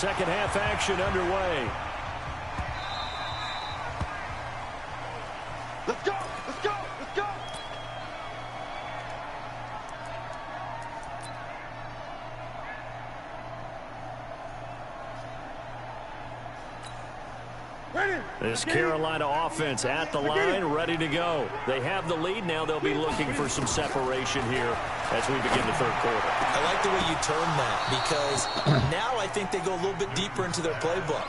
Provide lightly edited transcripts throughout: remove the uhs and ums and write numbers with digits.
second half action underway. Let's go! Let's go! Let's go! This Carolina offense at the line, ready to go. They have the lead. Now they'll be looking for some separation here as we begin the third quarter. I like the way you term that because now I think they go a little bit deeper into their playbook.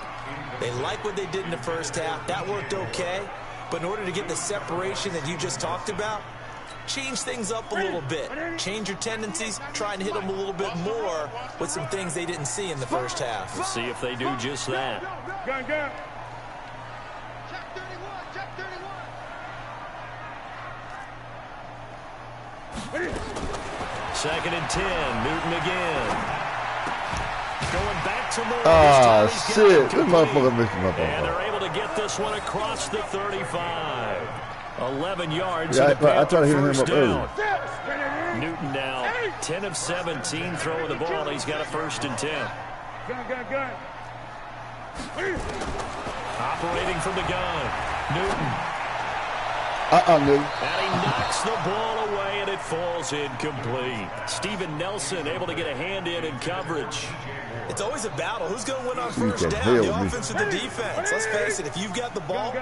They like what they did in the first half. That worked okay. But in order to get the separation that you just talked about, change things up a little bit. Change your tendencies. Try and hit them a little bit more with some things they didn't see in the first half. We'll see if they do just that. Go. Second and 10. Newton again. Going back to Moore. Ah, shit. This motherfucker missed my ball. And they're able to get this one across the 35. 11 yards. Yeah, I tried to hit him up early. Newton now 10 of 17 throwing the ball. He's got a first and 10. Gun. Operating from the gun. Newton. Newton. And he knocks the ball away, and it falls incomplete. Steven Nelson able to get a hand in coverage. It's always a battle. Who's going to win on first down, the offense or the defense? Let's face it, if you've got the ball,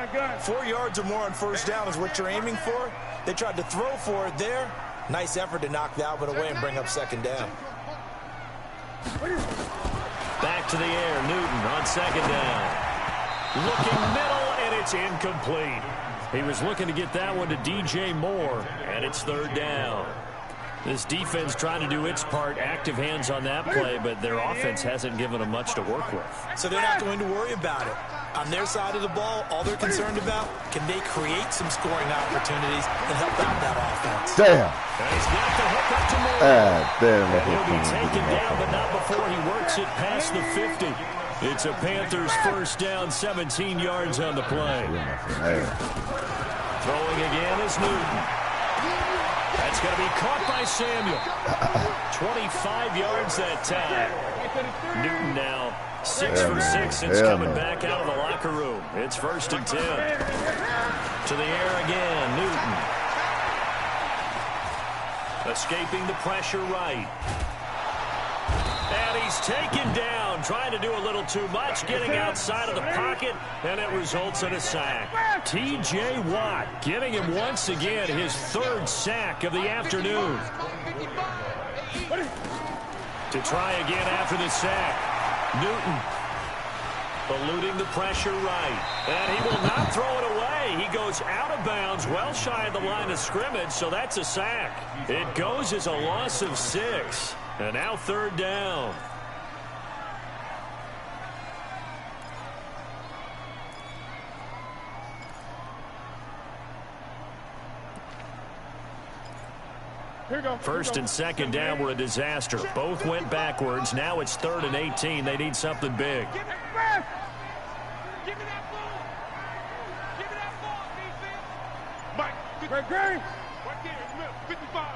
4 yards or more on first down is what you're aiming for. They tried to throw for it there. Nice effort to knock that one away and bring up second down. Back to the air, Newton on second down. Looking middle, and it's incomplete. He was looking to get that one to DJ Moore, and it's third down. This defense trying to do its part, active hands on that play, but their offense hasn't given them much to work with. So they're not going to worry about it. On their side of the ball, all they're concerned about, can they create some scoring opportunities and help out that offense? Damn. And he's got the hook up to Moore. Damn. And he'll be taken down, but not before he works it past the 50. It's a Panthers first down, 17 yards on the play. Throwing again is Newton. That's going to be caught by Samuel. 25 yards that time. Newton now 6 for 6 since coming back out of the locker room. It's first and 10. To the air again, Newton. Escaping the pressure right. And he's taken down, trying to do a little too much, getting outside of the pocket, and it results in a sack. T.J. Watt getting him once again his third sack of the afternoon. To try again after the sack, Newton eluding the pressure right. And he will not throw it away. He goes out of bounds, well shy of the line of scrimmage, so that's a sack. It goes as a loss of 6. And now third down. First and second down were a disaster. Both went backwards. Now it's third and 18. They need something big. Give me that ball. Give me that ball, defense. Mike, Greg. Right there, in the middle. 55.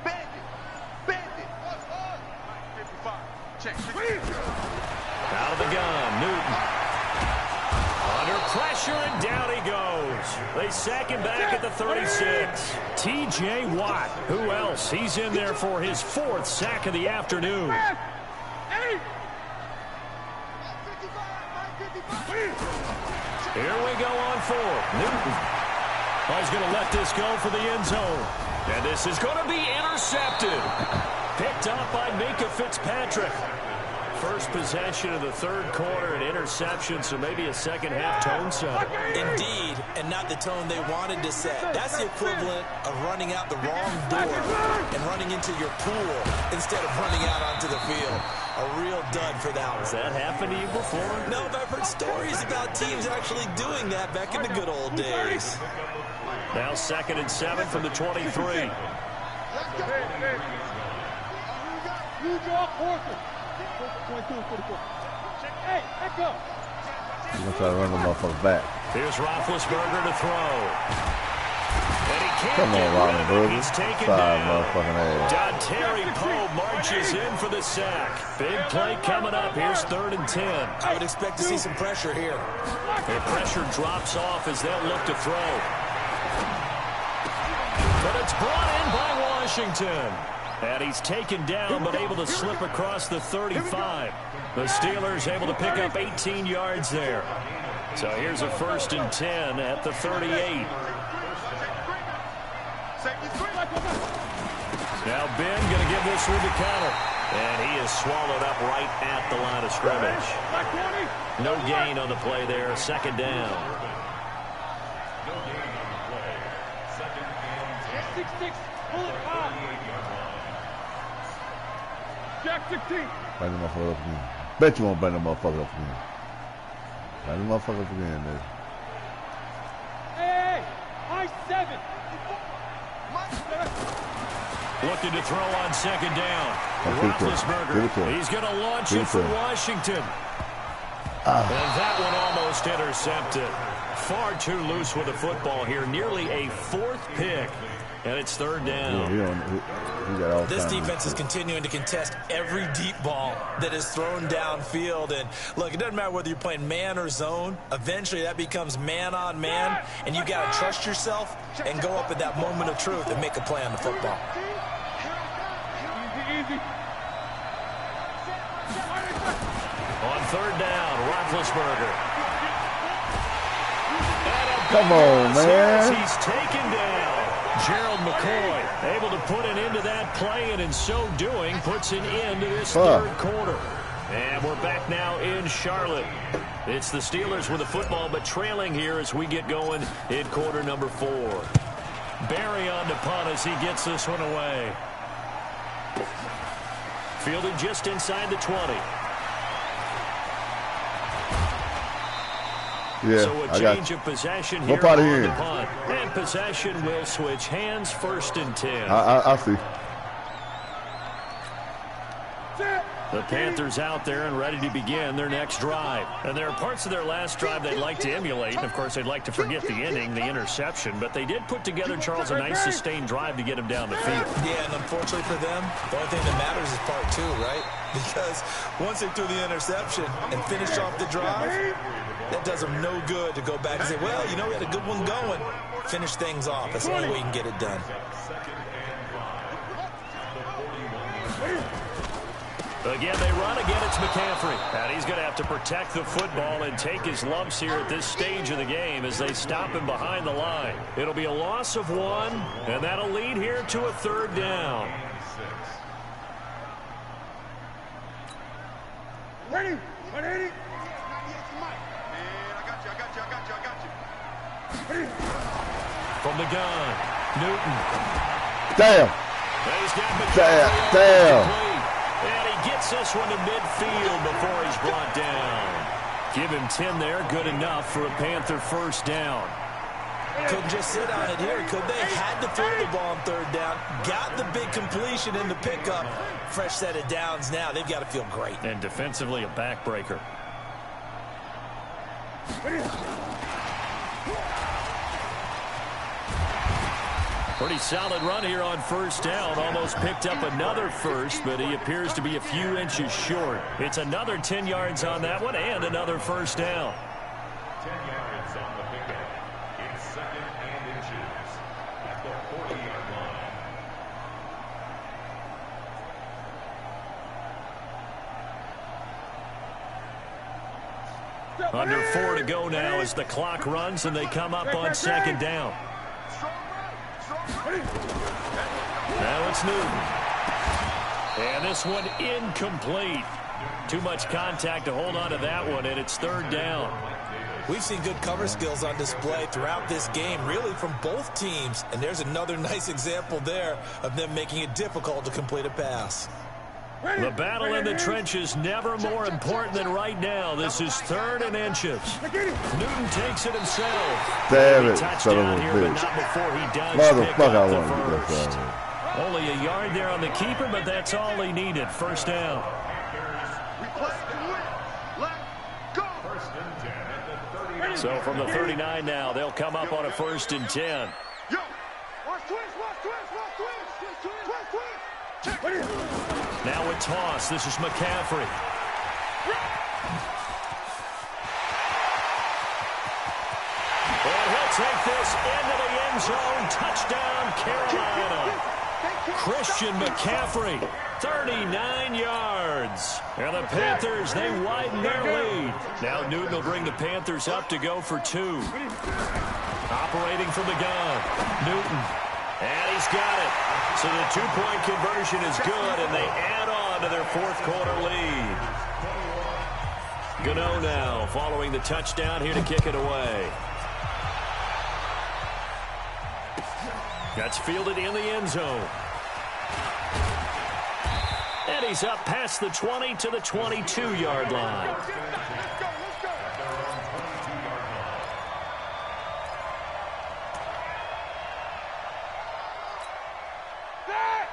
Bandit. Mike, 55. Check. Out of the gun, Newton. Under pressure, and down he goes. They sack him back at the 36. T.J. Watt. Who else? He's in there for his 4th sack of the afternoon. Here we go on 4. Newton. He's going to let this go for the end zone. And this is going to be intercepted. Picked up by Minka Fitzpatrick. First possession of the third quarter, an interception, so maybe a second half tone setter. Indeed, and not the tone they wanted to set. That's the equivalent of running out the wrong door and running into your pool instead of running out onto the field. A real dud for that one. Has that happened to you before? No, but I've heard stories about teams actually doing that back in the good old days. Now second and 7 from the 23. Hey, let's go. He's going to try to run the motherfucker back. Here's Roethlisberger to throw. And he can't Come on, get Ronald, rid of it. brother. He's taken Side down. motherfucking ass. Terry Poe marches in for the sack. Big play coming up. Here's 3rd and 10. I would expect to see some pressure here. The pressure drops off as they'll look to throw. But it's brought in by Washington. And he's taken down but able to slip across the 35. The Steelers able to pick up 18 yards there. So here's a 1st and 10 at the 38. Now Ben going to give this one to counter. And he is swallowed up right at the line of scrimmage. No gain on the play there. 2nd down. 6-6, pull it high. Jack 16. Bang the motherfucker up again. Bet you won't bang the motherfucker up again. Bang the motherfucker up again, nigga. Hey, I 7. Looking to throw on 2nd down. Give it to him. Roethlisberger. He's going to launch it for Washington. And that one almost intercepted. Far too loose with the football here. Nearly a 4th pick. And it's 3rd down. Yeah, he got all This time. defense is continuing to contest every deep ball that is thrown downfield. And, look, it doesn't matter whether you're playing man or zone. Eventually, that becomes man on man. And you got to trust yourself and go up at that moment of truth and make a play on the football. Easy. On 3rd down, Roethlisberger. Come on, man. He's taken down. Gerald McCoy able to put an end to that play, and in so doing, puts an end to this 3rd quarter. And we're back now in Charlotte. It's the Steelers with the football, but trailing here as we get going in quarter number 4. Barry on the punt as he gets this one away. Fielded just inside the 20. Yeah, So a change of possession here on the punt. And possession will switch hands. 1st and 10. I see. The Panthers out there and ready to begin their next drive. And there are parts of their last drive they'd like to emulate. And, of course, they'd like to forget the inning, the interception. But they did put together, Charles, a nice sustained drive to get him down the field. Yeah, and unfortunately for them, the only thing that matters is part 2, right? Because once they threw the interception and finished off the drive, that does them no good to go back and say, well, you know, we had a good one going. Finish things off. That's the only way you can get it done. Again, they run. Again, it's McCaffrey. And he's going to have to protect the football and take his lumps here at this stage of the game as they stop him behind the line. It'll be a loss of 1, and that'll lead here to a 3rd down. Ready? 180. From the gun, Newton. Damn. He's got McCaffrey. Damn. And he gets this one to midfield before he's brought down. Give him 10 there. Good enough for a Panther 1st down. Couldn't just sit on it here, could they? Had to throw the ball on 3rd down. Got the big completion in the pickup. Fresh set of downs now. They've got to feel great. And defensively, a backbreaker. Pretty solid run here on 1st down. Almost picked up another 1st, but he appears to be a few inches short. It's another 10 yards on that one and another 1st down. 10 yards on the pickup. It's 2nd and inches at the 40-yard line. Under 4 to go now as the clock runs and they come up on 2nd down. Now it's Newton. And this one incomplete. Too much contact to hold on to that one, and it's 3rd down. We've seen good cover skills on display throughout this game, really from both teams. And there's another nice example there of them making it difficult to complete a pass. The battle in the trenches never more important than right now. This is 3rd and inches. Newton takes it himself. Damn it, Touchdown son of a here, bitch. but not before he does pick Motherfucker, I up the wanted to get that first. thing. Only a yard there on the keeper, but that's all he needed. 1st down. We play to win. Let's go. 1st and 10 at the 30. So from the 39 now, they'll come up on a 1st and 10. Yo, toss. This is McCaffrey. And he'll take this into the end zone. Touchdown, Carolina. Christian McCaffrey, 39 yards. And the Panthers, they widen their lead. Now Newton will bring the Panthers up to go for 2. Operating from the gun, Newton. And he's got it. So the 2-point conversion is good, and they add on to their fourth-quarter lead. Gano now following the touchdown here to kick it away. That's fielded in the end zone. And he's up past the 20 to the 22-yard line.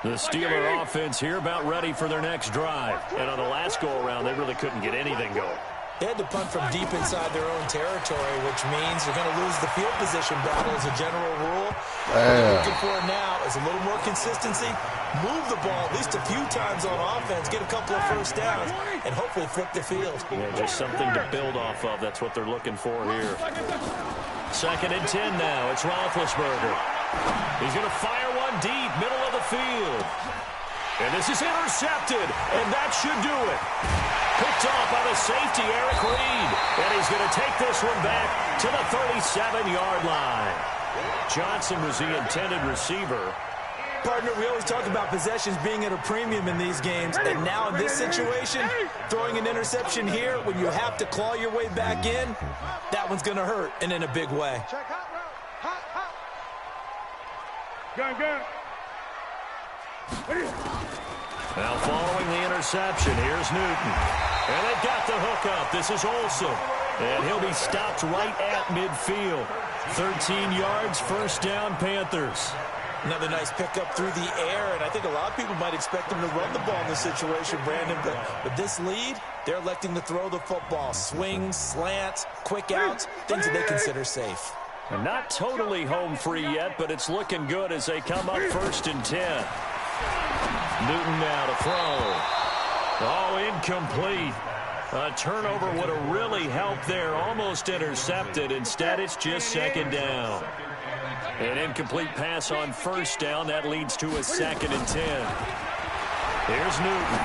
The Steeler offense here about ready for their next drive. And on the last go-around, they really couldn't get anything going. They had to punt from deep inside their own territory, which means you're going to lose the field position battle as a general rule. What they're looking for now is a little more consistency, move the ball at least a few times on offense, get a couple of first downs, and hopefully flip the field. Yeah, just something to build off of. That's what they're looking for here. 2nd and 10 now. It's Roethlisberger. He's going to fire one deep, middle of the field. And this is intercepted, and that should do it. Picked off by the safety, Eric Reed. And he's going to take this one back to the 37-yard line. Johnson was the intended receiver. Partner, we always talk about possessions being at a premium in these games. And now in this situation, throwing an interception here when you have to claw your way back in, that one's going to hurt, and in a big way. Gun. Now following the interception, here's Newton. And they got the hook up. This is Olsen. And he'll be stopped right at midfield. 13 yards, first down, Panthers. Another nice pickup through the air, and I think a lot of people might expect them to run the ball in this situation, Brandon. But with this lead, they're electing to throw the football. Swings, slants, quick outs, things that they consider safe. And not totally home free yet, but it's looking good as they come up 1st and 10. Newton now to throw. Oh, incomplete. A turnover would have really helped there. Almost intercepted. Instead, it's just 2nd down. An incomplete pass on 1st down. That leads to a 2nd and 10. Here's Newton.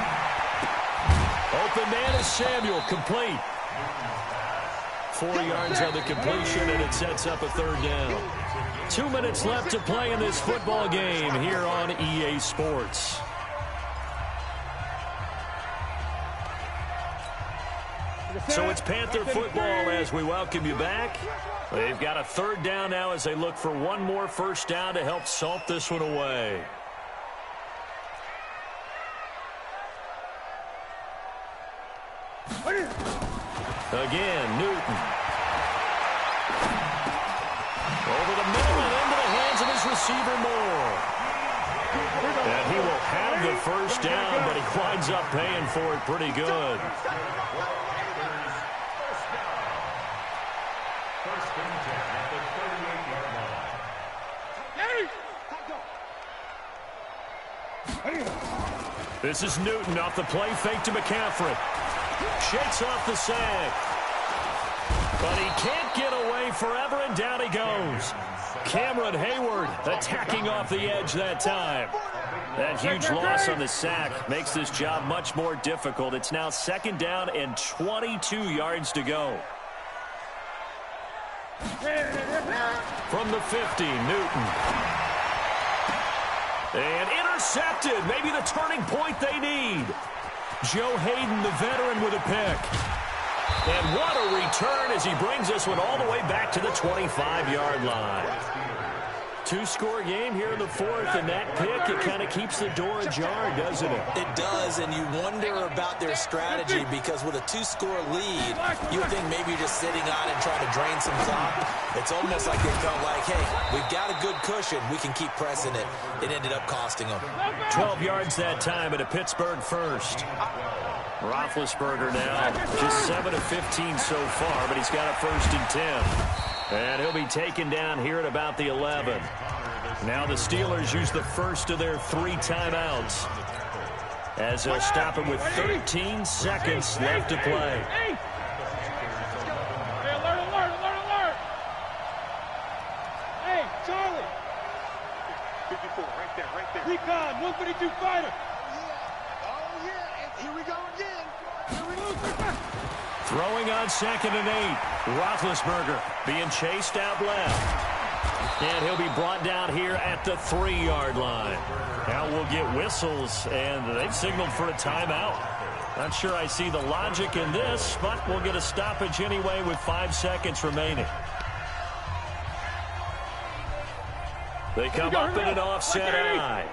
Open man is Samuel. Complete. 4 yards on the completion, and it sets up a 3rd down. 2 minutes left to play in this football game here on EA Sports. So it's Panther football as we welcome you back. They've got a 3rd down now as they look for one more first down to help salt this one away. Again, Newton. Over the middle and into the hands of his receiver Moore. And he will have the first down, but he winds up paying for it pretty good. This is Newton off the play fake to McCaffrey. Shakes off the sack. But he can't get away forever, and down he goes. Cameron Hayward attacking off the edge that time. That huge loss on the sack makes this job much more difficult. It's now 2nd down and 22 yards to go. From the 50, Newton. And intercepted. Maybe the turning point they need. Joe Hayden, the veteran, with a pick. And what a return as he brings this one all the way back to the 25-yard line. 2-score game here in the 4th, and that pick, it kind of keeps the door ajar, doesn't it? It does, and you wonder about their strategy because with a 2-score lead, you would think maybe you're just sitting on it trying to drain some clock. It's almost like they felt like, hey, we've got a good cushion. We can keep pressing it. It ended up costing them. 12 yards that time at a Pittsburgh first. Roethlisberger now just 7 of 15 so far, but he's got a 1st and 10. And he'll be taken down here at about the 11. Now the Steelers use the first of their 3 timeouts. as they'll stop it with 13 seconds left to play. Hey, alert. Hey, Charlie. 54, right there. Recon, 152 fighter. Oh, yeah. And here we go again. Throwing on 2nd and 8. Roethlisberger being chased out left. And he'll be brought down here at the 3-yard line. Now we'll get whistles, and they've signaled for a timeout. Not sure I see the logic in this, but we'll get a stoppage anyway with 5 seconds remaining. They come up in an offset eye.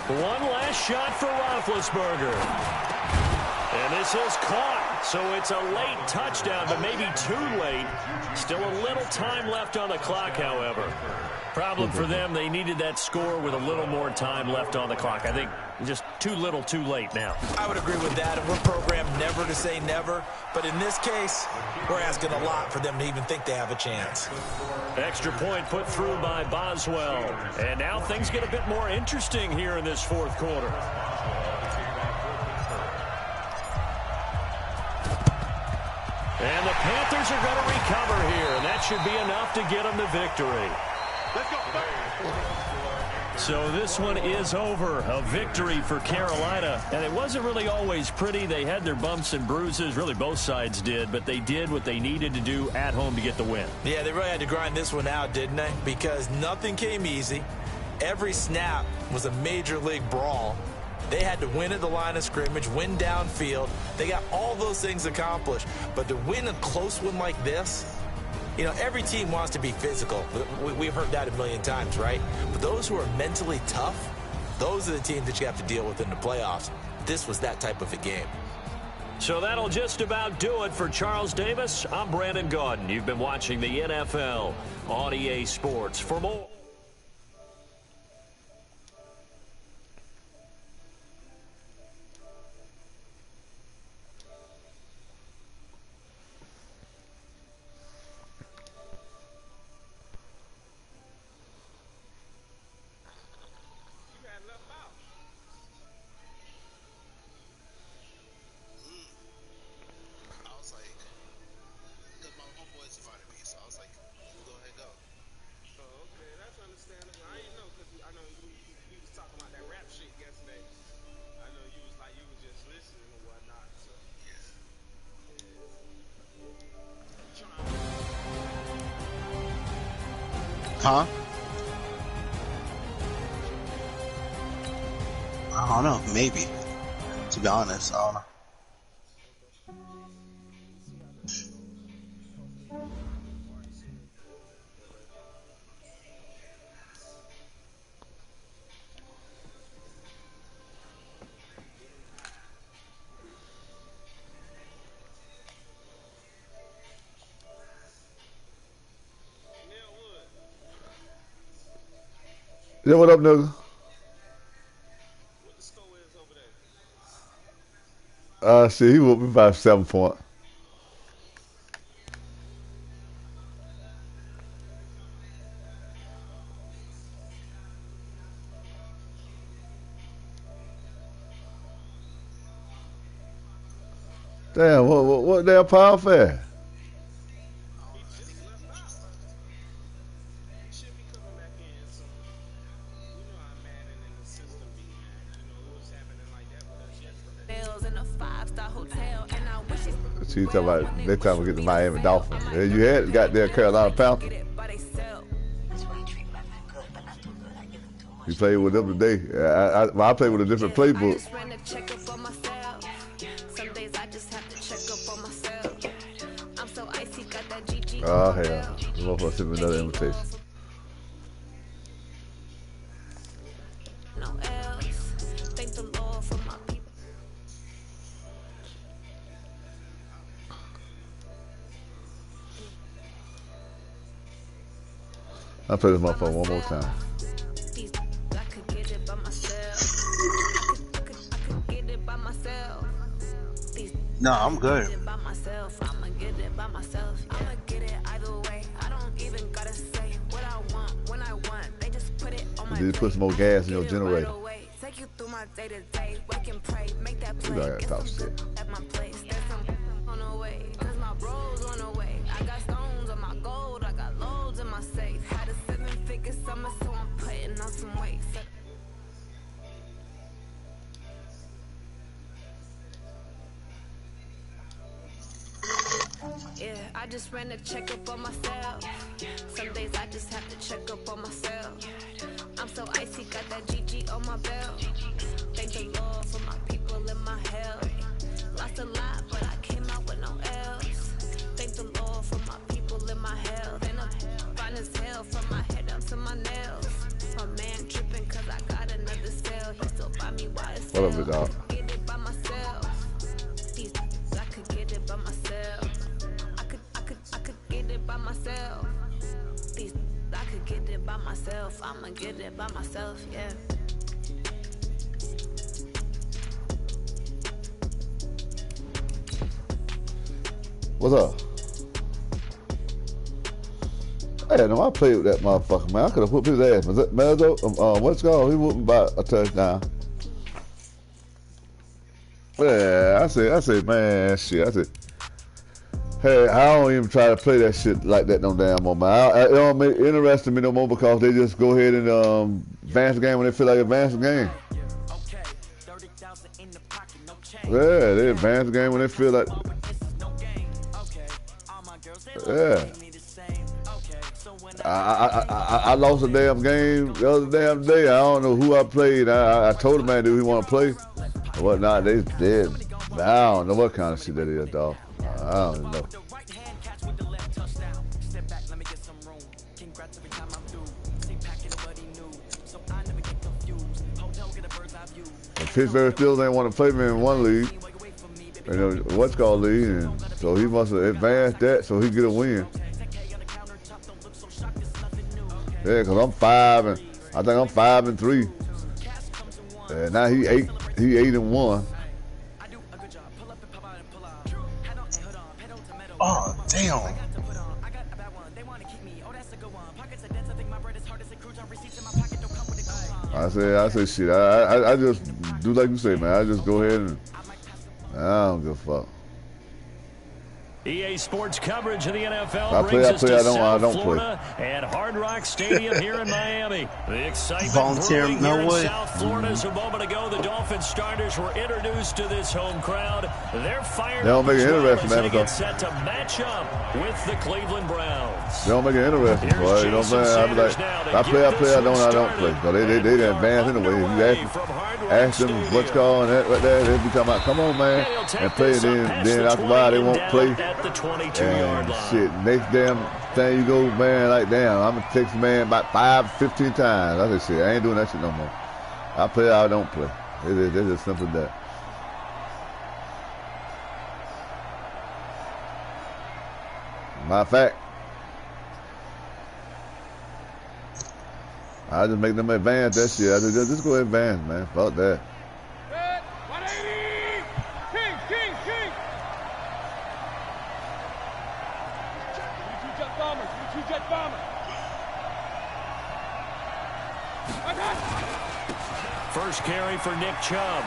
One last shot for Roethlisberger. And this is caught, so it's a late touchdown, but maybe too late. Still a little time left on the clock, however. Problem for them, they needed that score with a little more time left on the clock. I think just too little, too late now. I would agree with that, and we're programmed never to say never. But in this case, we're asking a lot for them to even think they have a chance. Extra point put through by Boswell. And now things get a bit more interesting here in this 4th quarter. And the Panthers are going to recover here, and that should be enough to get them the victory. Let's go. So this one is over. A victory for Carolina. And it wasn't really always pretty. They had their bumps and bruises. Really, both sides did. But they did what they needed to do at home to get the win. Yeah, they really had to grind this one out, didn't they? Because nothing came easy. Every snap was a major league brawl. They had to win at the line of scrimmage, win downfield. They got all those things accomplished. But to win a close one like this, you know, every team wants to be physical. We've heard that a million times, right? But those who are mentally tough, those are the teams that you have to deal with in the playoffs. This was that type of a game. So that'll just about do it for Charles Davis. I'm Brandon Gaudin. You've been watching the NFL on EA Sports. For more. Huh? I don't know. Maybe. To be honest, I don't know. Yeah, what up, nigga? What the score is over there? Shit, he whooped me by 7 points. Damn, what damn power fair? You talking about next time we get the Miami Dolphins. Yeah, you had goddamn Carolina Panthers. You played with them today. I played with a different playbook. Oh, hell. The motherfucker sent me another invitation. I'll play this motherfucker one more time. No, I'm good. you put some more gas in your generator. You know I gotta talk shit. Yeah, I just ran a checkup on myself. Some days I just have to check up on myself. I'm so icy, got that GG on my belt. Thank the Lord for my people in my health. Lost a lot, but I came out with no else. Thank the Lord for my people in my health. And I'm fine as hell from my head up to my nails. My man tripping cause I got another cell. He still buy me while it's What up, big dog? Get it by myself. I could get it by myself. I could get it by myself. I could get it by myself. I'ma get it by myself, yeah. What's up? Hey, no, I played with that motherfucker, man. I could have whooped his ass. Was that Melzo? What's it called? He whooped him by a touchdown. Yeah, I said, man, shit. I said, hey, I don't even try to play that shit like that no damn more, man. It don't make it interesting me no more because they just go ahead and advance the game when they feel like advancing the game. Yeah, they advance the game when they feel like. Yeah. I lost a damn game the other damn day. I don't know who I played. I told the man, do he want to play or whatnot? They did. I don't know what kind of shit that is, dog. I don't even know. And Pittsburgh still didn't want to play me in one league. You know, what's called league, and so he must have advanced that so he get a win. Yeah, cause I'm 5 and I think I'm 5-3. And now he 8-1. Oh, damn. I say shit. I just do like you say, man. I just go ahead and I don't give a fuck. EA Sports coverage of the NFL I brings us to don't South play. Florida at Hard Rock Stadium here in Miami. The excitement Volunteer, brewing no here way. in South Florida. As a moment ago, the Dolphins starters were introduced to this home crowd. They're fired They don't up make it as well interesting, as man, they because get set to match up with the Cleveland Browns. They don't make it interesting, Here's boy. You know what I'm Jason saying? I be like, Sanders now to if I play, get this I don't one play. So they started. didn't advance anyway. If you ask them what's called and that right there, they'll be talking about, come on, man, and play. And then after a while, they won't play. At the 22-yard line. Shit, next damn thing you go, man, like, damn, I'm going to text the man about 5-15 times. I said, shit, I ain't doing that shit no more. I play, I don't play. It's just simple as that. Matter of fact, I just make them advance that shit. I just go advance, man. Fuck that. 180! King! Two jet bombers. First carry for Nick Chubb.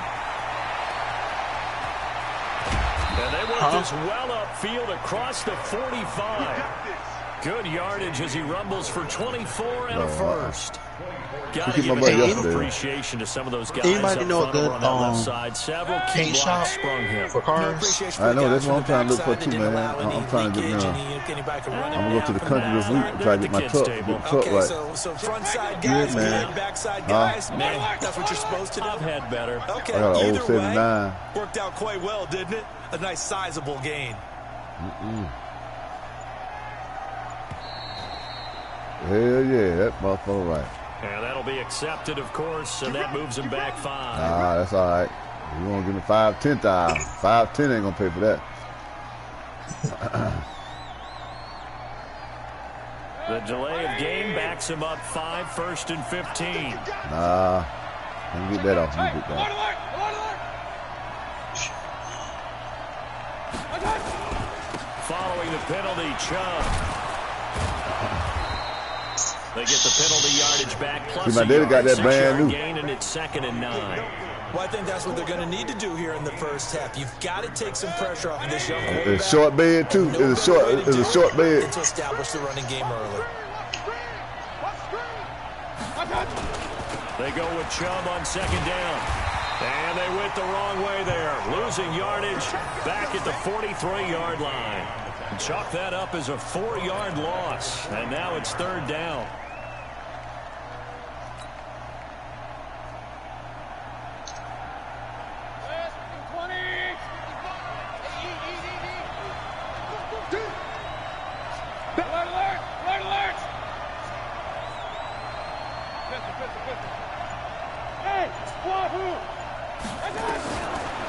And they worked this well upfield across the 45. Good yardage as he rumbles for 24 and a first. Got to give an appreciation to some of those guys. Anybody up know a front good on that left side. Several key paint blocks shop sprung him. for cars? I know, that's what I'm trying to look for too, man. I'm trying to get me I'm going to go to the country this week and try to get my truck right. So front side guys, good backside guys. That's what you're supposed to do. I've had better. Okay, I got an old either way, 79. worked out quite well, didn't it? A nice sizable gain. Hell yeah, that motherfucker right. And that'll be accepted, of course, and that moves him back 5. Nah, that's all right. You want to give me 5-10 thousand. 5-10 ain't going to pay for that. The delay of game backs him up 5, 1st and 15. Nah, let me get that off. Let me get that off. Following the penalty, Chubb. They get the penalty yardage back. Plus See, my daddy got that brand new. Gain, and it's 2nd and 9. Well, I think that's what they're going to need to do here in the first half. You've got to take some pressure off of this young quarterback. It's short bed too. It's a short bed. To establish the running game early. They go with Chubb on 2nd down. And they went the wrong way there. Losing yardage back at the 43-yard line. And chalk that up as a 4-yard loss. And now it's 3rd down.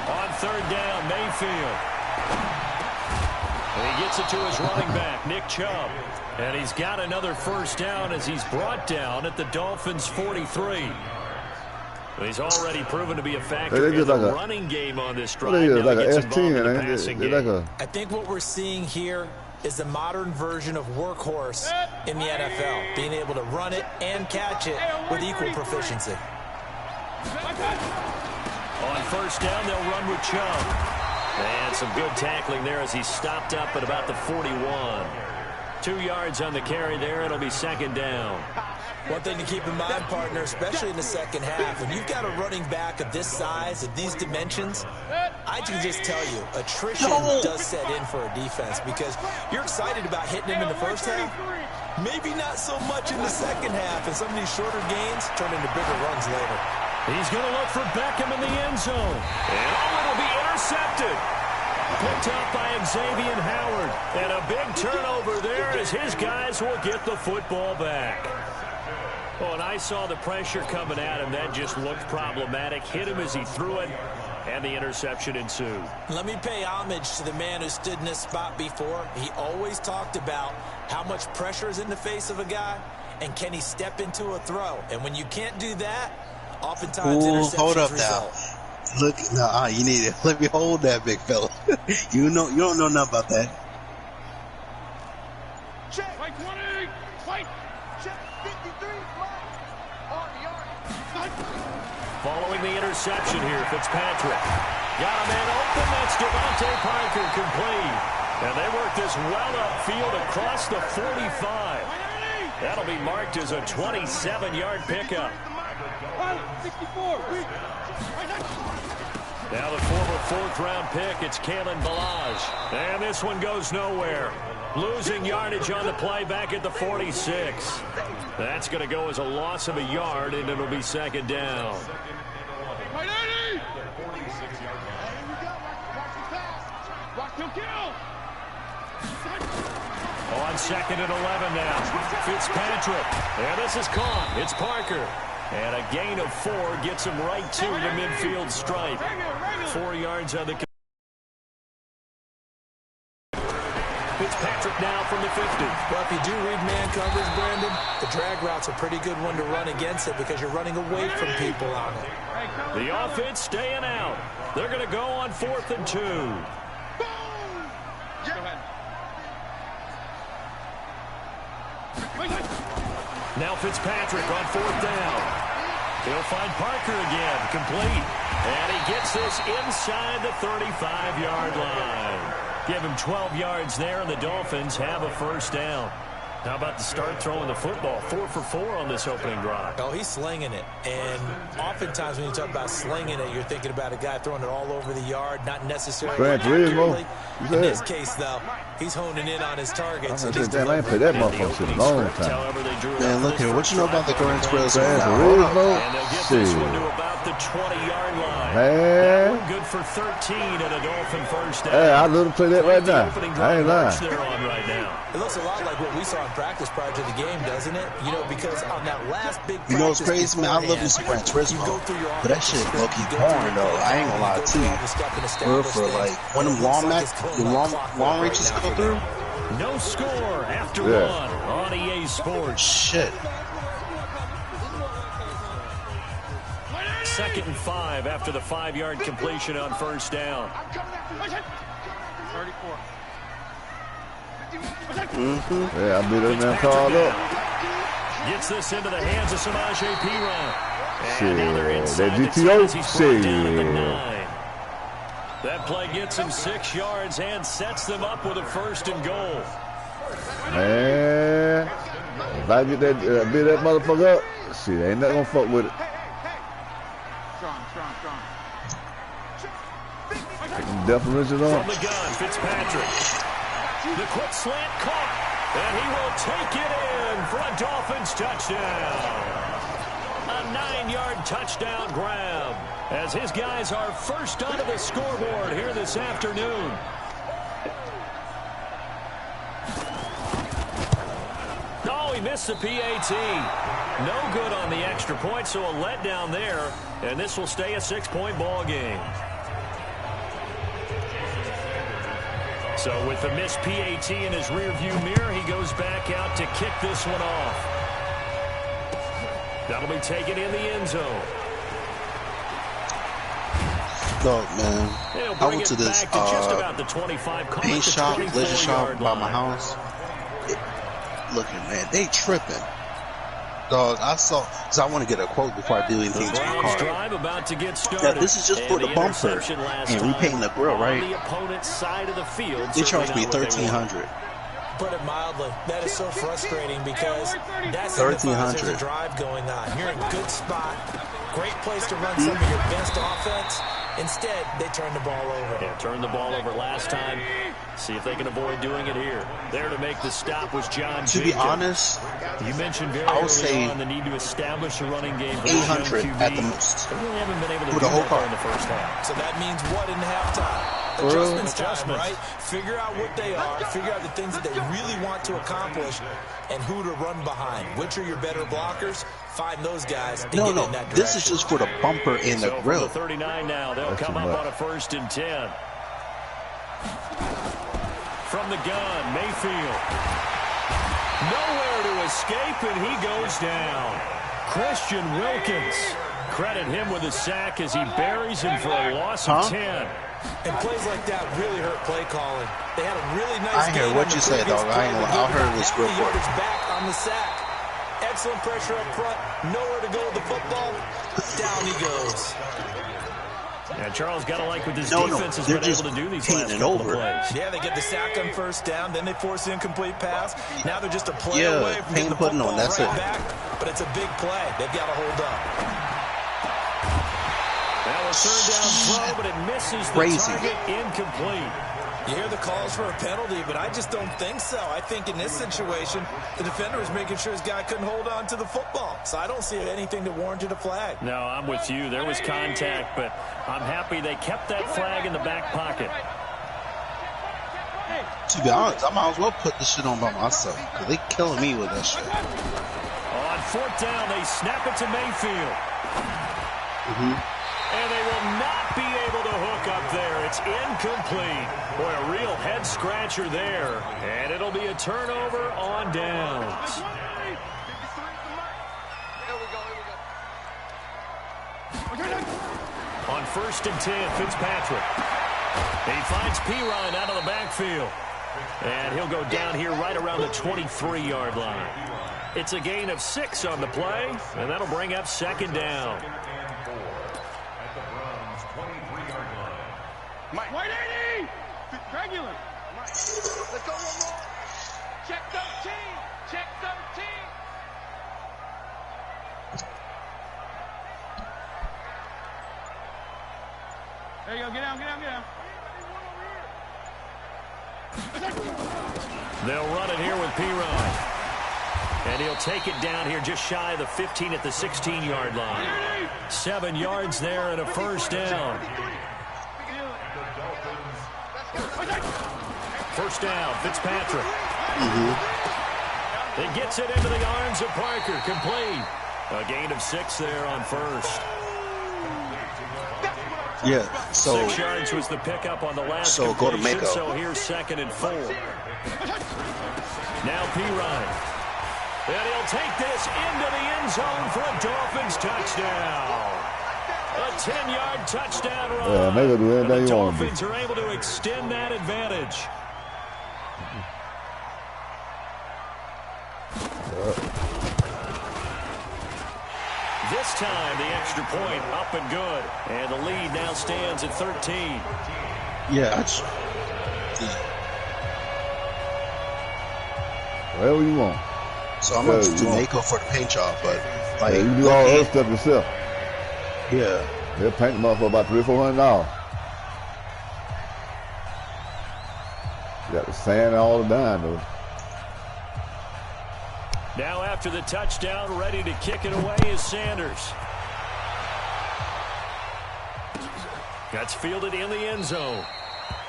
On 3rd down, Mayfield. And he gets it to his running back, Nick Chubb. And he's got another 1st down as he's brought down at the Dolphins' 43. He's already proven to be a factor in the running game on this drive. Like an S10. I think what we're seeing here is the modern version of workhorse in the NFL, being able to run it and catch it with equal proficiency. On 1st down, they'll run with Chubb. And some good tackling there as he stopped up at about the 41. 2 yards on the carry there. It'll be 2nd down. One thing to keep in mind, partner, especially in the second half, when you've got a running back of this size, of these dimensions, I can just tell you, attrition does set in for a defense because you're excited about hitting him in the first half. Maybe not so much in the second half, and some of these shorter gains turn into bigger runs later. He's going to look for Beckham in the end zone. And it'll be intercepted. Picked up by Xavier Howard. And a big turnover there as his guys will get the football back. Oh, and I saw the pressure coming at him. That just looked problematic. Hit him as he threw it, and the interception ensued. Let me pay homage to the man who stood in this spot before. He always talked about how much pressure is in the face of a guy, and can he step into a throw. And when you can't do that, oftentimes interceptions hold up result. now. Look, you need to let me hold that, big fella. you don't know nothing about that. Check. Wait, 20. Wait. Check. 53. Following the interception here, Fitzpatrick. Got a man open. That's Devontae Parker complete. And they work this well upfield across the 45. That'll be marked as a 27-yard pickup. 64. Now the former 4th-round pick, it's Kalen Ballage. And this one goes nowhere. Losing yardage on the play back at the 46. That's going to go as a loss of a yard, and it'll be 2nd down. On 2nd and 11 now. Fitzpatrick. And this is caught. It's Parker. And a gain of 4 gets him right to the midfield stripe. 4 yards on the... Fitzpatrick now from the 50. Well, if you do read man coverage, Brandon, the drag route's a pretty good one to run against it because you're running away from people on it. The offense staying out. They're going to go on 4th and 2. Now Fitzpatrick on 4th down. He'll find Parker again, complete. And he gets this inside the 35-yard line. Give him 12 yards there, and the Dolphins have a 1st down. How about the start throwing the football? 4 for 4 on this opening drive. Oh, he's slinging it. And oftentimes when you talk about slinging it, you're thinking about a guy throwing it all over the yard, not necessarily accurately. In this case, though, he's honing in on his targets. I ain't played that motherfucker in a long time. Man, look here. What you know about the current spreads? And they'll get this one to about the 20-yard line. That one good for 13 and a Dolphin 1st down. Hey, I'd love to play that right now. I ain't lying. They're on right now. It looks a lot like what we saw in practice prior to the game, doesn't it? You know, because on that last big practice, you know what's crazy, man? I love this Gran Turismo, but that shit low-key boring, though. I ain't gonna lie to you. For like, when them long reaches go through. No score after 1 on EA Sports. Shit. 2nd and 5 after the 5-yard completion on 1st down. 34. Yeah, I beat him now called up. Gets this into the hands of Samaje Perine. Shit, Now they're inside that the GTO 10 as he's brought down at the shit. 9. That play gets him 6 yards and sets them up with a 1st and goal. Man, if I get that, beat that motherfucker up, shit, ain't nothing gonna fuck with it. Strong. Definition on. From the gun, Fitzpatrick. The quick slant caught, and he will take it in for a Dolphins touchdown. A 9-yard touchdown grab as his guys are first onto the scoreboard here this afternoon. Oh, he missed the PAT. No good on the extra point, so a letdown there, and this will stay a 6-point ball game. So with the missed PAT in his rearview mirror, he goes back out to kick this one off. That'll be taken in the end zone. Dog, man. I went to this just about the 25, paint shop, leisure shop by my house. Looking, man, they tripping. Dog, I saw, because I want to get a quote before I do anything to my car. Drive about to get started. Yeah, this is just for the bumper and repainting the grill, right? The opponent's side of the field. They charged me $1,300. Put it mildly, that is so frustrating because that signifies there's a drive going on. You're in a good spot, great place to run some of your best offense. Instead, they turn the ball over. Yeah, turned the ball over last time. See if they can avoid doing it here. There to make the stop was John To be honest, you mentioned very I would say early on the need to establish a running game for 800 at the most. They really haven't been able to With do the whole that car. in the first half. So that means what in halftime? Adjustments time, right? Figure out what they are, figure out the things that they really want to accomplish, and who to run behind. Which are your better blockers? Find those guys and get in that direction. This is just for the bumper and the grill. From the 39 now, they'll come up on a 1st and 10. From the gun, Mayfield. Nowhere to escape, and he goes down. Christian Wilkins. Credit him with a sack as he buries him for a loss of 10. And plays like that really hurt play calling. They had a really nice game. I hear what you say, dog. I heard this real quick. Back on the sack. Excellent pressure up front. Nowhere to go with the football. Down he goes. Yeah, Charles got to like what this defense has been able to do these last couple of plays. Yeah, they get the sack on 1st down, then they force the incomplete pass. Now they're just a play away from getting the football back. But it's a big play. They've got to hold up. That was 3rd down throw, but it misses the target, incomplete. You hear the calls for a penalty, but I just don't think so. I think in this situation, the defender was making sure his guy couldn't hold on to the football. So I don't see anything that warranted a flag. No, I'm with you. There was contact, but I'm happy they kept that flag in the back pocket. To be honest, I might as well put this shit on by myself, because they killing me with that shit. On 4th down, they snap it to Mayfield. And they will not be able to hook up there. It's incomplete. Boy, a real head-scratcher there. And it'll be a turnover on downs. On 1st and 10, Fitzpatrick. He finds Perine out of the backfield. And he'll go down here right around the 23-yard line. It's a gain of 6 on the play, and that'll bring up 2nd down. Mike. 180! Regular. Let's go one more. Check 13. Check 13. There you go. Get down, get down, get down. They'll run it here with Perine. And he'll take it down here just shy of the 15 at the 16-yard line. 7 yards there and a 1st down. 1st down, Fitzpatrick. It gets it into the arms of Parker, complete. A gain of 6 there on 1st. Yeah, so 6 yards was the pickup on the last so go to Mako. So here's 2nd and 4. Now Perine. And he'll take this into the end zone for a Dolphins touchdown. A 10-yard touchdown run. Yeah, Mako do anything the you want to do. Dolphins are able to extend that advantage. time, the extra point up and good. And the lead now stands at 13. Yeah, Whatever you want. so I'm going to Jamaica for the paint job, but like Yeah, you do all that stuff yourself. yeah. They'll paint them up for about $300-400. You got the sand all the time, though. Now after the touchdown, ready to kick it away is Sanders. That's fielded in the end zone.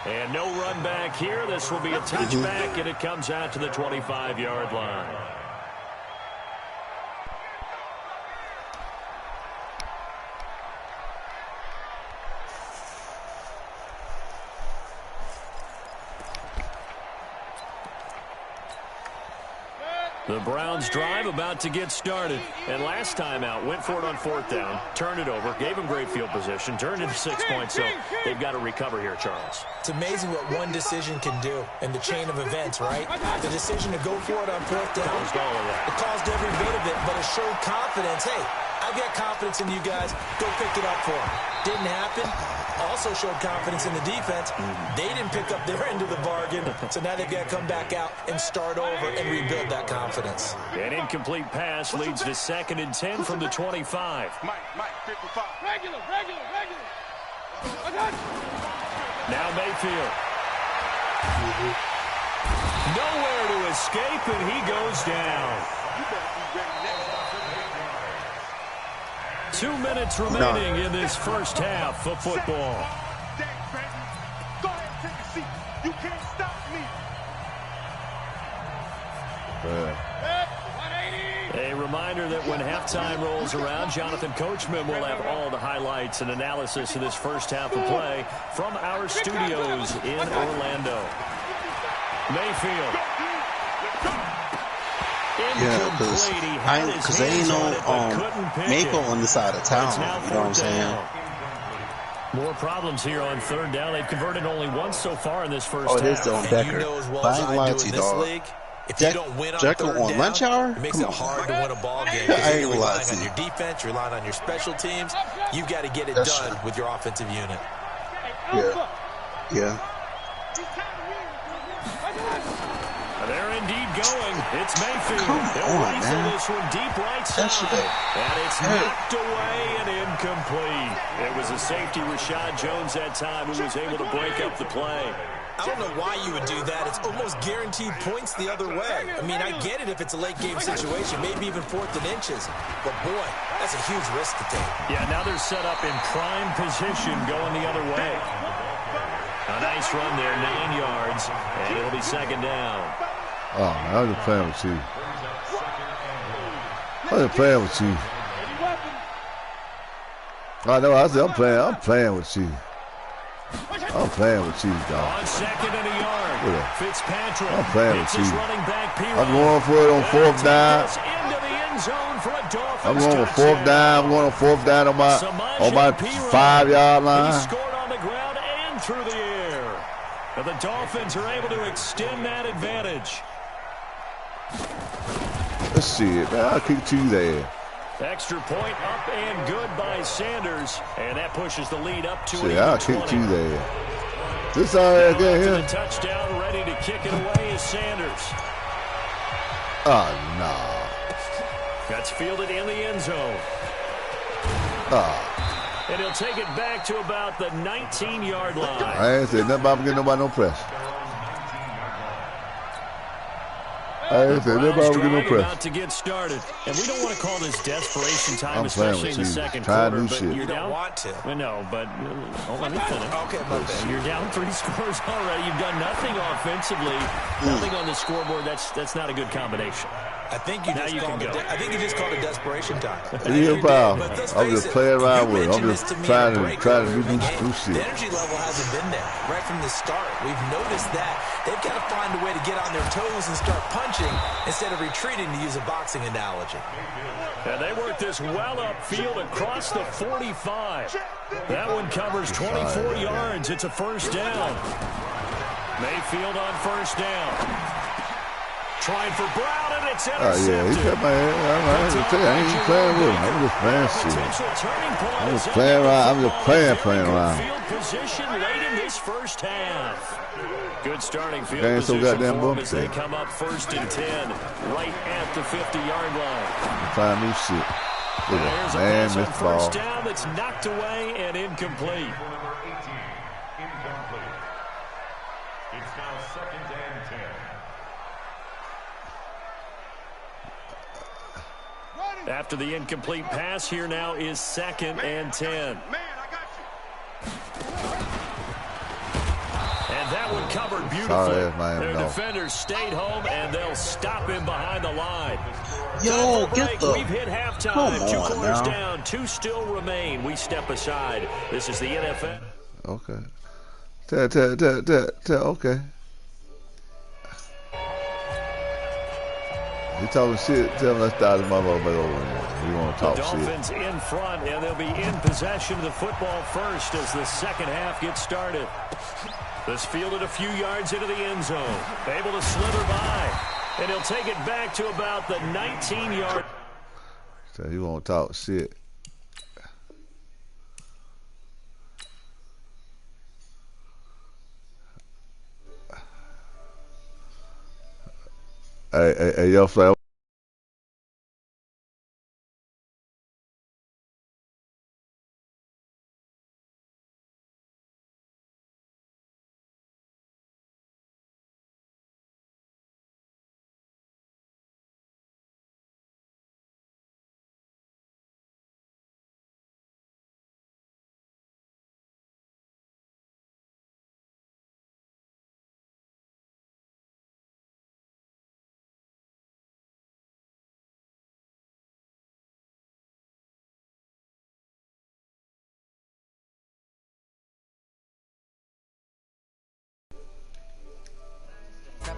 And no run back here. This will be a touchback, and it comes out to the 25-yard line. The Browns drive about to get started. And last time out, went for it on 4th down, turned it over, gave them great field position, turned into 6 points, so they've got to recover here, Charles. It's amazing what one decision can do in the chain of events, right? The decision to go for it on 4th down, it caused every bit of it, but it showed confidence. Hey, I've got confidence in you guys. Go pick it up for them. Didn't happen. Also showed confidence in the defense. They didn't pick up their end of the bargain, so now they've got to come back out and start over and rebuild that confidence. An incomplete pass leads to 2nd and 10 from the 25. Mike, 55. Regular. Now Mayfield. Nowhere to escape, and he goes down. You better be ready next time. 2 minutes remaining in this first half of football. Thanks, baby. Go ahead and take a seat. You can't stop me. A reminder that when halftime rolls around, Jonathan Coachman will have all the highlights and analysis of this first half of play from our studios in Orlando. Mayfield. Yeah, because they ain't no Mako on the side of town. You know what I'm saying? More problems here on 3rd down. They've converted only once so far in this first half. Oh, it is on Decker. You know as well But as I ain't I lying do to in you, this dog. league, if you don't win on Jekyll 3rd on down, lunch hour? it makes Come it on, hard to win a ball game. I Because ain't you're gonna lie relying to on you. your defense, you're relying on your special teams. You've got to get it That's done true. with your offensive unit. Yeah. They're indeed going. It's Mayfield. Come They'll on, rifle man. this one deep right side. That shit ain't- And it's Hey. knocked away and incomplete. It was a safety, Rashad Jones, that time, who was able to break up the play. I don't know why you would do that. It's almost guaranteed points the other way. I mean, I get it if it's a late game situation, maybe even 4th and inches. But, boy, that's a huge risk to take. Yeah, now they're set up in prime position going the other way. A nice run there, 9 yards, and it'll be 2nd down. Oh, man, I was just playing with you. I was just playing with you. I know, I said I'm playing with you. I'm playing with you, dog. On 2nd and a yard, Fitzpatrick. I'm playing hits with his you. running back, P-Rod. I'm going for it on 4th down. Into the end zone for a Dolphins I'm going on touchdown. 4th down. I'm going on 4th down on my 5-yard He line. scored on the ground and through the air. And the Dolphins are able to extend that advantage. Let's see it, man. I'll kick to you there. Extra point up and good by Sanders. And that pushes the lead up to See, an I'll even kick 20. to you there. This all right Now again after here. the touchdown, ready to kick it away is Sanders. Oh, no. That's fielded in the end zone. Oh, And he'll take it back to about the 19-yard line. I ain't said nothing about getting nobody no press. I ain't said nothing about getting no Drive press. about to get started. And we don't want to call this desperation time, I'm playing especially in with the you. second Trying quarter. new But shit. you're You don't down. want to. I know, but let me finish. Okay, my bad. You're down 3 scores already. You've done nothing offensively. Nothing on the scoreboard. That's not a good combination. I think you Now just you called can it. go. I think you just called it desperation time. Yeah, pal. But let's I'm face just it, playing around you with it. I'm mentioned just this to me trying in to the break do earlier in the new game. shit. The energy level hasn't been there right from the start. We've noticed that. They've got to find a way to get on their toes and start punching instead of retreating, to use a boxing analogy. And they work this well upfield across the 45. That one covers 24 yards. It's a first down. Mayfield on first down. trying for Brown, and it's intercepted. Yeah, he got my head. I ain't even playing with him. I'm just playing shit. I'm just playing around. I'm just playing around. Field position late in this first half. Good starting field Ain't so position goddamn for them as bumpy. they come up 1st and 10, right at the 50-yard line. I'm trying new shit. There's a Man, pass on this ball. first down that's knocked away and incomplete. Number 18, incomplete. It's now 2nd and 10. After the incomplete pass, here now is 2nd and 10. Man, I got you. And that one covered beautifully. Sorry, man, Their no. defenders stayed home, and they'll stop him behind the line. Yo, Time for get break. the. We've hit halftime. Come 2 on quarters now. down, 2 still remain. We step aside. This is the NFL. Okay. Okay. He talking shit. Tell him let's start his motherfucker back over there. We want to talk The shit. Dolphins in front, and they'll be in possession of the football first as the second half gets started. This fielded a few yards into the end zone. Able to slither by. And he'll take it back to about the 19-yard. So you want to talk shit. Hey, yo, Flair.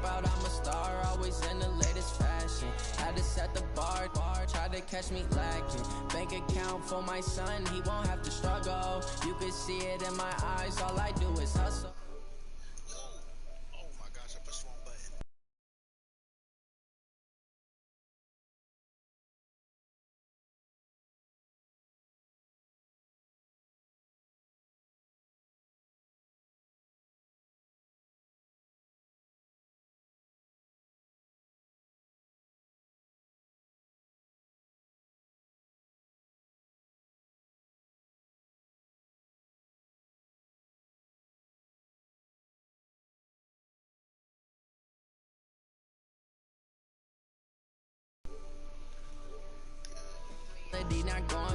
Out, I'm a star, always in the latest fashion. Had to set the bar, tried to catch me lacking. Bank account for my son, he won't have to struggle. You can see it in my eyes, all I do is hustle. Oh my gosh, I pushed the wrong button.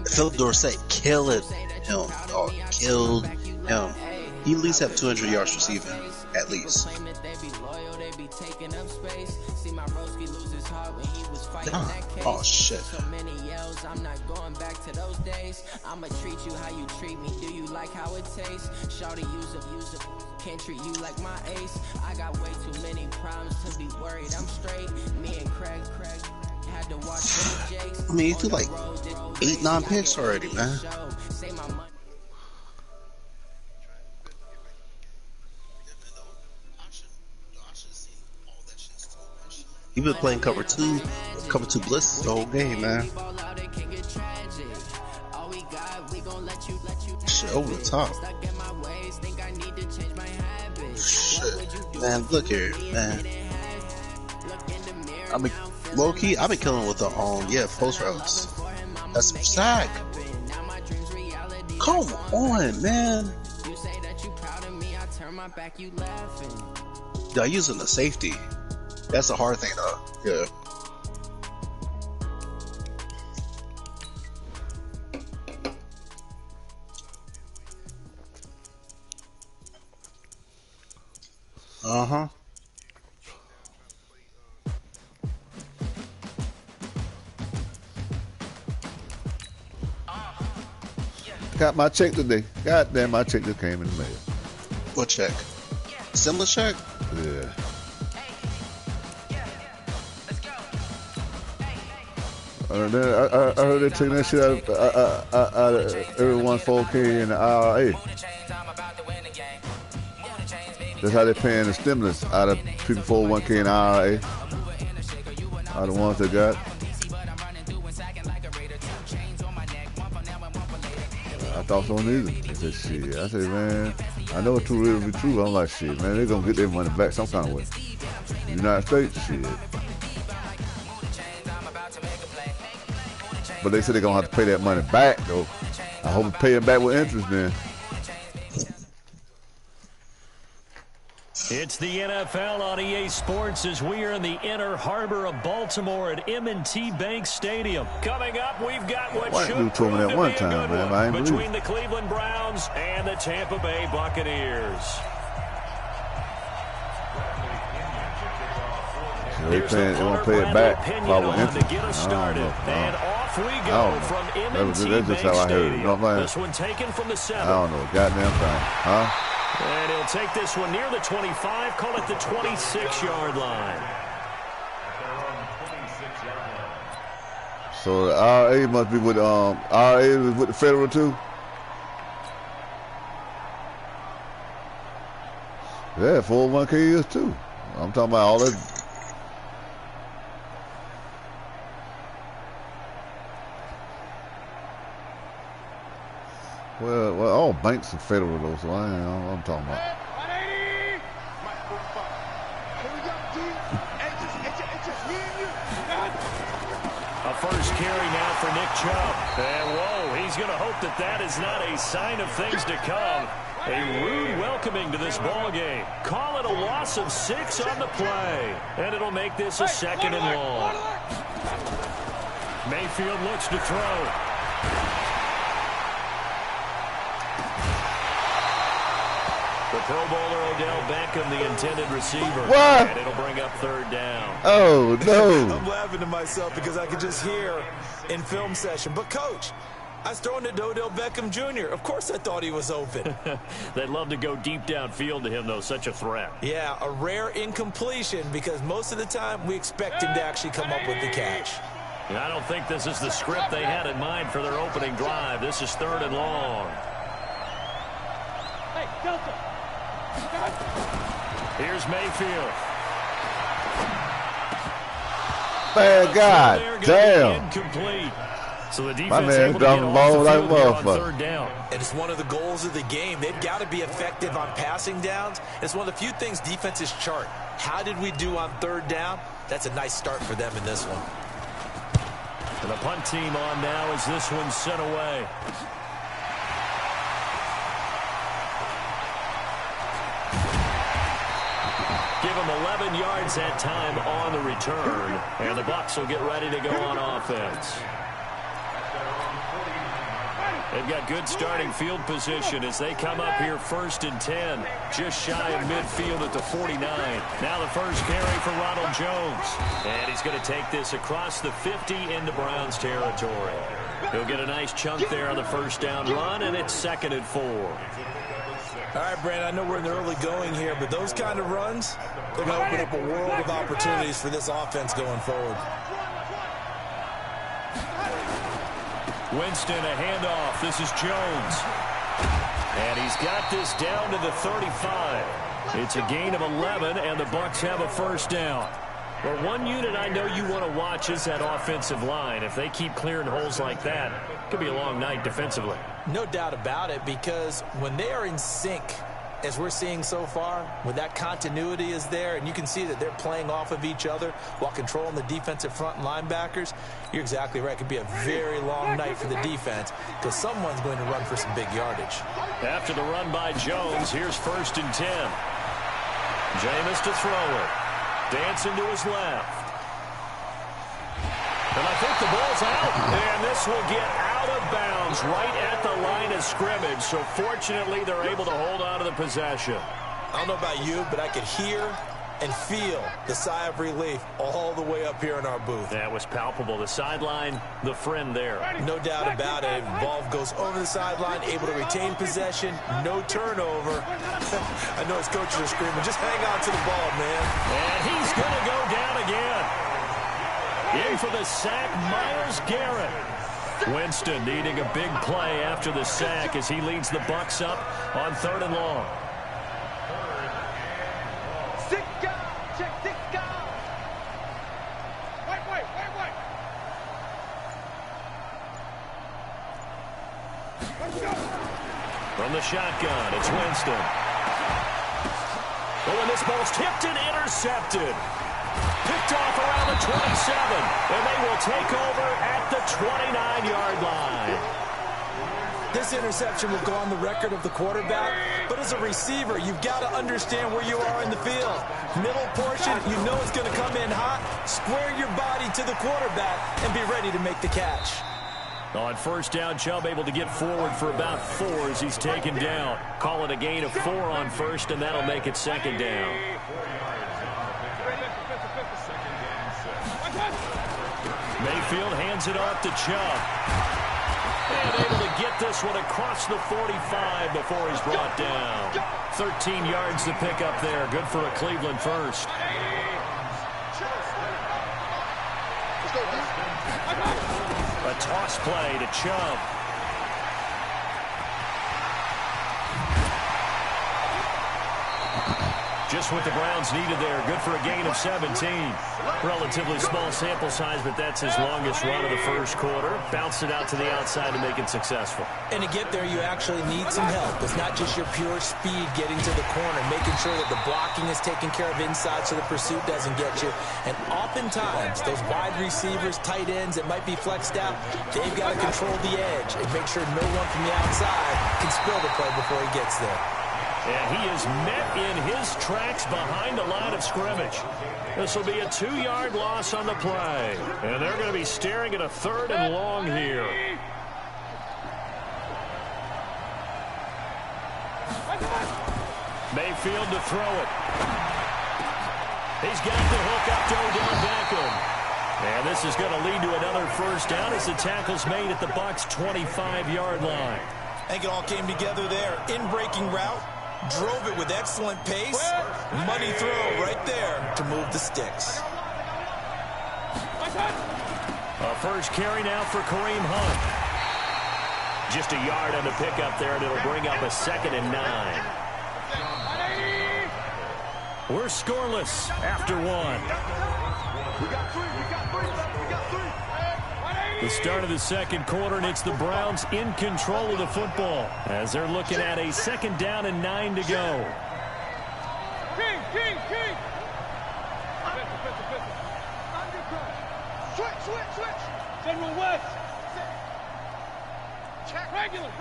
Philip Dorsett killed him. Oh, killed him. He at least have 200 yards receiving, at least. Oh shit. I'm not going back to those days. I'ma treat you how you treat me. Do you like how it tastes? Shawty, use up. Can't treat you like my ace. I got way too many problems to be worried. I'm straight. Me and Craig had to watch the Jakes. I mean, you do like 8-9 picks already, man. He been playing cover two blitz the whole game, man. Shit, over the top. Shit, man, look here, man. I mean, low key, I've been killing with the post routes. That's some sack. Come on, man. Y'all using the safety. That's a hard thing, though. Yeah. Uh-huh. Got my check today. God damn, my check just came in the mail. What check? Similar check? Yeah. I heard they taking that shit out of everyone's 4K in the IRA. That's how they're paying the stimulus out of people 401K and IRA. Are the ones that got. I thought so neither. I said, shit. I said, man, I know it's too real to be true. I'm like, shit, man, they're going to get their money back some kind of way. United States, shit. But they said they're going to have to pay that money back, though. I hope they pay it back with interest then. It's the NFL on EA Sports as we are in the inner harbor of Baltimore at M&T Bank Stadium. Coming up, we've got what should prove to be a good one between the Cleveland Browns and the Tampa Bay Buccaneers. They want to pay it back probably to get us started. And off we go from M&T Bank Stadium. This one taken from the 7. I don't know, goddamn thing, huh? And he'll take this one near the 25, call it the 26-yard line. So the RA must be with RA is with the federal too. Yeah, 401k is too. I'm talking about all that. Well, all banks are federal though, so I ain't know what I'm talking about. A first carry now for Nick Chubb. And whoa, he's going to hope that that is not a sign of things to come. A rude welcoming to this ball game. Call it a loss of 6 on the play. And it'll make this a 2nd and long. Mayfield looks to throw. The Pro Bowler Odell Beckham, the intended receiver. What? And it'll bring up 3rd down. Oh, no. I'm laughing to myself because I could just hear in film session. But, Coach, I was throwing it to Odell Beckham Jr. Of course I thought he was open. They'd love to go deep downfield to him, though. Such a threat. Yeah, a rare incompletion because most of the time we expect him to actually come up with the catch. And I don't think this is the script they had in mind for their opening drive. This is 3rd and long. Hey, Delta. Here's Mayfield. Man, God damn. Incomplete. So the defense my man dropping the ball like a motherfucker. And it's one of the goals of the game. They've got to be effective on passing downs. It's one of the few things defenses chart. How did we do on 3rd down? That's a nice start for them in this one. And the punt team on now as this one's sent away. Give them 11 yards that time on the return. And the Bucs will get ready to go on offense. They've got good starting field position as they come up here 1st and 10. Just shy of midfield at the 49. Now the first carry for Ronald Jones. And he's going to take this across the 50 into Browns territory. He'll get a nice chunk there on the 1st down run, and it's 2nd and 4. All right, Brandon, I know we're in the early going here, but those kind of runs, they're going to open up a world of opportunities for this offense going forward. Winston, a handoff. This is Jones. And he's got this down to the 35. It's a gain of 11, and the Bucs have a 1st down. Well, one unit I know you want to watch is that offensive line. If they keep clearing holes like that, it could be a long night defensively. No doubt about it, because when they are in sync, as we're seeing so far, when that continuity is there, and you can see that they're playing off of each other while controlling the defensive front and linebackers, you're exactly right. It could be a very long night for the defense because someone's going to run for some big yardage. After the run by Jones, here's 1st and 10. Jameis to throw it. Dancing to his left. And I think the ball's out. And this will get out of bounds right at the line of scrimmage. So fortunately, they're able to hold on to the possession. I don't know about you, but I could hear and feel the sigh of relief all the way up here in our booth. That was palpable. The sideline, the friend there. No doubt about it. Ball goes over the sideline, able to retain possession, no turnover. I know his coaches are screaming, just hang on to the ball, man. And he's going to go down again. In for the sack, Myles Garrett. Winston needing a big play after the sack as he leads the Bucs up on 3rd and long. From the shotgun, it's Winston. Oh, and this ball's tipped and intercepted. Picked off around the 27, and they will take over at the 29-yard line. This interception will go on the record of the quarterback, but as a receiver, you've got to understand where you are in the field. Middle portion, you know it's going to come in hot. Square your body to the quarterback and be ready to make the catch. On first down, Chubb able to get forward for about 4 as he's taken down. Call it a gain of 4 on first, and that'll make it second down. Mayfield hands it off to Chubb. And able to get this one across the 45 before he's brought down. 13 yards to pick up there. Good for a Cleveland first. A toss play to Chubb. Just what the Browns needed there. Good for a gain of 17. Relatively small sample size, but that's his longest run of the first quarter. Bounced it out to the outside to make it successful. And to get there, you actually need some help. It's not just your pure speed getting to the corner, making sure that the blocking is taken care of inside so the pursuit doesn't get you. And oftentimes, those wide receivers, tight ends that might be flexed out, they've got to control the edge and make sure no one from the outside can spill the play before he gets there. And he is met in his tracks behind the line of scrimmage. This will be a 2-yard loss on the play. And they're going to be staring at a 3rd and long here. Mayfield to throw it. He's got the hook up to Odell Beckham. And this is going to lead to another first down as the tackle's made at the Bucs' 25-yard line. I think it all came together there. In-breaking route. Drove it with excellent pace. Money throw right there to move the sticks. A first carry now for Kareem Hunt. Just a yard on the pickup there, and it'll bring up a 2nd and 9. We're scoreless after 1. We got 3. The start of the second quarter, and it's the Browns in control of the football as they're looking at a 2nd down and 9 to go. King. Switch. General West. Check. Regular.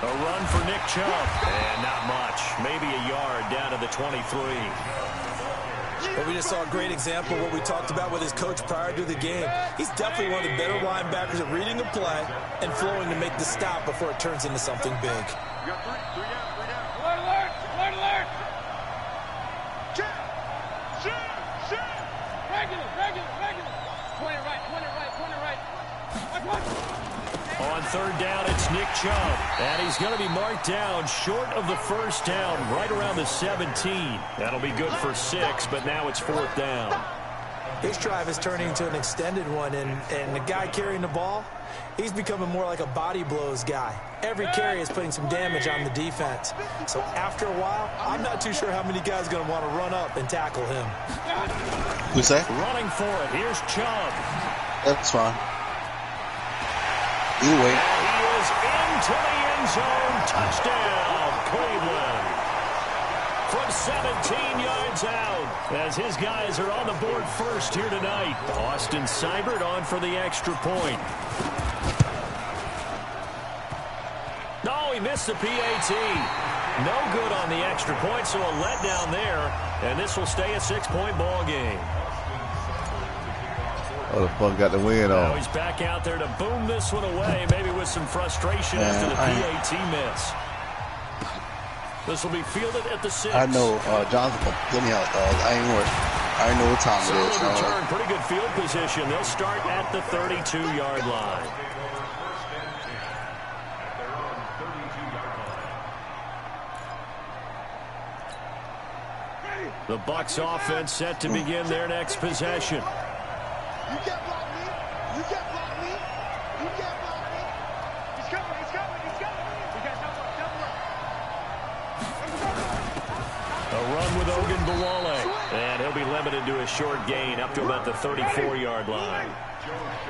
A run for Nick Chubb. And not much. Maybe a yard down to the 23. Well, we just saw a great example of what we talked about with his coach prior to the game. He's definitely one of the better linebackers at reading a play and flowing to make the stop before it turns into something big. You got 3 down. Alert. Check. Regular. 20 right. On 3rd down, it's Nick Chubb. And he's going to be marked down short of the first down, right around the 17. That'll be good for 6, but now it's 4th down. This drive is turning into an extended one, and the guy carrying the ball, he's becoming more like a body blows guy. Every carry is putting some damage on the defense. So after a while, I'm not too sure how many guys are going to want to run up and tackle him. Who's that? Running for it. Here's Chubb. That's fine. Either way. And he is into the end zone. Touchdown, Cleveland. From 17 yards out, as his guys are on the board first here tonight. Austin Seibert on for the extra point. No, he missed the PAT. No good on the extra point, so a letdown there. And this will stay a 6-point ball game. Oh, the Bucs got the win Now on. he's back out there to boom this one away, maybe with some frustration after the PAT miss. This will be fielded at the 6. I know Jonathan, get me out, dog. I ain't worried. I know what time it is. Solid return, pretty good field position. They'll start at the 32-yard line. The Bucs offense set to begin their next possession. You can't block me. You can't block me. You can't block me. He's coming. We got double. A run with Ogunbowale, and he'll be limited to a short gain up to about the 34-yard line.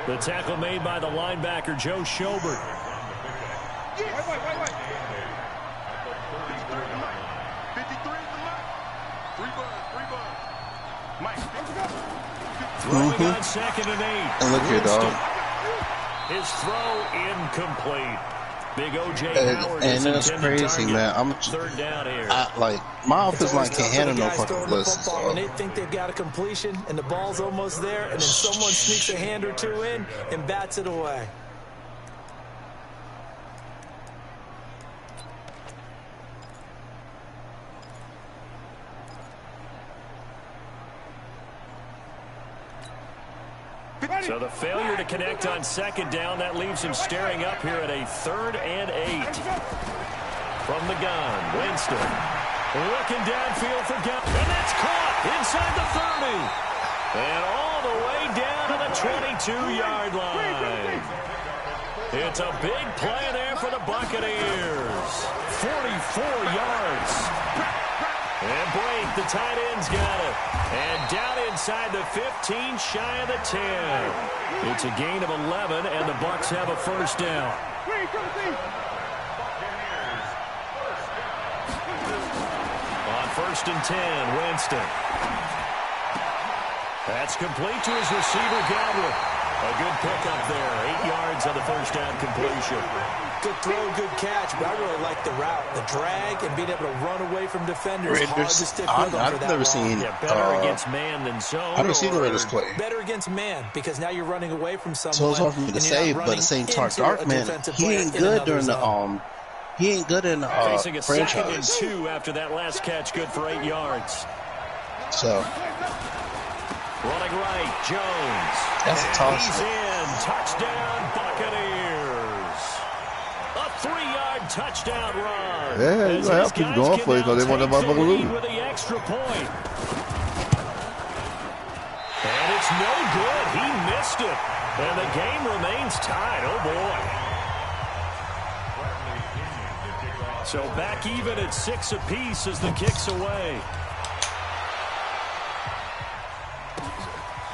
The tackle made by the linebacker, Joe Schobert. Wait. 53 Mike, Throwing on 2nd and 8. And look here, dog. His throw incomplete. Big O.J. Howard And that's crazy, man. I'm 3rd down here. like my offensive line can't handle no fucking blitzes. And they think they've got a completion, and the ball's almost there, and then someone sneaks a hand or two in and bats it away. So the failure to connect on 2nd down, that leaves him staring up here at a 3rd and 8. From the gun, Winston. Looking downfield for Gall. And that's caught inside the 30. And all the way down to the 22-yard line. It's a big play there for the Buccaneers. 44 yards. And Blake, the tight end's got it. And down inside the 15, shy of the 10. It's a gain of 11, and the Bucs have a 1st down. On 1st and 10, Winston. That's complete to his receiver, Godwin. A good pickup there. 8 yards on the 1st down completion. Good throw, good catch, but I really like the route, the drag, and being able to run away from defenders. Hard to stick with them for that long. Yeah, better against man than zone. I've never seen the Raiders play. Better against man, because now you're running away from someone. So it's hard for me to say, but at the same time, Darkman, he ain't good during the he ain't good in the Facing a franchise. 2nd and 2 after that last catch, good for 8 yards. So running right, Jones. That's a toss. He's in. Touchdown, Buccaneers. A 3-yard touchdown run. Yeah, you're gonna have to keep going for it because they want that motherfucker to lose. With the extra point. And it's no good. He missed it. And the game remains tied. Oh, boy. So back even at 6 apiece as the kick's away.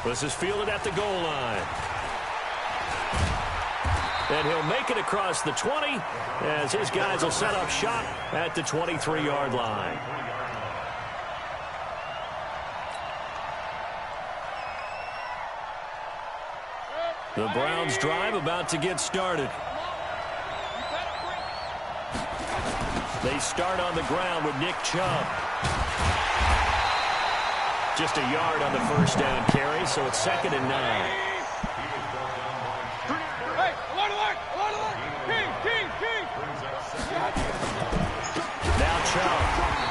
This is fielded at the goal line. And he'll make it across the 20 as his guys will set up shop at the 23-yard line. The Browns drive about to get started. They start on the ground with Nick Chubb. Just a yard on the 1st down carry, so it's 2nd and 9. Hey, alert! King! Now Chubb.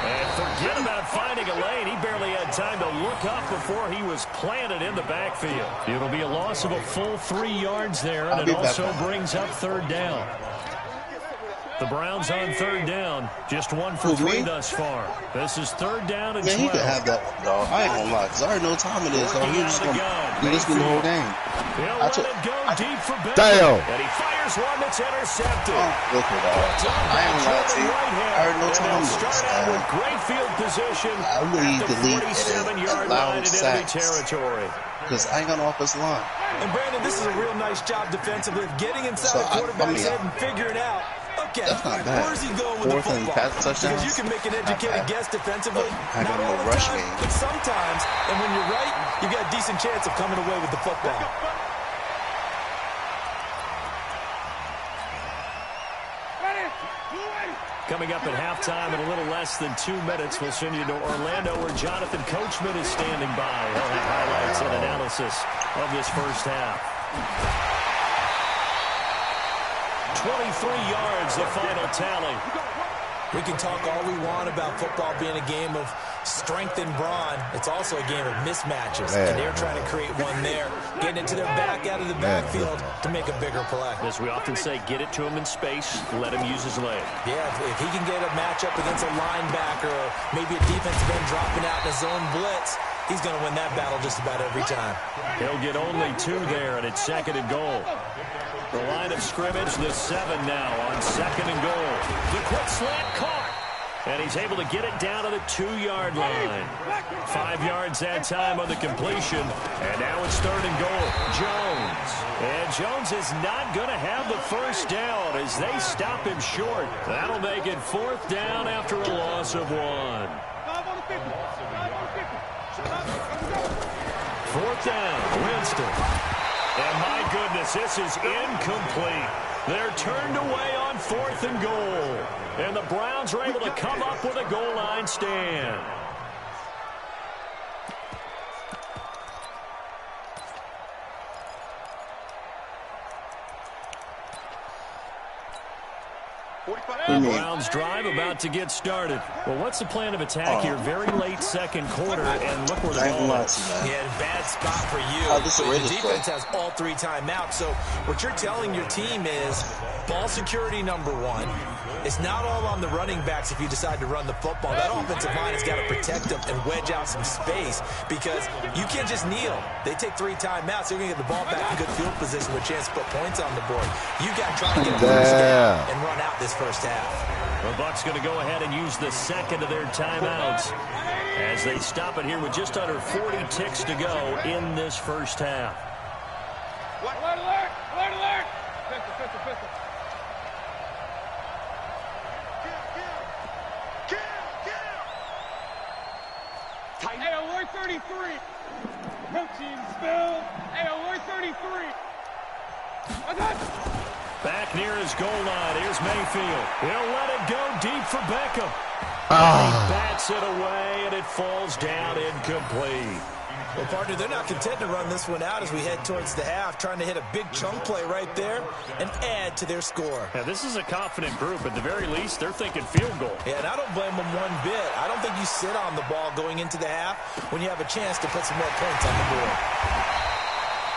And forget about finding a lane. He barely had time to look up before he was planted in the backfield. It'll be a loss of a full 3 yards there, and it also brings up 3rd down. The Browns on 3rd down. Just 1 for 3 thus far. This is 3rd down and 12. Man, he could have that one, dog. I ain't gonna lie, because I already know what time it is. So he was just gonna be listening the whole game. He'll let it go deep for Bell. Damn. And he fires one that's intercepted. Look at that. I ain't gonna lie to you. I already know what time it is. Start out with great field position I really at the delete 47-yard allow line in enemy sacks. territory. Because I ain't got no offensive line. And Brandon, this is a real nice job defensively of getting inside the quarterback's head and figuring out, okay, that's not bad. where's he going with the football? Because you can make an educated guess defensively. I got no rush game. But sometimes, and when you're right, you got a decent chance of coming away with the football. Coming up at halftime in a little less than 2 minutes, we'll send you to Orlando where Jonathan Coachman is standing by. He'll have highlights and analysis of this 1st half. 23 yards, the final tally. We can talk all we want about football being a game of strength and brawn. It's also a game of mismatches, and they're trying to create one there, getting it to their back out of the backfield to make a bigger play. As we often say, get it to him in space, let him use his leg. Yeah, if he can get a matchup against a linebacker or maybe a defensive end dropping out in a zone blitz, he's going to win that battle just about every time. He'll get only 2 there, and it's 2nd and goal. The line of scrimmage, the 7 now on 2nd and goal. The quick slant caught. And he's able to get it down to the 2-yard line. 5 yards that time on the completion. And now it's 3rd and goal. Jones. And Jones is not going to have the first down as they stop him short. That'll make it 4th down after a loss of 1. 4th down, Winston. And my goodness, this is incomplete. They're turned away on 4th and goal. And the Browns are able to come up with a goal line stand. The Browns drive about to get started. Well, what's the plan of attack here? Very late 2nd quarter, and look where the ball is. Yeah, bad spot for you. The defense has all 3 timeouts. So what you're telling your team is ball security number 1. It's not all on the running backs if you decide to run the football. That offensive line has got to protect them and wedge out some space because you can't just kneel. They take 3 timeouts. They're going to get the ball back in good field position with a chance to put points on the board. You got to try and get a first down and run out this first half. The Bucs going to go ahead and use the 2nd of their timeouts as they stop it here with just under 40 ticks to go in this first half. Alert, alert, alert, alert. Pistol. Hey, alert 33. Routine spell. Hey, alert 33. Back near his goal line. Here's Mayfield. He'll let it go deep for Beckham. He bats it away, and it falls down incomplete. Well, partner, they're not content to run this one out as we head towards the half, trying to hit a big chunk play right there and add to their score. Yeah, this is a confident group. At the very least, they're thinking field goal. Yeah, and I don't blame them one bit. I don't think you sit on the ball going into the half when you have a chance to put some more points on the board.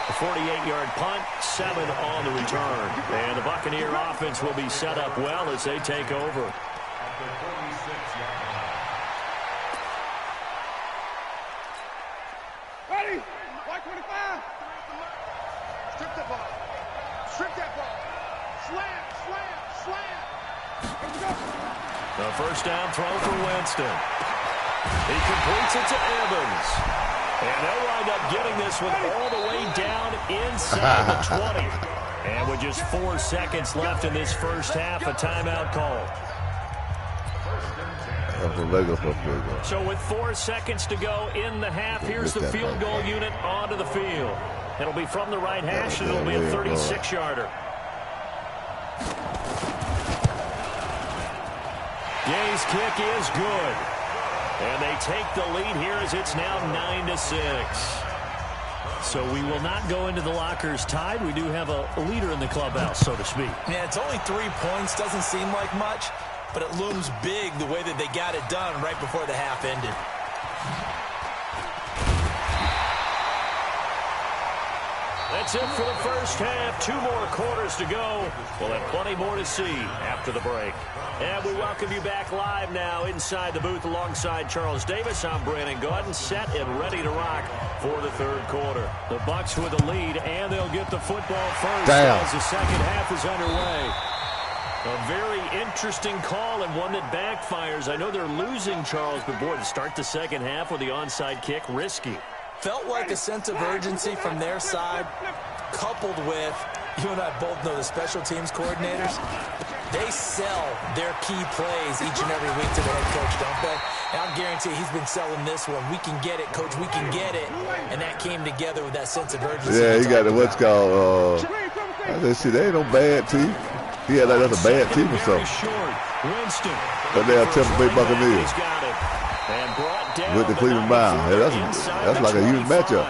A 48-yard punt, 7 on the return. And the Buccaneer offense will be set up well as they take over. Ready? White 25. Strip the ball. Strip that ball. Slam. Here we go. The first down throw for Winston. He completes it to Evans. And they'll wind up getting this one all the way down inside the 20. And with just 4 seconds left in this first half, a timeout call. So with 4 seconds to go in the half, here's the field goal unit onto the field. It'll be from the right hash, and it'll be a 36-yarder. Gay's kick is good. And they take the lead here as it's now 9-6. So we will not go into the lockers tied. We do have a leader in the clubhouse, so to speak. Yeah, it's only 3 points. Doesn't seem like much, but it looms big the way that they got it done right before the half ended. That's it for the first half. 2 more quarters to go. We'll have plenty more to see after the break. And we welcome you back live now inside the booth alongside Charles Davis. I'm Brandon Gordon, set and ready to rock for the 3rd quarter. The Bucs with the lead, and they'll get the football first as the second half is underway. A very interesting call and one that backfires. I know they're losing, Charles, but boy, to start the second half with the onside kick, risky. Felt like a sense of urgency from their side, coupled with, you and I both know the special teams coordinators. They sell their key plays each and every week to the head coach, don't they? And I'll guarantee he's been selling this one. We can get it, coach. We can get it. And that came together with that sense of urgency. Yeah, he got the what's called, see, they ain't no bad team. He had like that's a bad team or something. But they are Tampa Bay Buccaneers with the Cleveland Browns. Yeah, that's like a huge matchup.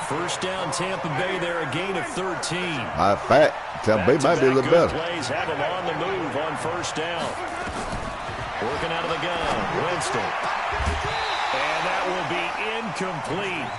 First down, Tampa Bay there, a gain of 13. In fact, Tampa Bay might be a little better. Plays have them on the move on first down. Working out of the gun, Winston. And that will be incomplete.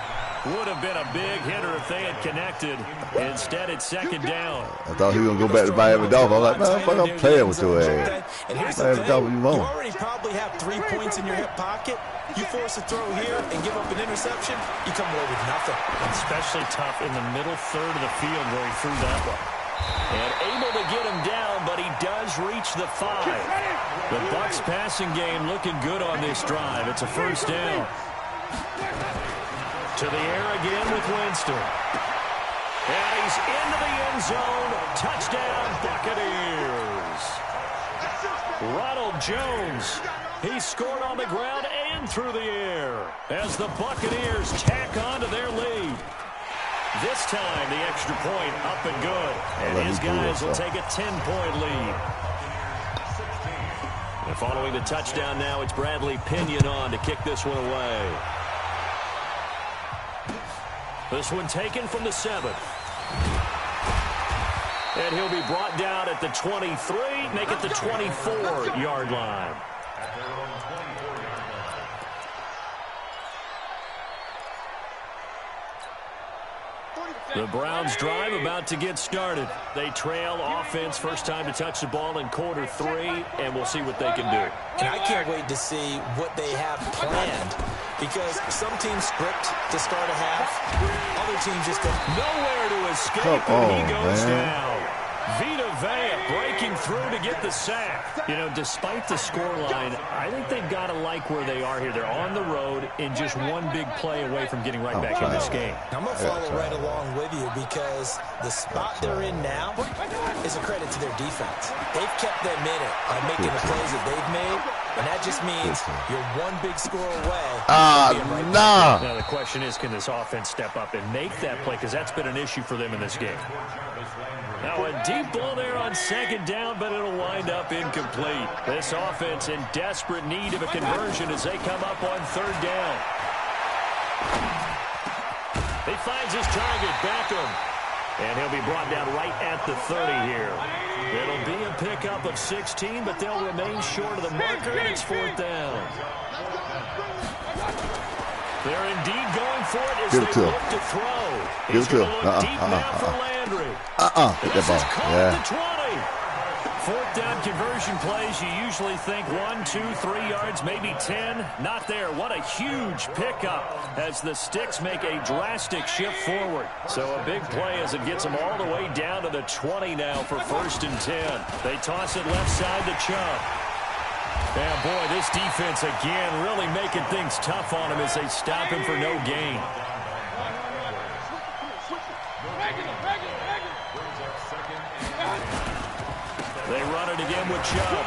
Would have been a big hitter if they had connected. Instead, it's second down. I thought he was going to go back to Miami Dolphins. I was like, man, I'm playing with your ass. And here's the thing, you already probably have 3 points in your hip pocket. You force a throw here and give up an interception, you come away with nothing. Especially tough in the middle third of the field where he threw that one. And able to get him down, but he does reach the 5. The Bucs passing game looking good on this drive. It's a first down. To the air again with Winston. And he's into the end zone. Touchdown, Buccaneers. Ronald Jones. He scored on the ground and through the air as the Buccaneers tack on to their lead. This time, the extra point up and good. And his guys will take a 10-point lead. And following the touchdown now, it's Bradley Pinion on to kick this one away. This one taken from the 7th. And he'll be brought down at the 23, make it the 24-yard line. The Browns drive about to get started. They trail offense, first time to touch the ball in quarter 3, and we'll see what they can do. And I can't wait to see what they have planned, because some teams script to start a half, other teams just don't. Nowhere to escape, and he goes down. Vita Vea breaking through to get the sack. You know, despite the scoreline, I think they've got to like where they are here. They're on the road and just one big play away from getting right back in this game. I'm going to follow right along with you, because the spot they're in now is a credit to their defense. They've kept them in it by making the plays that they've made, and that just means you're one big score away. Now the question is, can this offense step up and make that play, because that's been an issue for them in this game. Now a deep ball there on second down, but it'll wind up incomplete. This offense in desperate need of a conversion as they come up on third down. He finds his target, Beckham. And he'll be brought down right at the 30 here. It'll be a pickup of 16, but they'll remain short of the marker, and it's fourth down. They're indeed going for it as they look to throw. He's going to look deep now for Landry. Hit that ball. Yeah. The 20. Fourth down conversion plays, you usually think 1, 2, 3 yards, maybe 10. Not there. What a huge pickup as the Sticks make a drastic shift forward. So a big play as it gets them all the way down to the 20 now for first and 10. They toss it left side to Chubb. Yeah, boy, this defense again really making things tough on him as they stop him for no gain. They run it again with Chubb.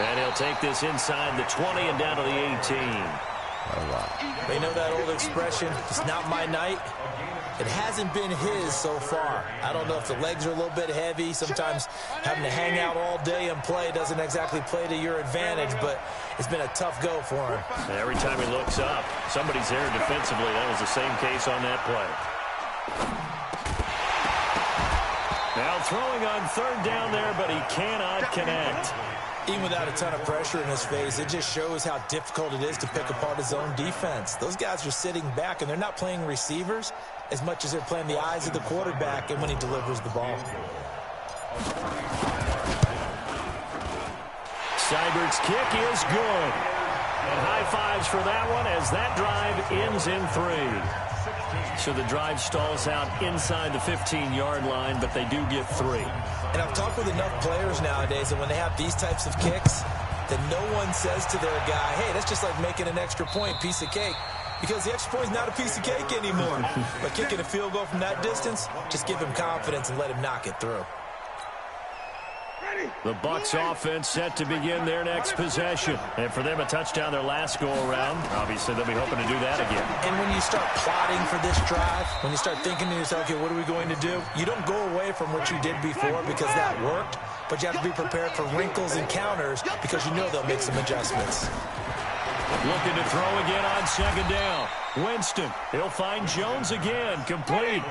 And he'll take this inside the 20 and down to the 18. They know that old expression, it's not my night. It hasn't been his so far. I don't know if the legs are a little bit heavy. Sometimes having to hang out all day and play doesn't exactly play to your advantage, but it's been a tough go for him. Every time he looks up, somebody's there defensively. That was the same case on that play. Now throwing on third down there, but he cannot connect. Even without a ton of pressure in his face, it just shows how difficult it is to pick apart his own defense. Those guys are sitting back, and they're not playing receivers as much as they're playing the eyes of the quarterback and when he delivers the ball. Seibert's kick is good. And high fives for that one as that drive ends in 3. So the drive stalls out inside the 15-yard line, but they do get 3. And I've talked with enough players nowadays that when they have these types of kicks, that no one says to their guy, hey, that's just like making an extra point, piece of cake. Because the extra point is not a piece of cake anymore. But kicking a field goal from that distance, just give him confidence and let him knock it through. The Bucs offense set to begin their next possession. And for them, a touchdown their last go-around. Obviously, they'll be hoping to do that again. And when you start plotting for this drive, when you start thinking to yourself, okay, what are we going to do? You don't go away from what you did before because that worked, but you have to be prepared for wrinkles and counters because you know they'll make some adjustments. Looking to throw again on second down. Winston, he'll find Jones again, complete.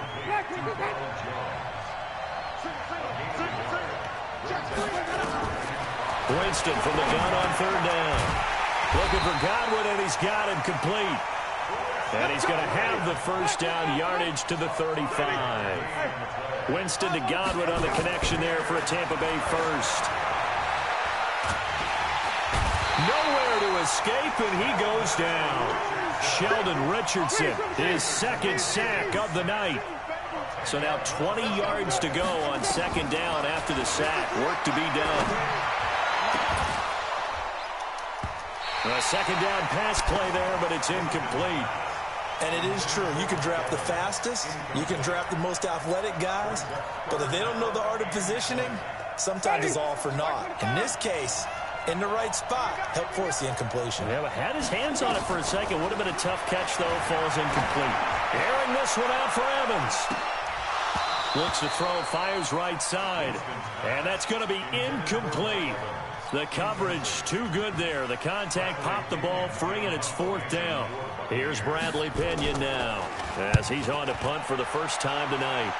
Winston from the gun on third down. Looking for Godwin, and he's got him complete. And he's going to have the first down yardage to the 35. Winston to Godwin on the connection there for a Tampa Bay first. Nowhere to escape, and he goes down. Sheldon Richardson, his second sack of the night. So now 20 yards to go on second down after the sack. Work to be done. A second down pass play there, but it's incomplete. And it is true. You can draft the fastest. You can draft the most athletic guys. But if they don't know the art of positioning, sometimes it's all for naught. In this case, in the right spot, help force the incompletion. Yeah, but had his hands on it for a second. Would have been a tough catch, though. Falls incomplete. Airing this one out for Evans. Looks to throw, fires right side. And that's going to be incomplete. The coverage too good there. The contact popped the ball free, and it's 4th down. Here's Bradley Pena now as he's on to punt for the first time tonight.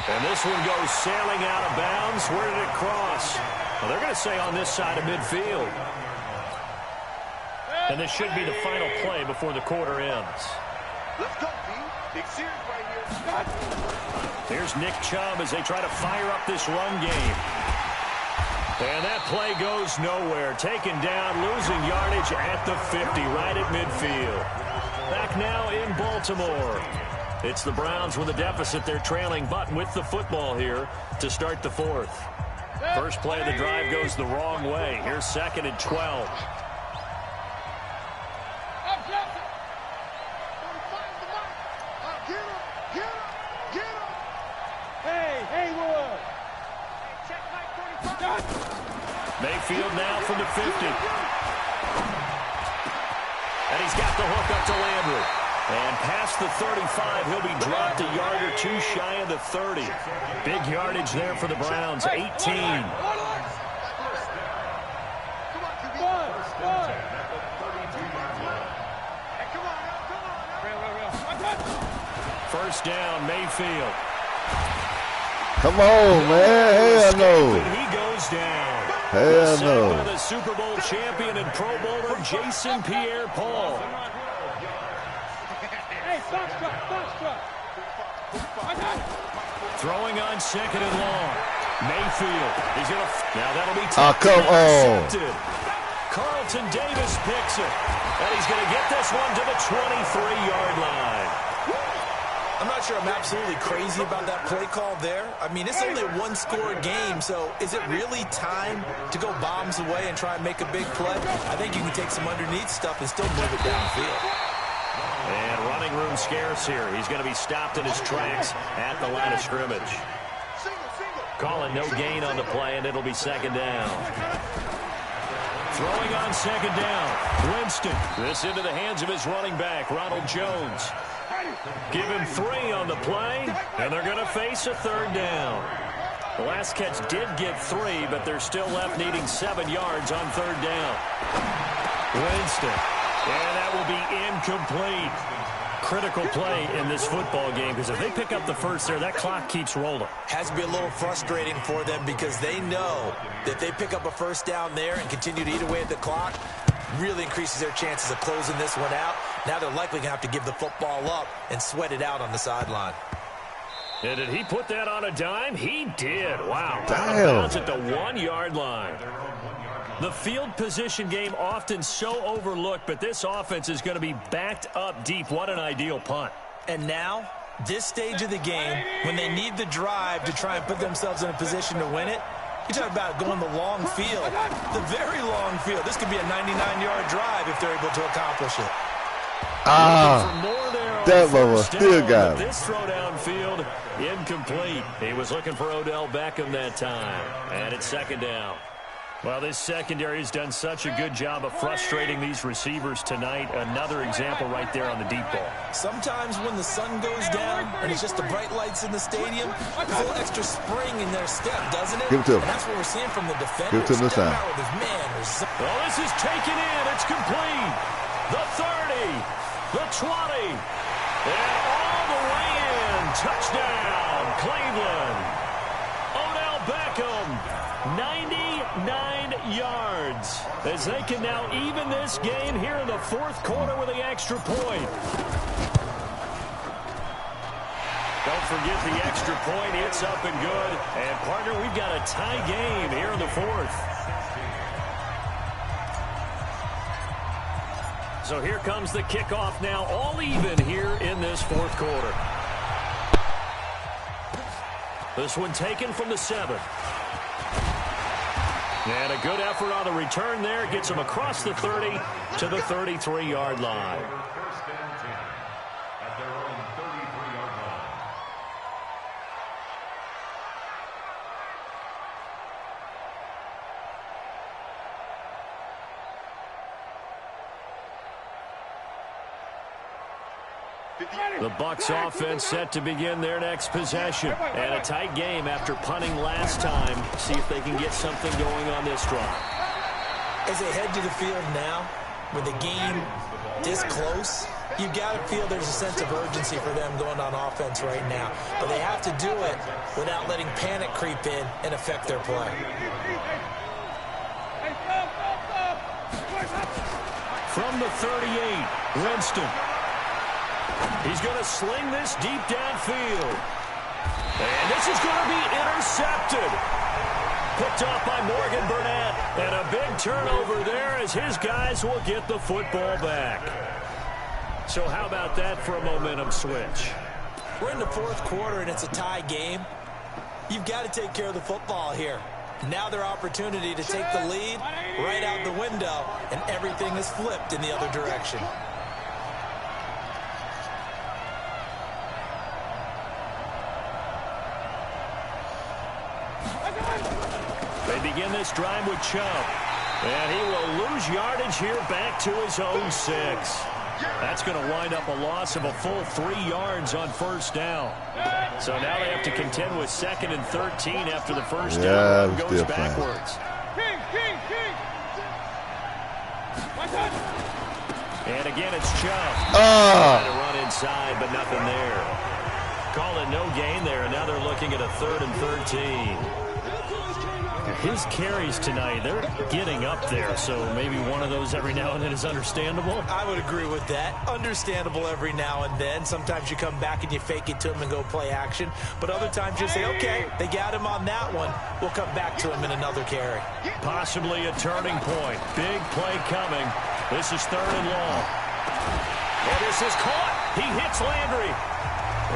And this one goes sailing out of bounds. Where did it cross? Well, they're going to say on this side of midfield. And this should be the final play before the quarter ends. Let's go, B. Big series right here. Here's Nick Chubb as they try to fire up this run game. And that play goes nowhere. Taken down, losing yardage at the 50, right at midfield. Back now in Baltimore. It's the Browns with a deficit. They're trailing, but with the football here to start the 4th. First play of the drive goes the wrong way. Here's 2nd and 12. Mayfield now from the 50. And he's got the hook up to Landry. And past the 35, he'll be dropped a yard or two shy of the 30. Big yardage there for the Browns, 18. First down, Mayfield. Come on, man. Hell no. He goes down. Hell no. By the Super Bowl champion and Pro Bowler Jason Pierre-Paul. Throwing on 2nd and long. Mayfield. He's going to. Now that'll be tough. Come on. Carlton Davis picks it. And he's going to get this one to the 23-yard line. I'm not sure I'm absolutely crazy about that play call there. I mean, it's only a one-score game, so is it really time to go bombs away and try and make a big play? I think you can take some underneath stuff and still move it downfield. And running room scarce here. He's going to be stopped in his tracks at the line of scrimmage. Calling no gain on the play, and it'll be 2nd down. Throwing on 2nd down. Winston. This into the hands of his running back, Ronald Jones. Give him 3 on the play, and they're going to face a 3rd down. The last catch did get 3, but they're still left needing 7 yards on 3rd down. Winston. And that will be incomplete. Critical play in this football game, because if they pick up the first there, that clock keeps rolling. Has to be a little frustrating for them because they know that if they pick up a first down there and continue to eat away at the clock, really increases their chances of closing this one out. Now they're likely going to have to give the football up and sweat it out on the sideline. And did he put that on a dime? He did. Wow. Damn. Bounce at the 1-yard line. The field position game often so overlooked, but this offense is going to be backed up deep. What an ideal punt. And now, this stage of the game, when they need the drive to try and put themselves in a position to win it, you talk about going the long field, the very long field. This could be a 99-yard drive if they're able to accomplish it. That mama still got him. This throw downfield, incomplete. He was looking for Odell Beckham that time. And it's 2nd down. Well, this secondary has done such a good job of frustrating these receivers tonight. Another example right there on the deep ball. Sometimes when the sun goes down and it's just the bright lights in the stadium, there's a little extra spring in their step, doesn't it? Give it to him. And that's what we're seeing from the defenders. Give it to him this time. Well, this is taken in. It's complete. The 30, the 20, and all the way in. Touchdown, Cleveland. Odell Beckham, 99 yards, as they can now even this game here in the 4th quarter with the extra point. Don't forget the extra point. It's up and good. And, partner, we've got a tie game here in the 4th. So here comes the kickoff now, all even here in this 4th quarter. This one taken from the 7. And a good effort on the return there. Gets him across the 30 to the 33-yard line. First and 10 at their own 33-yard line. The Bucs offense set to begin their next possession. And a tight game after punting last time. See if they can get something going on this drive. As they head to the field now, with the game this close, you've got to feel there's a sense of urgency for them going on offense right now. But they have to do it without letting panic creep in and affect their play. From the 38, Winston. He's going to sling this deep downfield. And this is going to be intercepted. Picked off by Morgan Burnett. And a big turnover there as his guys will get the football back. So how about that for a momentum switch? We're in the fourth quarter and it's a tie game. You've got to take care of the football here. Now their opportunity to take the lead right out the window, and everything is flipped in the other direction. They begin this drive with Chubb. And he will lose yardage here back to his own 6. That's going to wind up a loss of a full 3 yards on first down. So now they have to contend with 2nd and 13 after the first down run goes backwards. And again, it's Chubb. Trying to run inside, but nothing there. Call it no gain there, and now they're looking at a 3rd and 13. His carries tonight, they're getting up there, so maybe one of those every now and then is understandable. I would agree with that. Understandable every now and then. Sometimes you come back and you fake it to him and go play action. But other times you say, okay, they got him on that one. We'll come back to him in another carry. Possibly a turning point. Big play coming. This is 3rd and long. And this is caught. He hits Landry.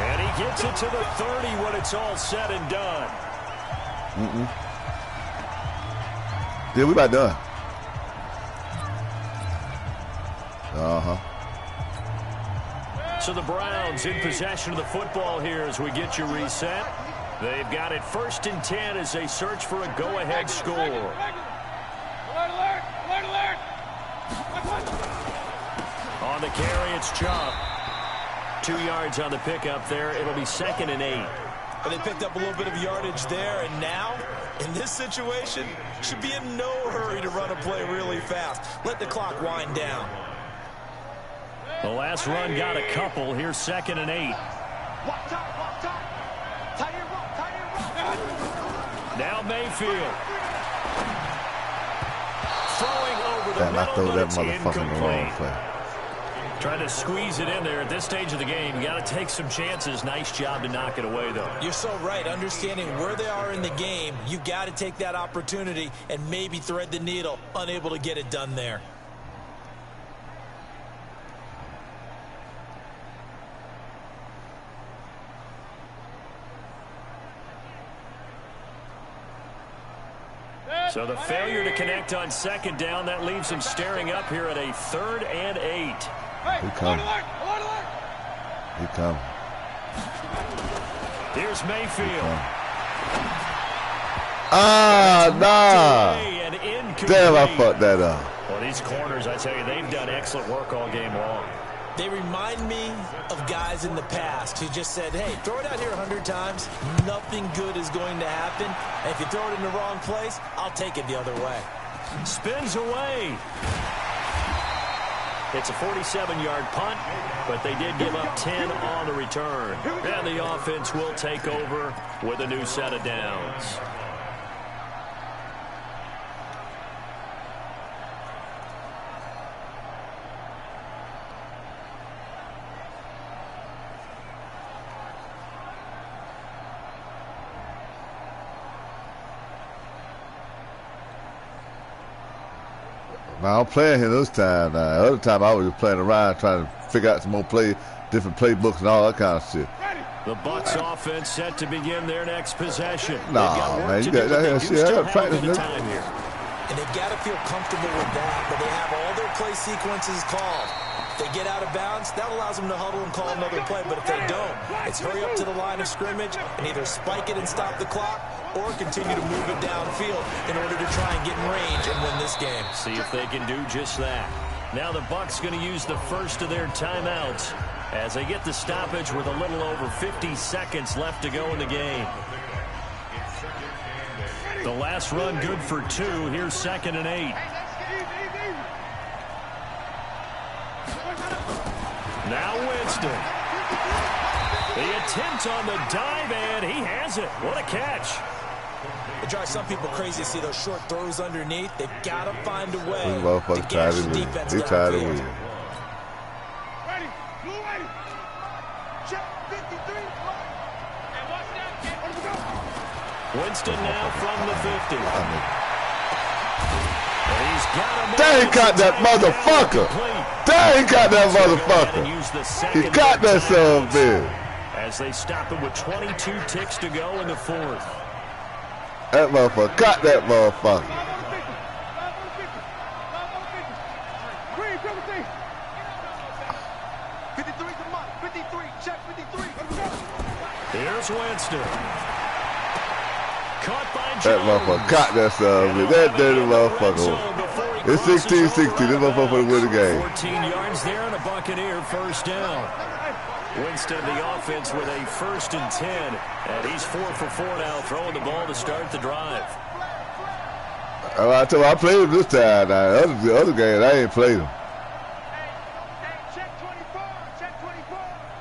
And he gets it to the 30 when it's all said and done. Yeah, we about done. So the Browns in possession of the football here as we get you reset. They've got it 1st and 10 as they search for a go-ahead score. On the carry, it's Chubb. 2 yards on the pickup there. It'll be 2nd and 8. But they picked up a little bit of yardage there, and now, in this situation, should be in no hurry to run a play really fast. Let the clock wind down. The last run got a couple. Here's 2nd and 8. Now Mayfield. Throwing over the middle, I throw but that it's motherfucker in the wrong incomplete. play. Trying to squeeze it in there at this stage of the game. You got to take some chances. Nice job to knock it away, though. You're so right. Understanding where they are in the game, you've got to take that opportunity and maybe thread the needle. Unable to get it done there. So the failure to connect on 2nd down, that leaves him staring up here at a 3rd and 8. He coming. He coming. Here's Mayfield. Nah. Damn, I fucked that up. Well, these corners, I tell you, they've done excellent work all game long. They remind me of guys in the past who just said, hey, throw it out here 100 times. Nothing good is going to happen. And if you throw it in the wrong place, I'll take it the other way. Spins away. It's a 47-yard punt, but they did give up 10 on the return. And the offense will take over with a new set of downs. Now I'm playing here this time. The other time I was just playing around trying to figure out some more different playbooks and all that kind of shit. The Bucs offense set to begin their next possession. Nah, man, you got that shit. I got practice. And they've got to feel comfortable with that, but they have all their play sequences called. If they get out of bounds, that allows them to huddle and call another play. But if they don't, it's hurry up to the line of scrimmage and either spike it and stop the clock or continue to move it downfield in order to try and get in range and win this game. See if they can do just that. Now the Bucs going to use the first of their timeouts as they get the stoppage with a little over 50 seconds left to go in the game. The last run good for 2. Here's 2nd and 8. Now Winston. The attempt on the dive, and he has it. What a catch. It drives some people crazy to see those short throws underneath. They've got to find a way to catch the defense downfield. Ready, blue ready. Check 53. And watch that. Winston now from the 50. And he's got him. They got that motherfucker. They got that motherfucker. He got that son of a bitch. As they stop him with 22 ticks to go in the 4th. That motherfucker got that motherfucker. 53's a month. 53. Check 53. Here's Winston. Caught by Jones. That motherfucker got that son of a bitch. That dirty motherfucker. It's 16-60. This motherfucker win the game. 14 yards there and a Buccaneer first down. Winston, the offense with a 1st and 10. And he's 4 for 4 now, throwing the ball to start the drive. I told you, I played him this time. Now, the other game, I ain't played him. Check 24. Check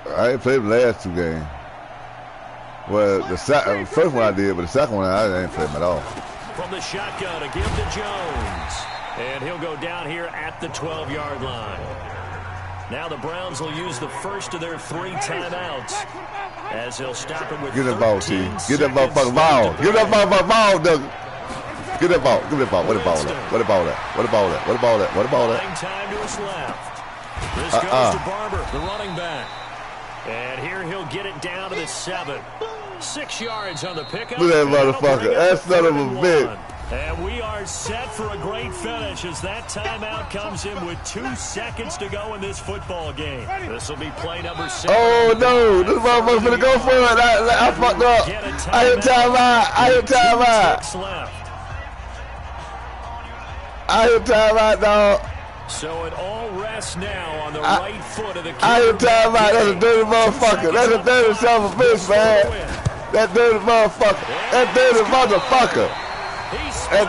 24. I ain't played him the last 2 games. Well, the first one I did, but the second one I ain't played him at all. From the shotgun, a give to Jones. And he'll go down here at the 12-yard line. Now the Browns will use the first of their 3 timeouts as they'll stop him with 13 Get that ball, T. Get that motherfucking ball. Get that motherfucking ball, Doug. Get that ball. Give me that ball. Where the ball at? Where the ball at? Where the ball at? Where the ball at? Where the ball at? Time to his left. This goes to Barber, the running back. And here he'll get it down to the 7. 6 yards on the pickup. Look at that motherfucker. That son of a bitch. And we are set for a great finish as that timeout comes in with 2 seconds to go in this football game. This will be play number 7. Oh, no. This motherfucker's finna go for it. I fucked up. I hit timeout. I hit timeout. I hit timeout, dog. So it all rests now on the right foot of the kicker. I hit timeout. That's a dirty motherfucker. That's a dirty son of a bitch, man. That dirty motherfucker. That dirty motherfucker. That's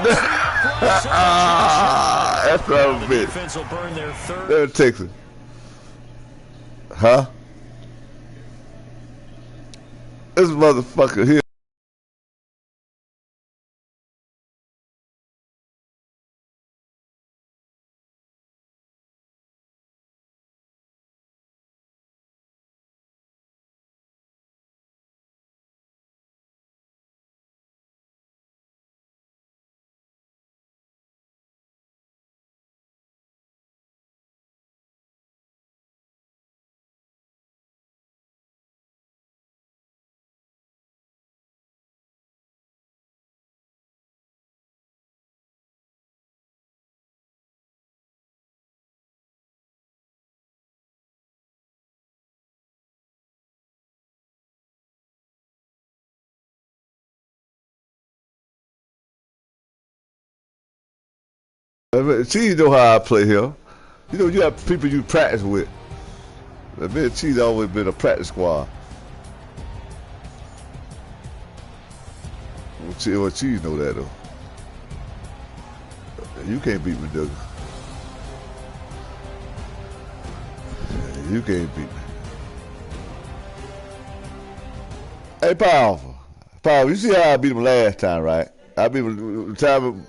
what I'm defense will burn their 3rd. There it takes it. Huh? This motherfucker here. Cheese know how I play here. You know, you have people you practice with. Me and Cheese always been a practice squad. Well, Cheese know that though. You can't beat me, Doug. You can't beat me. Hey, Powerful. You see how I beat him last time, right? I beat him the time.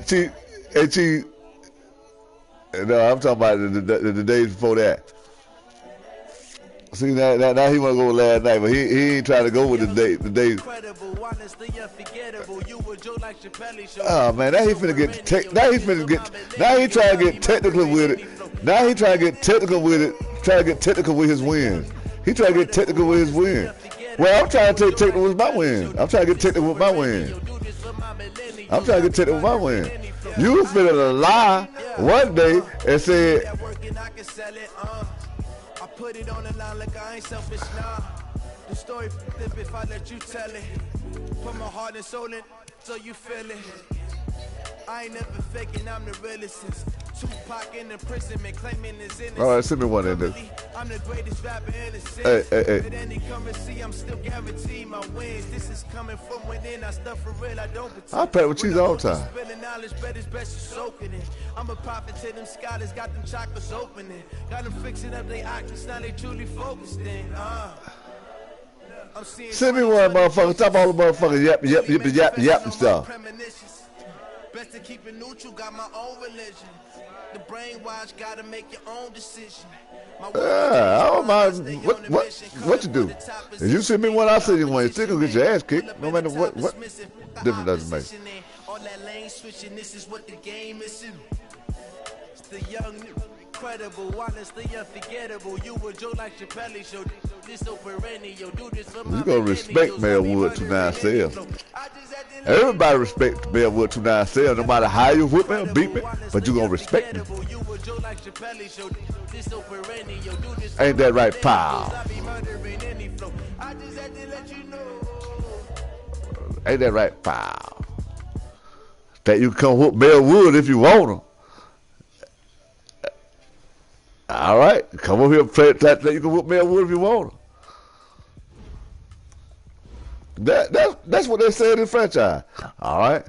Cheese. Hey, Chief. No, I'm talking about the days before that. See, now he want to go last night, but he ain't trying to go with the days. Oh man, now he finna get now he trying to get technical with it. Now he trying to get technical with it. Trying to get technical with his wins. He trying to get technical with his win. Well, I'm trying to take technical with my win. I'm trying to get technical with my win. I'm trying to get technical with my win. You finna lie one day and said, I can I put it on the line like I ain't selfish now. The story flip if I let you tell it. Put my heart and soul in so you feel it. I ain't never faking, I'm the realest since Tupac in the imprisonment, claiming his innocence. All right, send me one in there. I'm the greatest rapper in the city. Hey. At any currency, I'm still guaranteed my wins. This is coming from within. I stuff for real, I don't pretend. I pack with cheese all the time. Spilling knowledge, bet it's best to soak in it. I'm a prophet to them scholars, got them chakras opening. Got them fixing up their octaves, now they truly focused in. Send me one, motherfucker. Stop all the motherfuckers yap and stuff. Best to keep it neutral, got my own religion. The brainwash, gotta make your own decision. I don't mind what you do. If you send me one, I'll send you one. You still gonna get your ass kicked, no matter what difference does it make. All that lane switching, this is what the game is. It's the young, incredible, honestly unforgettable. You were Joe like Chappelle show. This so perennial, do this for my you gonna respect melwood297's. Everybody respect melwood297's, no matter how you whip me or beat me, but you gonna respect me. Ain't that right, pal? Ain't that right, pal? That you can come whoop Melwood if you want him. All right, come over here and play that you can whoop Melwood if you want him. That's what they said in the franchise. All right,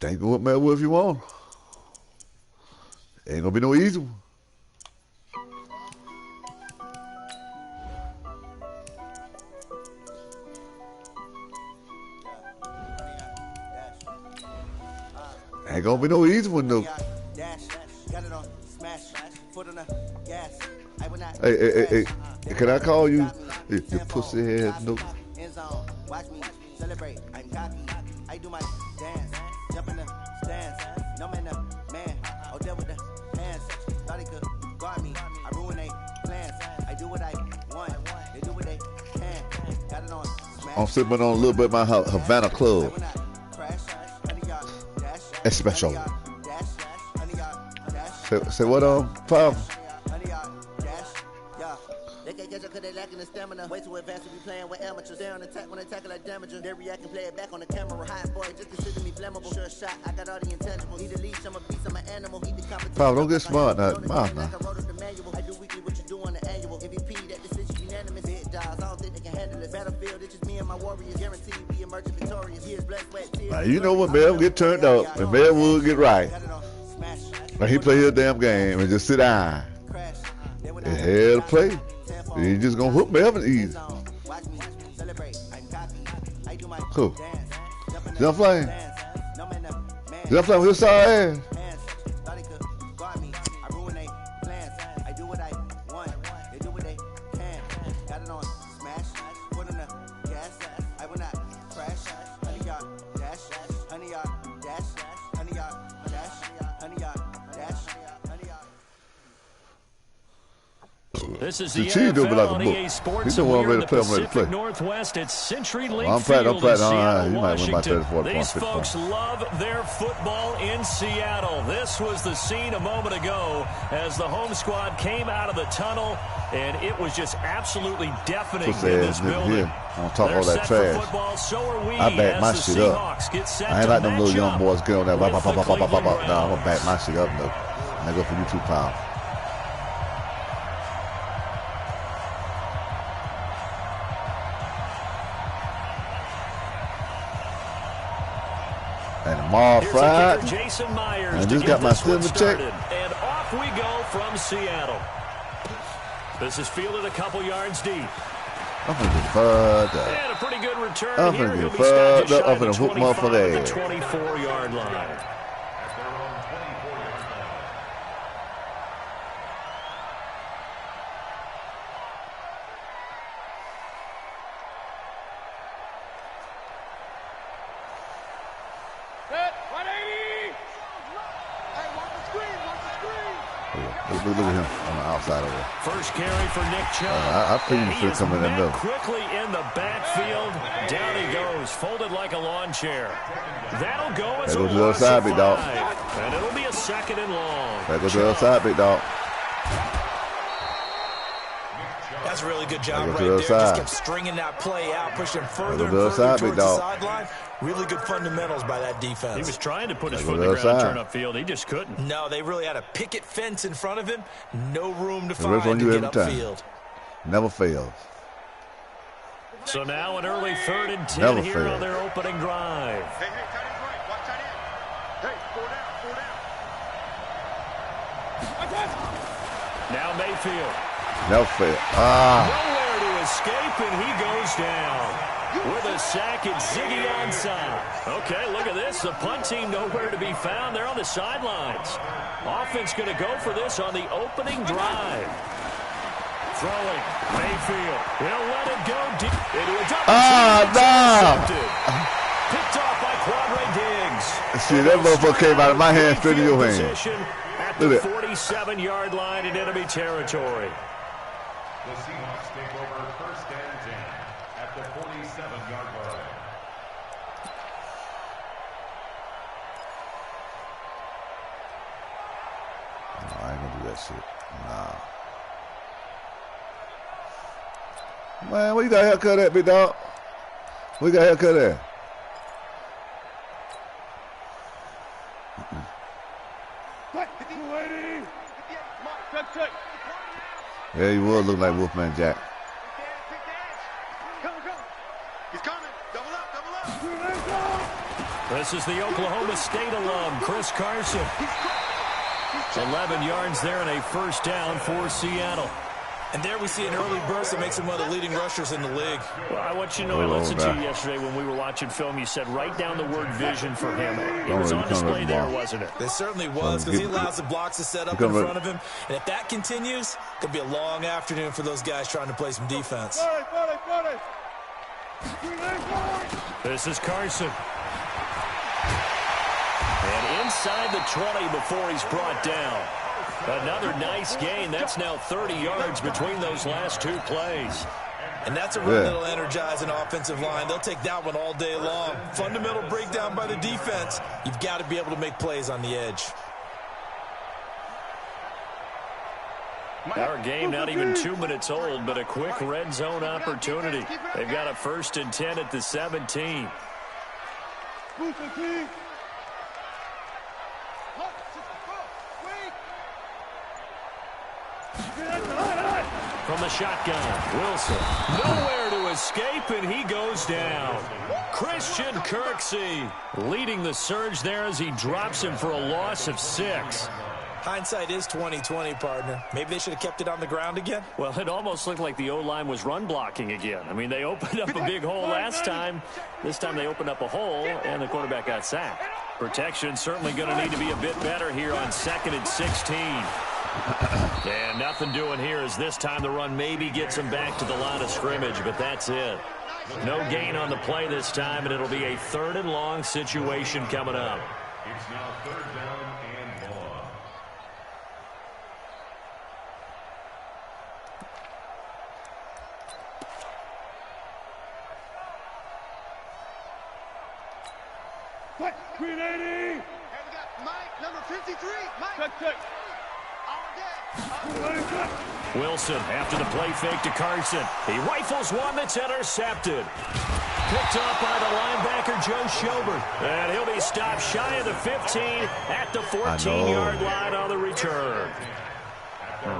think you can whoop Melwood if you want him. Ain't gonna be no easy one. Ain't gonna be no easy one though. Hey, can I call you your pussy head no? Watch me celebrate, I'm cocky. I do my dance, jump in the stands. No man, man, I'll deal with the hands. Thought he could guard me, I ruin they plans. I do what I want, they do what they can. Got it on smash. I'm sipping on a little bit of my Havana Club. Especial. Say what Pop? They lacking the stamina. Way too advanced to be playing with amateurs. They're on attack when attack like damager. They react and play it back on the camera. Hot boy, just consider me flammable. Sure shot, I got all the intangibles. Need a leash, I'm a beast, I'm an animal. Need the competition. Pop, don't get smart now. I do weekly what you do on the annual. MVP, that decision unanimous. Big dogs, I don't think they can handle it. Battlefield, it's just me and my warriors. Guaranteed we emerging victorious. Years, blood, sweat, tears. Now, you know when Mel get turned up and Melwood get right. Now he play his damn game and just sit down. And hell play. You just gonna whoop Melvin easy. Cool. Jump flame. Jump flame with your sorry ass. This is the NFL on EA Sports, and we're in the Pacific Northwest at Century Link Field in Seattle, Washington. These folks love their football in Seattle. This was the scene a moment ago as the home squad came out of the tunnel, and it was just absolutely deafening in this building. I'm talking all that trash. Football, so are we, I back my shit up. I ain't like them little young boys get on that. No, I'm gonna back my shit up though. I go for you 2 pounds. And Mar fried. And just got my silver check. And off we go from Seattle. This is fielded a couple yards deep. I'm gonna get fucked up. And a pretty good return I'm here. gonna get fucked up. I'm gonna whoop motherfucker ass. 24-yard line. Look at him on the outside of it. First carry for Nick Chubb. I think you should come in that middle. Quickly in the backfield. Down he goes, folded like a lawn chair. That'll go as a loss of 5. And second and long. That goes to the other side, big dog. That's a really good job right there. Just kept stringing that play out, pushing further and further towards the sideline. Really good fundamentals by that defense. He was trying to put his foot in the ground and turn upfield. He just couldn't. No, they really had a picket fence in front of him. No room to find to get upfield. Never fails. So now an early 3rd and 10 here on their opening drive. Hey, tight end's right. Watch tight end. Hey, 4 down. Now Mayfield. Never fail. Nowhere to escape, and he goes down. With a sack, it's Ziggy onside. Okay, look at this. The punt team nowhere to be found. They're on the sidelines. Offense going to go for this on the opening drive. Throwing. Mayfield. He'll let it go deep into a double. Picked off by Quadre Diggs. See, that motherfucker came out of my hand straight to your hand. At the 47-yard line in enemy territory. The Seahawks take over 1st and 10 at the 47-yard line. No, I ain't gonna do that shit. Nah. Man, where you got a haircut at, big dog? Where you got a haircut at? Yeah, you would look like Wolfman Jack. He's coming. Double up. This is the Oklahoma State alum, Chris Carson. 11 yards there and a 1st down for Seattle. And there we see an early burst that makes him one of the leading rushers in the league. Well, I want you to know, I listened to you yesterday when we were watching film. You said write down the word vision for him. It was on display there, wasn't it? It certainly was, because he allows the blocks to set up in front of him. And if that continues, it could be a long afternoon for those guys trying to play some defense. This is Carson. And inside the 20 before he's brought down. Another nice gain. That's now 30 yards between those last 2 plays. And that's a run that'll energize an offensive line. They'll take that one all day long. Fundamental breakdown by the defense. You've got to be able to make plays on the edge. Our game not even 2 minutes old, but a quick red zone opportunity. They've got a 1st and 10 at the 17. From the shotgun, Wilson. Nowhere to escape, and he goes down. Christian Kirksey leading the surge there as he drops him for a loss of 6. Hindsight is 20/20, partner. Maybe they should have kept it on the ground again. Well, it almost looked like the O-line was run blocking again. I mean, they opened up a big hole last time. This time they opened up a hole, and the quarterback got sacked. Protection certainly going to need to be a bit better here on 2nd and 16. And nothing doing here as this time the run maybe gets him back to the line of scrimmage, but that's it. No gain on the play this time, and it'll be a 3rd and long situation coming up. It's now 3rd down and long. Green 80. And we got Mike, number 53. Mike. Check. Wilson after the play fake to Carson. He rifles one that's intercepted. Picked up by the linebacker, Joe Schobert. And he'll be stopped shy of the 15 at the 14-yard line on the return.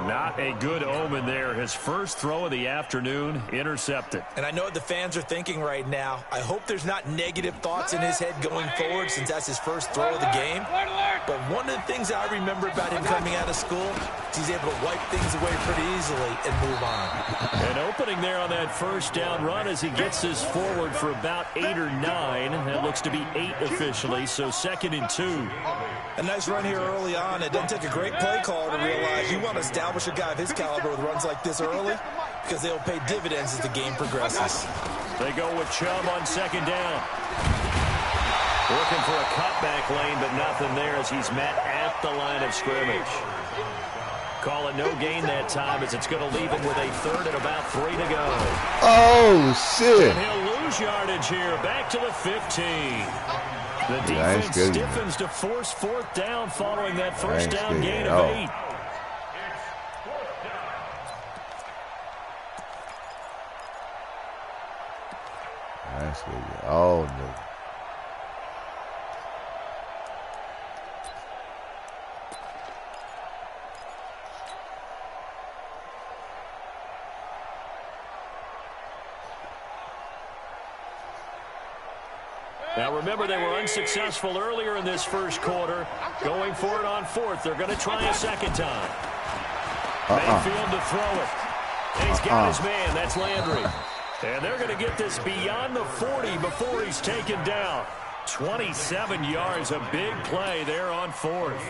Not a good omen there. His first throw of the afternoon intercepted. And I know what the fans are thinking right now. I hope there's not negative thoughts in his head going forward since that's his first throw of the game. But one of the things I remember about him coming out of school is he's able to wipe things away pretty easily and move on. An opening there on that 1st down run as he gets this forward for about 8 or 9. That looks to be 8 officially, so 2nd and 2. A nice run here early on. It doesn't take a great play caller to realize you want to establish a guy of his caliber with runs like this early because they'll pay dividends as the game progresses. They go with Chubb on 2nd down. Looking for a cutback lane, but nothing there as he's met at the line of scrimmage. Call it no gain that time as it's going to leave him with a 3rd and about 3 to go. Oh, shit. And he'll lose yardage here. Back to the 15. The defense stiffens to force fourth down following that first down gain of 8. That's good. Oh, no. Now, remember, they were unsuccessful earlier in this first quarter. Going for it on fourth. They're going to try a second time. Mayfield to throw it. And he's got his man. That's Landry. And they're going to get this beyond the 40 before he's taken down. 27 yards, a big play there on fourth.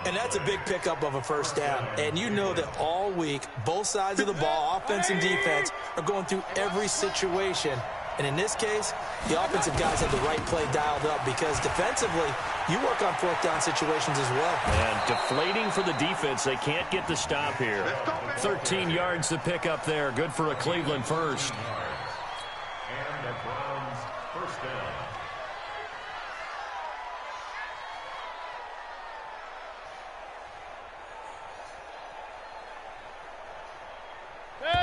And that's a big pickup of a first down. And you know that all week, both sides of the ball, offense and defense, are going through every situation. And in this case, the offensive guys had the right play dialed up because defensively, you work on fourth down situations as well. And deflating for the defense. They can't get the stop here. 13 yards to pick up there. Good for a Cleveland first. And the Browns first down.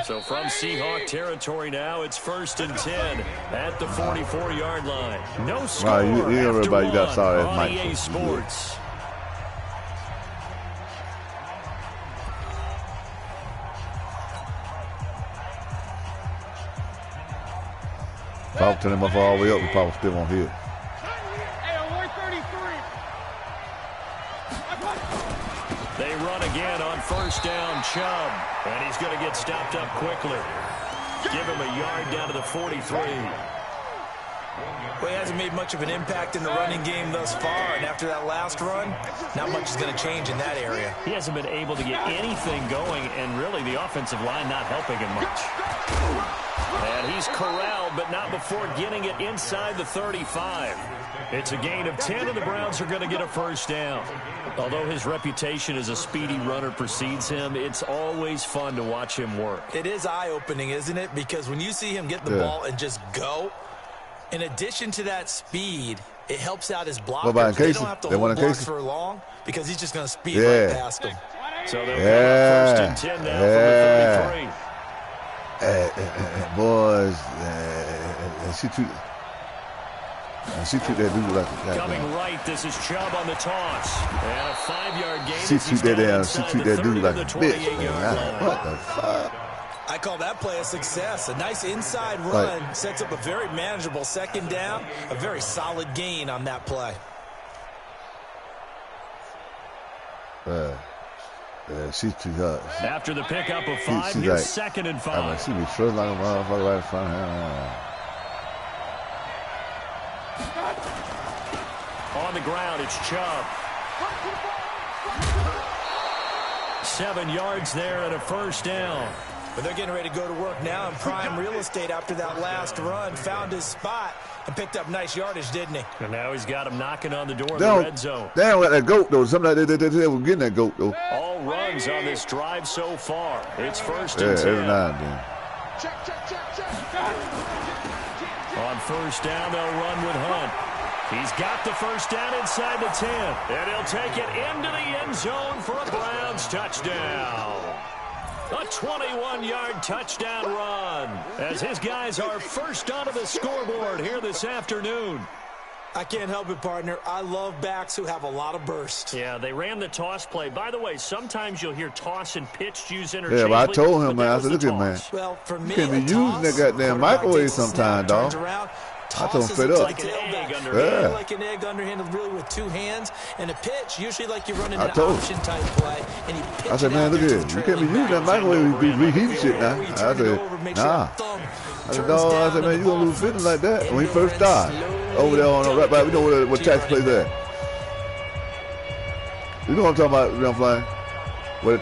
So from Seahawk territory now, it's 1st and 10 at the 44-yard line. No score after one on EA Sports. If I was turning him all the way up, we probably still won't hit. They run again on first down, Chubb. And he's going to get stopped up quickly. Give him a yard down to the 43. Well, he hasn't made much of an impact in the running game thus far. And after that last run, not much is going to change in that area. He hasn't been able to get anything going. And really, the offensive line not helping him much. And he's corralled, but not before getting it inside the 35. It's a gain of 10, and the Browns are going to get a first down. Although his reputation as a speedy runner precedes him, it's always fun to watch him work. It is eye-opening, isn't it? Because when you see him get the ball and just go, in addition to that speed, it helps out his blockers. They don't have to hold blocks for long because he's just going to speed right past them. So they'll go 1st and 10 now from the 33. Boys, she took that dude like a coming right, this is Chubb on the toss. And a 5-yard gain. She took that down. She took that dude like a bitch, man. What the fuck? I call that play a success. A nice inside run sets up a very manageable second down. A very solid gain on that play. She's too hot. After the pickup of 5, here's 2nd and 5. I mean, she be trusting like a motherfucker right in front of her. On the ground, it's Chubb. 7 yards there and a first down. But they're getting ready to go to work now in prime real estate after that last run. Found his spot and picked up nice yardage, didn't he? And now he's got him knocking on the door in the red zone. They don't let that goat, though. Something like they were getting that goat, though. All runs on this drive so far. It's 1st and 10. Every now and then. On first down, they'll run with Hunt. He's got the first down inside the 10. And he'll take it into the end zone for a Browns touchdown. A 21-yard touchdown run as his guys are first onto the scoreboard here this afternoon. I can't help it, partner. I love backs who have a lot of burst. Yeah, they ran the toss play. By the way, sometimes you'll hear toss and pitch used interchangeably. Yeah, but I told him, man, I said, look at man. Well, for me, you can't be using that goddamn microwave sometime, dog. I told him straight up. Like an egg underhanded really with 2 hands. And a pitch, usually like you're running an option type play. And you pitch I said, man, look at it. You can't be using that microwave to be reheating shit now. I said, nah. I said, no, I said, man, you're going to lose fitness like that when he first started. Over there on right by, we know what tax place at. You know what I'm talking about, you know what I'm flying?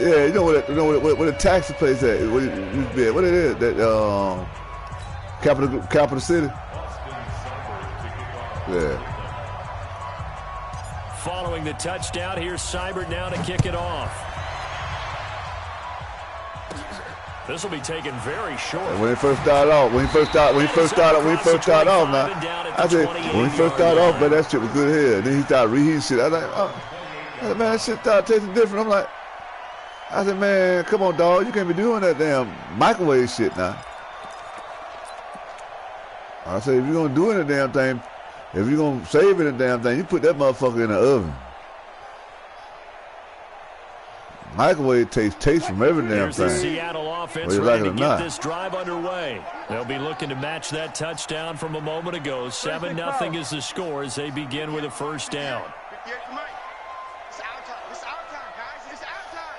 Yeah, you know what the taxi place at. What it is, that, Capital City. Yeah. Following the touchdown, here's Seibert now to kick it off. This will be taken very short. And when he first started off, now, I said, when he first started off, man, that shit was good here. And then he started reheating shit. I was like, oh, man, that shit started tasting different. I said, man, come on, dog. You can't be doing that damn microwave shit now. I said, if you're going to do any damn thing, if you're going to save any damn thing, you put that motherfucker in the oven. Microwave taste from every damn thing. The Seattle offense ready to get this drive underway. They'll be looking to match that touchdown from a moment ago. 7-0 is the score as they begin with a first down. It's our time. It's our time, guys. It's our time.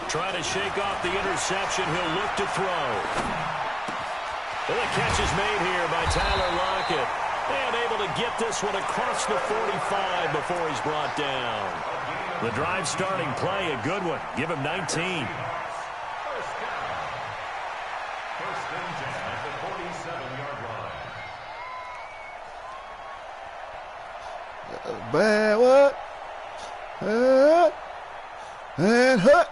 Trying to shake off the interception. He'll look to throw. Well, the catch is made here by Tyler Lockett. And able to get this one across the 45 before he's brought down. The drive starting play, a good one. Give him 19. First and 10 at the 47-yard line. Man, what? And hut.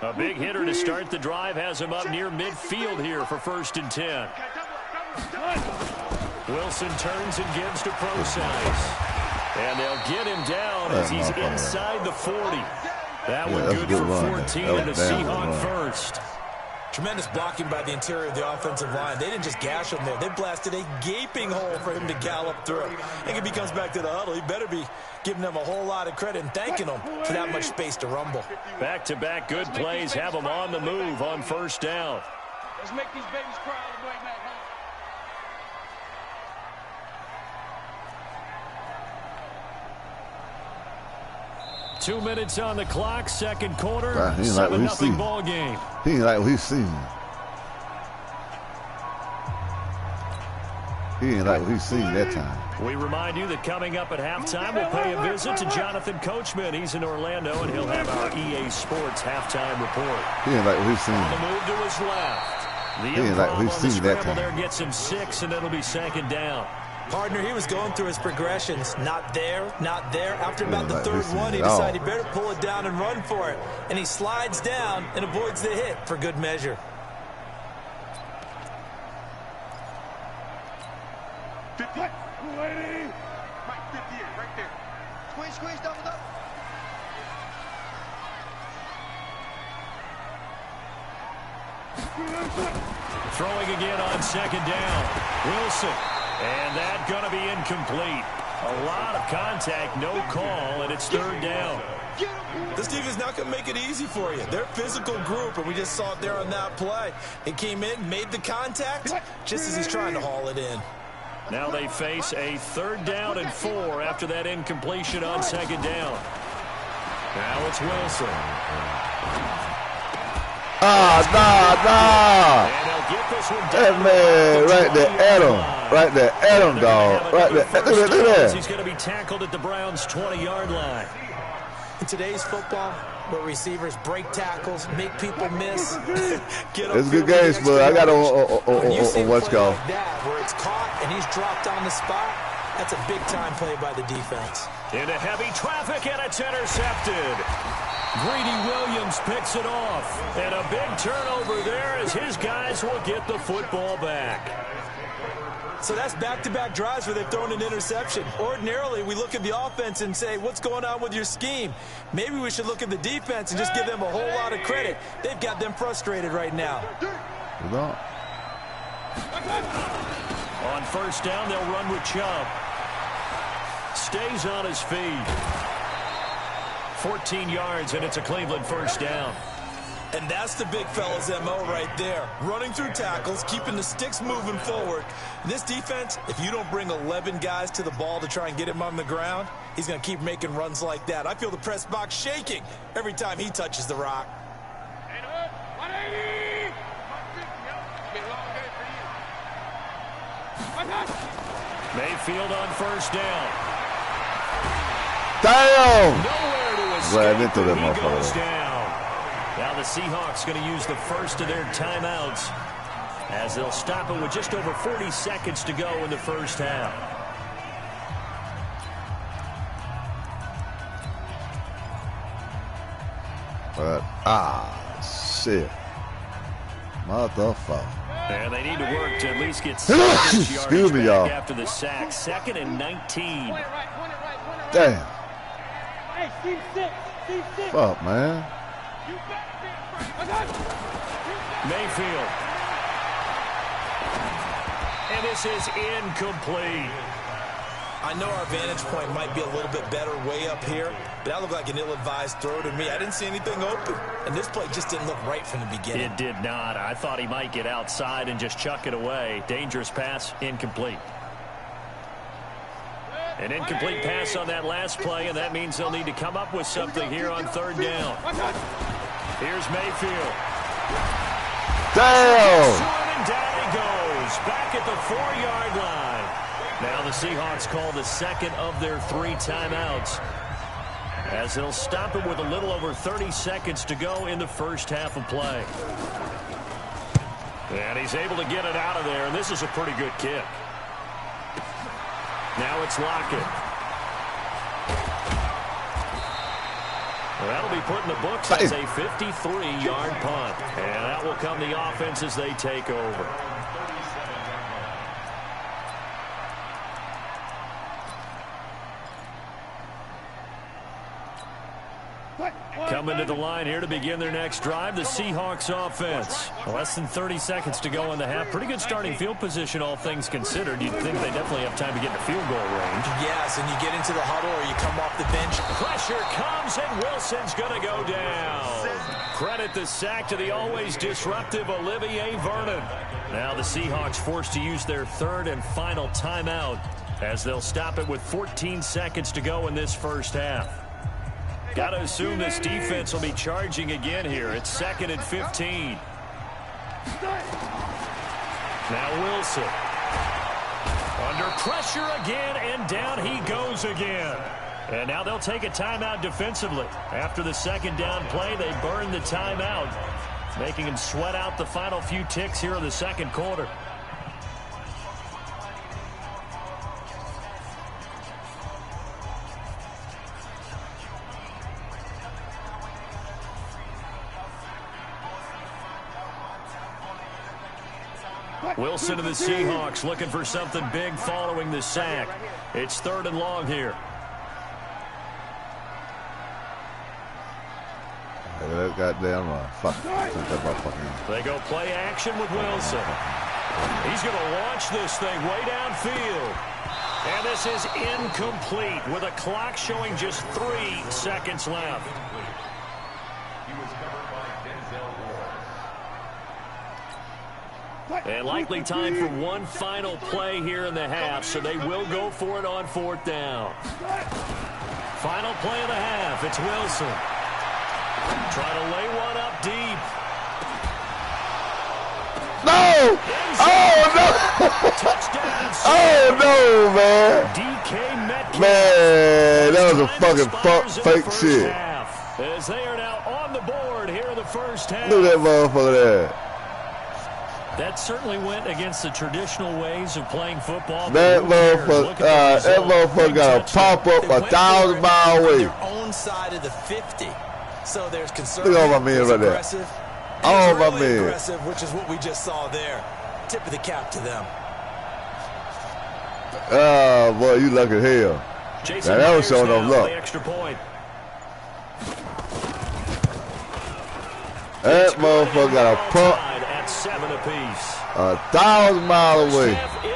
A big hitter to start the drive has him up near midfield here for 1st and 10. Wilson turns and gives to Procise. And they'll get him down as he's inside the 40. That one good for 14 and a Seahawk first. Tremendous blocking by the interior of the offensive line. They didn't just gash him there. They blasted a gaping hole for him to gallop through. I think if he comes back to the huddle, he better be giving them a whole lot of credit and thanking them for that much space to rumble. Back-to-back good plays have them on the move on 1st down. Let's make these babies cry on the way back home. 2 minutes on the clock, second quarter, He ain't like what he's 7-0 seen. ball game. He ain't like what he's seen. He ain't like what he's seen that time. We remind you that coming up at halftime, we'll pay a visit to Jonathan Coachman. He's in Orlando, and he'll have our EA Sports halftime report. He ain't like what he's seen. On the move to his left. The He ain't like what he's on the seen that scramble time. there gets him 6, and it'll be 2nd down. Partner, he was going through his progressions. Not there, not there. After about the like third this one, he at all. decided he better pull it down and run for it. And he slides down and avoids the hit for good measure. 50. 280. Mike, 58, right there. Squeeze, double up. Throwing again on 2nd down. Wilson. And that going to be incomplete. A lot of contact, no call, and it's 3rd down. This defense not going to make it easy for you. They're a physical group, and we just saw it there on that play. He came in, made the contact, just as he's trying to haul it in. Now they face a 3rd down and 4 after that incompletion on 2nd down. Now it's Wilson. Nah. And they'll get this one down. That man right there, Adam. Right there, Adam, dog. Right there. Look at that. He's going to be tackled at the Browns' 20-yard line. In today's football, where receivers break tackles, make people miss, It's good games, but I got on what's called. Like that, where it's caught and he's dropped on the spot, that's a big-time play by the defense. Into heavy traffic, and it's intercepted. Greedy Williams picks it off. And a big turnover there as his guys will get the football back. So that's back-to-back drives where they've thrown an interception. Ordinarily, we look at the offense and say, what's going on with your scheme? Maybe we should look at the defense and just give them a whole lot of credit. They've got them frustrated right now. On 1st down, they'll run with Chubb. Stays on his feet. 14 yards, and it's a Cleveland 1st down. And that's the big fella's MO right there. Running through tackles, keeping the sticks moving forward. This defense, if you don't bring 11 guys to the ball to try and get him on the ground, he's going to keep making runs like that. I feel the press box shaking every time he touches the rock. 180. Big long day for you. Mayfield on first down. Damn! Nowhere to escape. Well, I didn't throw that He motherfucker. goes down. Now the Seahawks going to use the first of their timeouts as they'll stop it with just over 40 seconds to go in the first half. But, shit. Motherfucker. And they need to work to at least get 6 yards Excuse me, y'all. after the sack. 2nd and 19. Damn. Hey, Steve 6. Steve 6. Fuck, man. Mayfield. And this is incomplete. I know our vantage point might be a little bit better way up here, but that looked like an ill-advised throw to me. I didn't see anything open, and this play just didn't look right from the beginning. It did not. I thought he might get outside and just chuck it away. Dangerous pass, incomplete. An incomplete pass on that last play, and that means they'll need to come up with something here on 3rd down. Here's Mayfield. Damn! And down he goes, back at the 4-yard line. Now the Seahawks call the 2nd of their 3 timeouts as they'll stop it with a little over 30 seconds to go in the first half of play. And he's able to get it out of there, and this is a pretty good kick. Now it's Lockett. Well, that'll be put in the books as a 53-yard punt. And that will come the offense as they take over. Coming to the line here to begin their next drive, the Seahawks offense. Less than 30 seconds to go in the half. Pretty good starting field position, all things considered. You'd think they definitely have time to get in the field goal range. Yes, and you get into the huddle or you come off the bench. Pressure comes, and Wilson's going to go down. Credit the sack to the always disruptive Olivier Vernon. Now the Seahawks forced to use their 3rd and final timeout as they'll stop it with 14 seconds to go in this first half. Got to assume this defense will be charging again here. It's 2nd and 15. Now Wilson. Under pressure again, and down he goes again. And now they'll take a timeout defensively. After the 2nd down play, they burn the timeout, making him sweat out the final few ticks here in the 2nd quarter. Wilson to the Seahawks looking for something big following the sack. It's 3rd and long here. That goddamn fuck. They go play action with Wilson. He's going to launch this thing way downfield. And this is incomplete with a clock showing just 3 seconds left. And likely time for one final play here in the half, so they will go for it on 4th down. Final play of the half, it's Wilson. Try to lay one up deep. No! Oh, no! Oh, no, man. DK Metcalf. Man, that was a fucking fake shit. As they are now on the board here in the first half. Look at that motherfucker there. That certainly went against the traditional ways of playing football. That motherfucker got a pop up 1,000 miles away. Their own side of the 50. So there's conservative. Look at all my men right there. All my men. Aggressive, which is what we just saw there. Tip of the cap to them. Oh, boy, you lucky as hell. Now, that was showing off luck. Extra point. That motherfucker got a pump. 7 apiece. 1,000 miles away.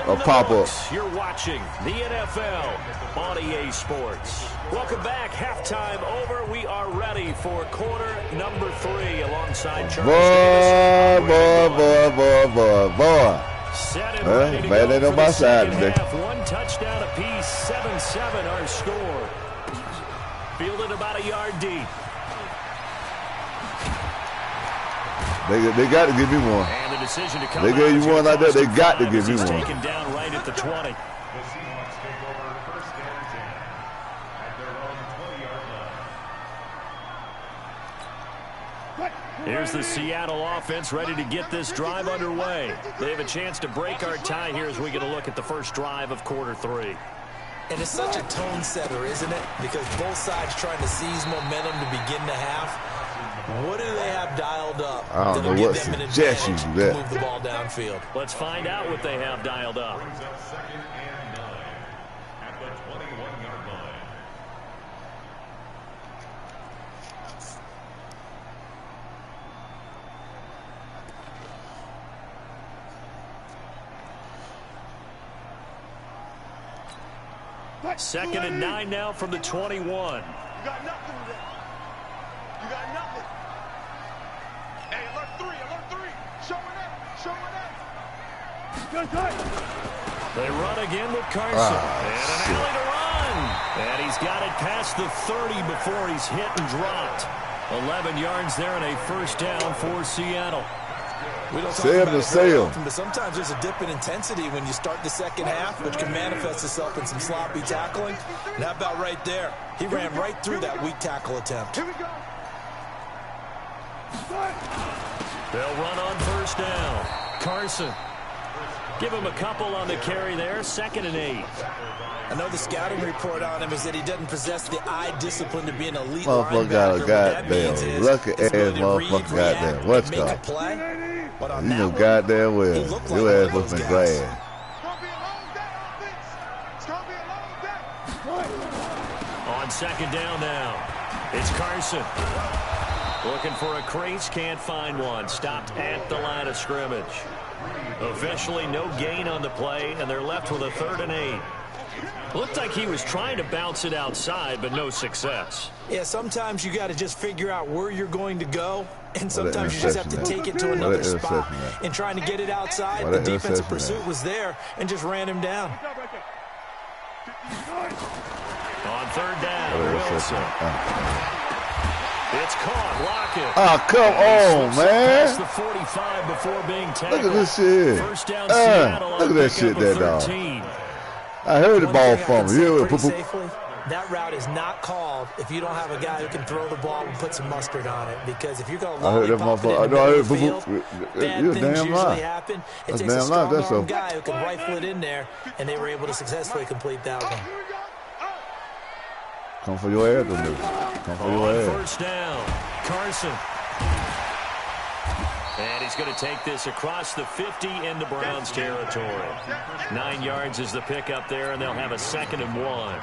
A pop-up. You're watching the NFL on EA Sports. Welcome back. Halftime over. We are ready for quarter number 3 alongside Charles Boy. Set and ready to man, go ain't on for my the side second today. half. 1 touchdown apiece. 7-7 our score. Fielded about a yard deep. They got to give me one. And the decision to come They gave you one like that, they got to give me he's one. taken down right at the 20. The Seahawks take over first and 10 at their own 20-yard line. Here's the Seattle offense ready to get this drive underway. They have a chance to break our tie here as we get a look at the first drive of quarter 3. And it's such a tone setter, isn't it? Because both sides trying to seize momentum to begin the half. What do they have dialed up? I don't know what suggestions you got. Move the ball downfield. Let's find out what they have dialed up. Brings up second and 9 at the 21-yard line. Second and 9 now from the 21. You got nothing today. You got nothing. Hey, alert 3. Showing up. They run again with Carson. And an alley to run. And he's got it past the 30 before he's hit and dropped. 11 yards there and a first down for Seattle. We don't talk about it very often, but sometimes there's a dip in intensity when you start the second half, which can manifest itself in some sloppy tackling. And how about right there? He ran right through that weak tackle attempt. Here we go. They'll run on first down. Carson. Give him a couple on the carry there. Second and 8. I know the scouting report on him is that he doesn't possess the eye discipline to be an elite motherfucker got a goddamn lucky ass motherfucker goddamn. What's going on? You know goddamn well. Your ass looks like grass. On second down now. It's Carson. Looking for a crease, can't find one. Stopped at the line of scrimmage. Officially no gain on the play, and they're left with a 3rd and 8. Looked like he was trying to bounce it outside, but no success. Yeah, sometimes you got to just figure out where you're going to go, and sometimes you just have to take it to another spot. And trying to get it outside, the defensive pursuit was there and just ran him down. On 3rd down, Wilson. It's caught. Lockett. Oh, come on, man. The 45 before being tackled. Look at this shit. First down, Seattle. Look at that shit there, dog. I heard the ball from you. That route is not called if you don't have a guy who can throw the ball and put some mustard on it. Because if you're going to lollipop it in the middle of the field, bad things usually happen. It takes a strong guy who can rifle it in there, and they were able to successfully complete that one. Come for your ass, dude. Come for your ass. First down, Carson. And he's going to take this across the 50 into Browns territory. 9 yards is the pickup there, and they'll have a 2nd and 1.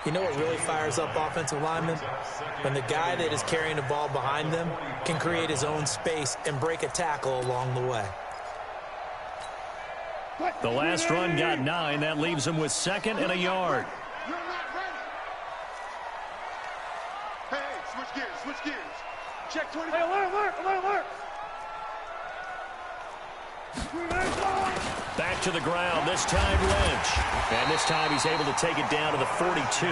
You know what really fires up offensive linemen? When the guy that is carrying the ball behind them can create his own space and break a tackle along the way. The last run got 9. That leaves him with 2nd and a yard. Switch gears. Check 20. Hey, alert. Back to the ground, this time Lynch. And this time he's able to take it down to the 42.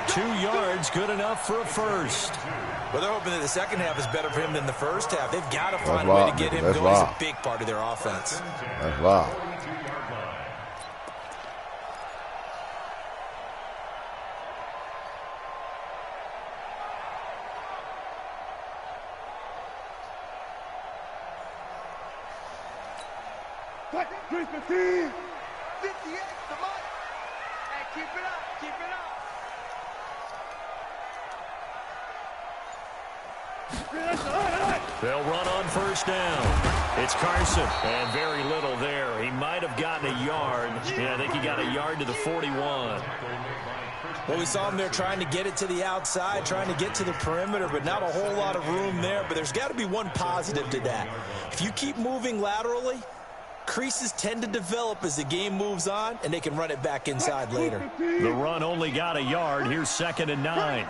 2 yards, good enough for a first. Well, they're hoping that the second half is better for him than the first half. They've got to find a way to get him going. He's a big part of their offense. That's right. They'll run on first down. It's Carson, and very little there. He might have gotten a yard. Yeah, I think he got a yard to the 41. Well, we saw him there trying to get it to the outside, trying to get to the perimeter, but not a whole lot of room there. But there's got to be one positive to that. If you keep moving laterally, creases tend to develop as the game moves on, and they can run it back inside later. The run only got a yard. Here's 2nd and 9.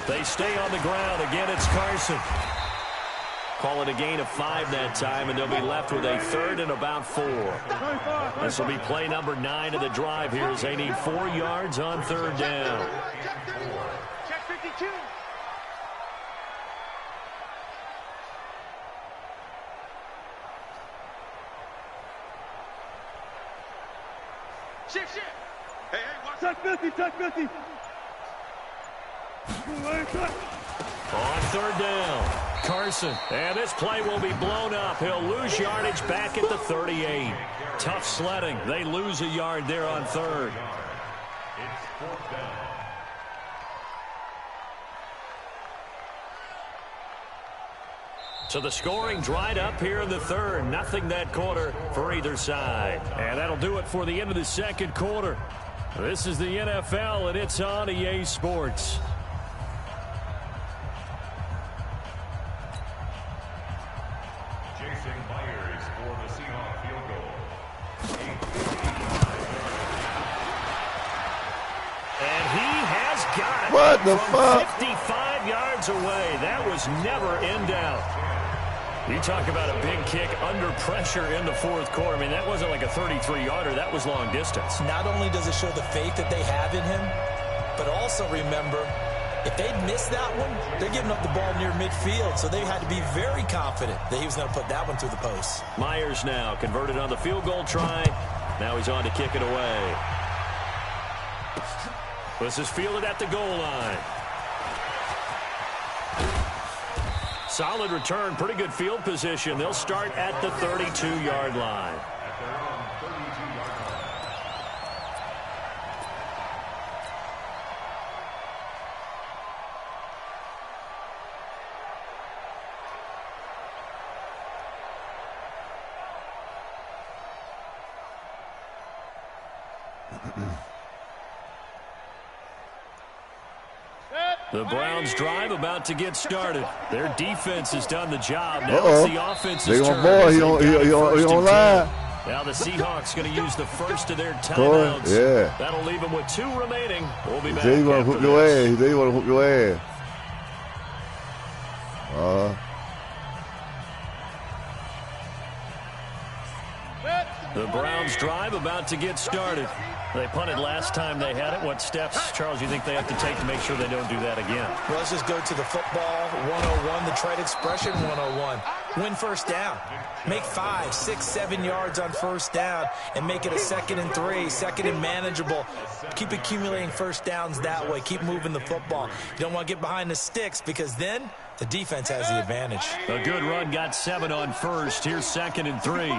They stay on the ground. Again, it's Carson. Call it a gain of 5 that time, and they'll be left with a 3rd and about 4. This will be play number 9 of the drive here as they need 4 yards on 3rd down. Check 52. Hey, watch. Touch 50, touch 50. On third down, Carson. And this play will be blown up. He'll lose yardage back at the 38. Tough sledding. They lose a yard there on third. It's fourth down. So the scoring dried up here in the third. Nothing that quarter for either side. And that'll do it for the end of the second quarter. This is the NFL, and it's on EA Sports. Jason Myers for the Seahawks field goal. And he has got it. What the from fuck? 55 yards away. That was never in doubt. You talk about a big kick under pressure in the fourth quarter. I mean, that wasn't like a 33-yarder. That was long distance. Not only does it show the faith that they have in him, but also remember, if they'd missed that one, they're giving up the ball near midfield, so they had to be very confident that he was going to put that one through the post. Myers now converted on the field goal try. Now he's on to kick it away. This is fielded at the goal line. Solid return, pretty good field position. They'll start at the 32-yard line. At their own 32-yard line. The Browns drive about to get started. Their defense has done the job. Now it's the offense's turn. He on line. Now the Seahawks going to use the first of their timeouts. Yeah. That'll leave them with 2 remaining. We'll be back. He want to after hook your this. ass. He want to hook your ass. The Browns drive about to get started. They punted last time they had it. What steps, Charles, you think they have to take to make sure they don't do that again? Well, let's just go to the football 101, the trade expression 101. Win first down. Make 5, 6, 7 yards on first down and make it a 2nd and 3, 2nd and manageable. Keep accumulating first downs that way. Keep moving the football. You don't want to get behind the sticks because then the defense has the advantage. A good run got 7 on first. Here's 2nd and 3.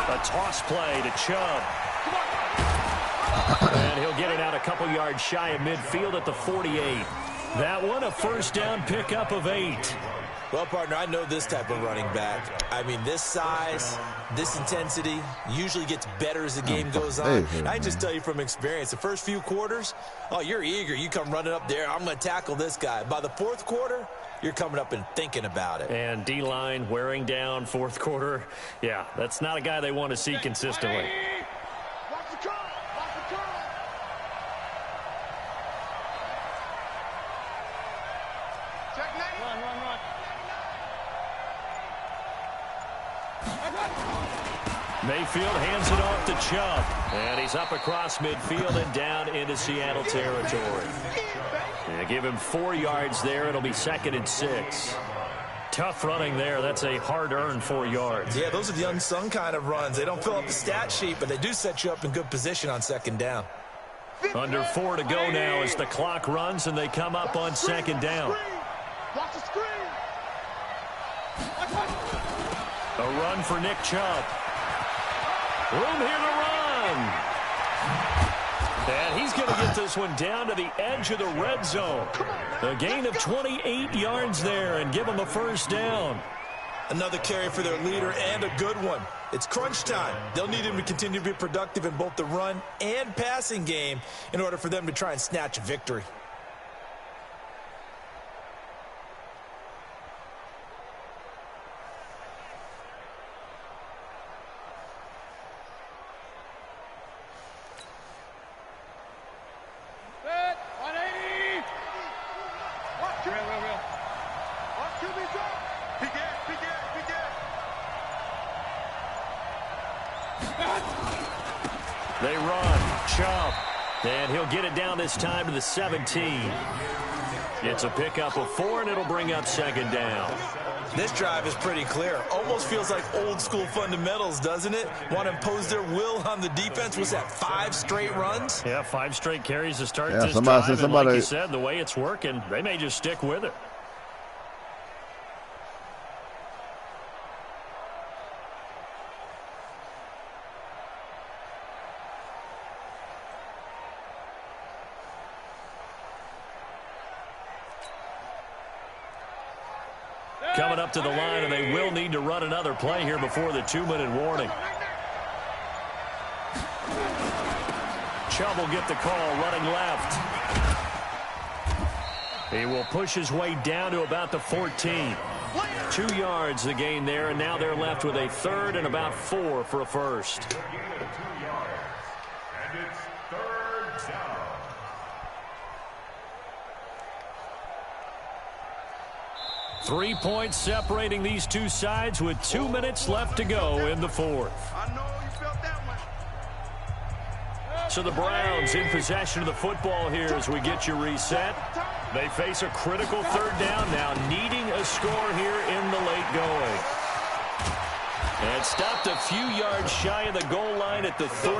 A toss play to Chubb. And he'll get it out a couple yards shy of midfield at the 48. That one a first down pickup of 8. Well, partner, I know this type of running back. I mean, this size, this intensity usually gets better as the game goes on. I just tell you from experience, the first few quarters, oh, you're eager. You come running up there, I'm going to tackle this guy. By the fourth quarter, you're coming up and thinking about it. And D-line wearing down fourth quarter. Yeah, that's not a guy they want to see consistently. Watch the curl. Watch the curl. Check 9. Run. Mayfield hands it off to Chubb. And he's up across midfield and down into Seattle territory. Yeah, give him 4 yards there. It'll be 2nd and 6. Tough running there. That's a hard-earned 4 yards. Yeah, those are the unsung kind of runs. They don't fill up the stat sheet, but they do set you up in good position on 2nd down. Under 4 to go now as the clock runs and they come up on 2nd down. Watch the screen. A run for Nick Chubb. Room here to run. And he's going to get this one down to the edge of the red zone. A gain of 28 yards there and give him a first down. Another carry for their leader and a good one. It's crunch time. They'll need him to continue to be productive in both the run and passing game in order for them to try and snatch a victory. They run. Chubb. And he'll get it down this time to the 17. It's a pickup of 4, and it'll bring up 2nd down. This drive is pretty clear. Almost feels like old school fundamentals, doesn't it? Want to impose their will on the defense. Was that 5 straight runs? Yeah, 5 straight carries to start Yeah, this drive. And like you said, the way it's working, they may just stick with it. Coming up to the line, and they will need to run another play here before the 2-minute warning. Chubb will get the call, running left. He will push his way down to about the 14. 2 yards the gain there, and now they're left with a 3rd and about 4 for a first. They're gaining 2 yards, and it's 3rd down. 3 points separating these two sides with 2 minutes left to go in the 4th. I know you felt that one. So the Browns in possession of the football here as we get you reset. They face a critical 3rd down now, needing a score here in the late going. And stopped a few yards shy of the goal line at the 3.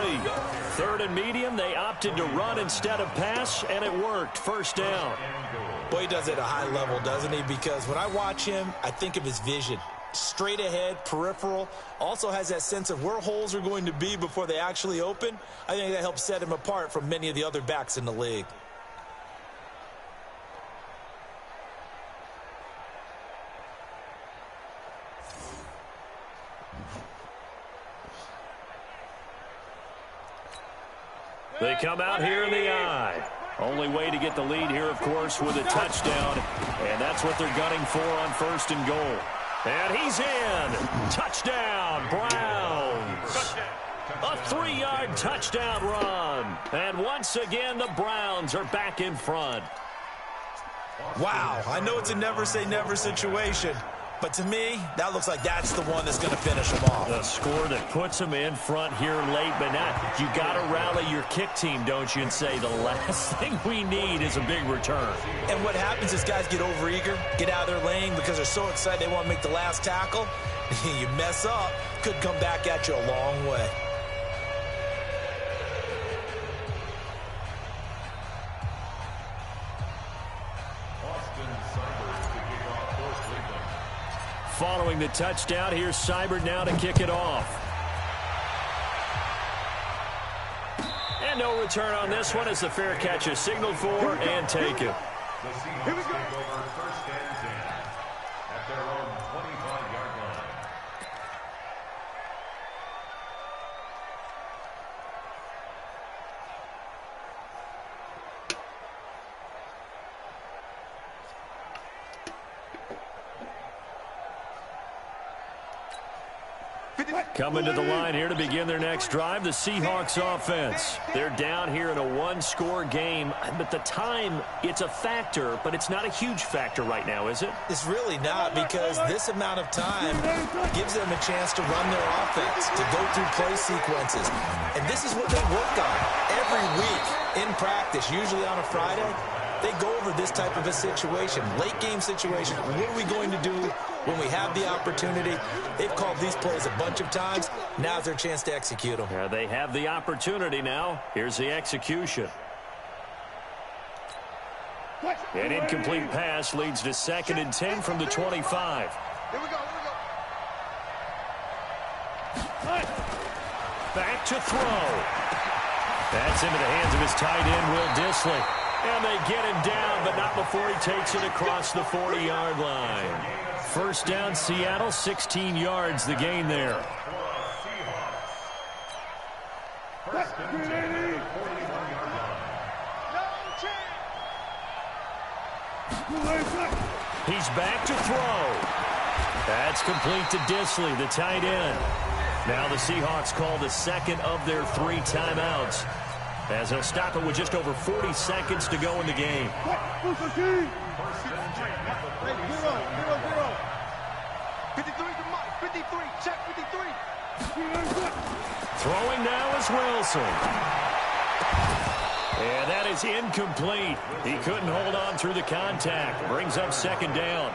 3rd and medium, they opted to run instead of pass, and it worked. First down. Boy, he does it at a high level, doesn't he? Because when I watch him, I think of his vision. Straight ahead, peripheral. Also has that sense of where holes are going to be before they actually open. I think that helps set him apart from many of the other backs in the league. They come out here in the eye. Only way to get the lead here, of course, with a touchdown. And that's what they're gunning for on 1st and goal. And he's in. Touchdown, Browns. A 3-yard touchdown run. And once again, the Browns are back in front. Wow, I know it's a never-say-never situation. But to me, that looks like that's the one that's going to finish them off. The score that puts them in front here late, but not. You got to rally your kick team, don't you, and say the last thing we need is a big return. And what happens is guys get overeager, get out of their lane because they're so excited they want to make the last tackle. You mess up, could come back at you a long way. Following the touchdown, here's Seibert now to kick it off. And no return on this one as the fair catch is signaled for and taken. The Seahawks take over 1st and 10 at their own 25-yard line. Coming to the line here to begin their next drive, the Seahawks offense. They're down here in a 1-score game, but the time, it's a factor, but it's not a huge factor right now, is it? It's really not, because this amount of time gives them a chance to run their offense, to go through play sequences. And this is what they work on every week in practice, usually on a Friday. They go over this type of a situation, late game situation. What are we going to do when we have the opportunity? They've called these plays a bunch of times. Now's their chance to execute them. Yeah, they have the opportunity now. Here's the execution. An incomplete pass leads to 2nd and 10 from the 25. Here we go, Back to throw. That's into the hands of his tight end, Will Dissly. And they get him down, but not before he takes it across the 40-yard line. First down, Seattle, 16 yards, the gain there. He's back to throw. That's complete to Dissly, the tight end. Now the Seahawks call the 2nd of their 3 timeouts, as they'll stop it with just over 40 seconds to go in the game. 53 to Mike, 53, check 53. Throwing now is Wilson. And that is incomplete. He couldn't hold on through the contact. Brings up 2nd down.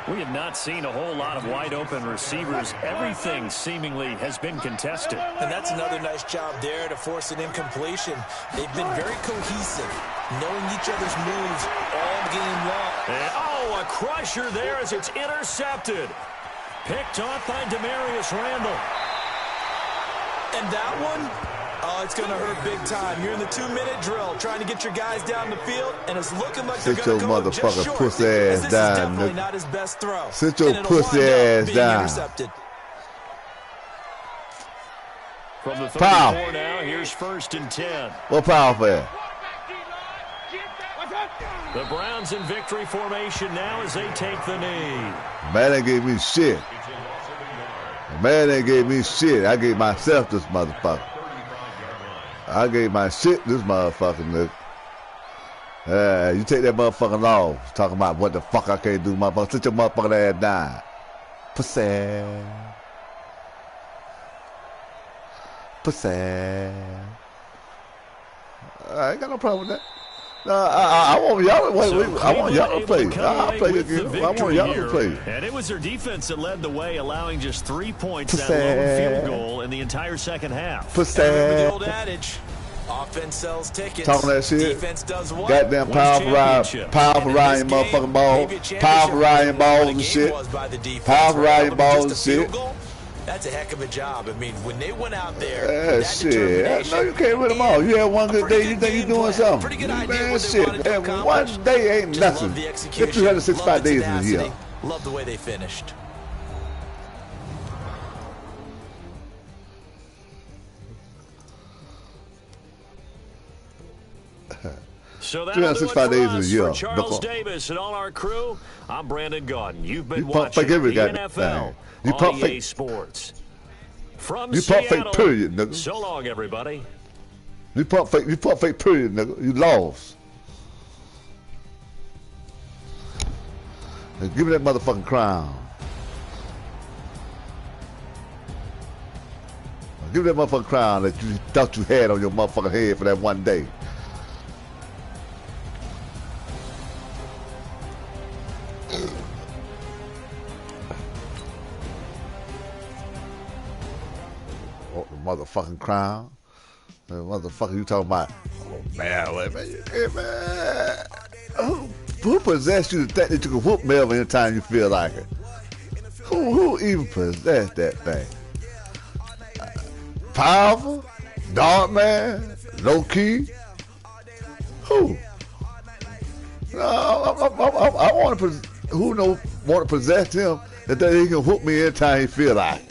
We have not seen a whole lot of wide-open receivers. Everything seemingly has been contested. And that's another nice job there to force an incompletion. They've been very cohesive, knowing each other's moves all game long. And, oh, a crusher there as it's intercepted. Picked off by Demarius Randall. And that one, oh, it's going to hurt big time. You're in the 2-minute drill trying to get your guys down the field, and it's looking like they're going to go just short. Sit your motherfucking pussy ass down, definitely not his best throw. Sit your pussy ass down. From the 34 now, here's 1st and 10. What power for that? The Browns in victory formation now as they take the knee. Man, they gave me shit. Man, they gave me shit. I gave myself this motherfucker. I gave my shit this motherfucker, nigga. You take that motherfucking off. Talking about what the fuck I can't do, motherfucker. Sit your motherfucking ass down. Pussy. Pussy. I ain't got no problem with that. No, I want y'all to play. I want y'all to play. I'll play again. I want y'all to play. And it was their defense that led the way, allowing just 3 points, that lone field goal in the entire second half. Remember the old adage, offense sells tickets. Talking that shit. Defense does what? Goddamn powerful riding motherfucking ball. Powerful riding balls and shit. Powerful riding balls and shit. That's a heck of a job. I mean, when they went out there, that shit. No, you can't win them all. You have one good day, you think you're doing something. Man, shit. And one day ain't nothing. Get 365 days in a year. Love the way they finished. So that'll do it for us. For Charles Davis and all our crew, I'm Brandon Gaudin. You've been watching the NFL on EA Sports. From Seattle, period, nigga. So long, everybody. You pump fake period, nigga. You lost. Now give me that motherfucking crown. Give me that motherfucking crown that you thought you had on your motherfucking head for that one day. Motherfucking crown. Motherfucker, you talking about, oh man, wait, man. Who possessed you to think that you can whoop Melvin anytime you feel like it? Who even possessed that thing? Powerful? Dark man? Low key? Who? No, I want to. Who want to possess him that he can whoop me anytime he feel like it?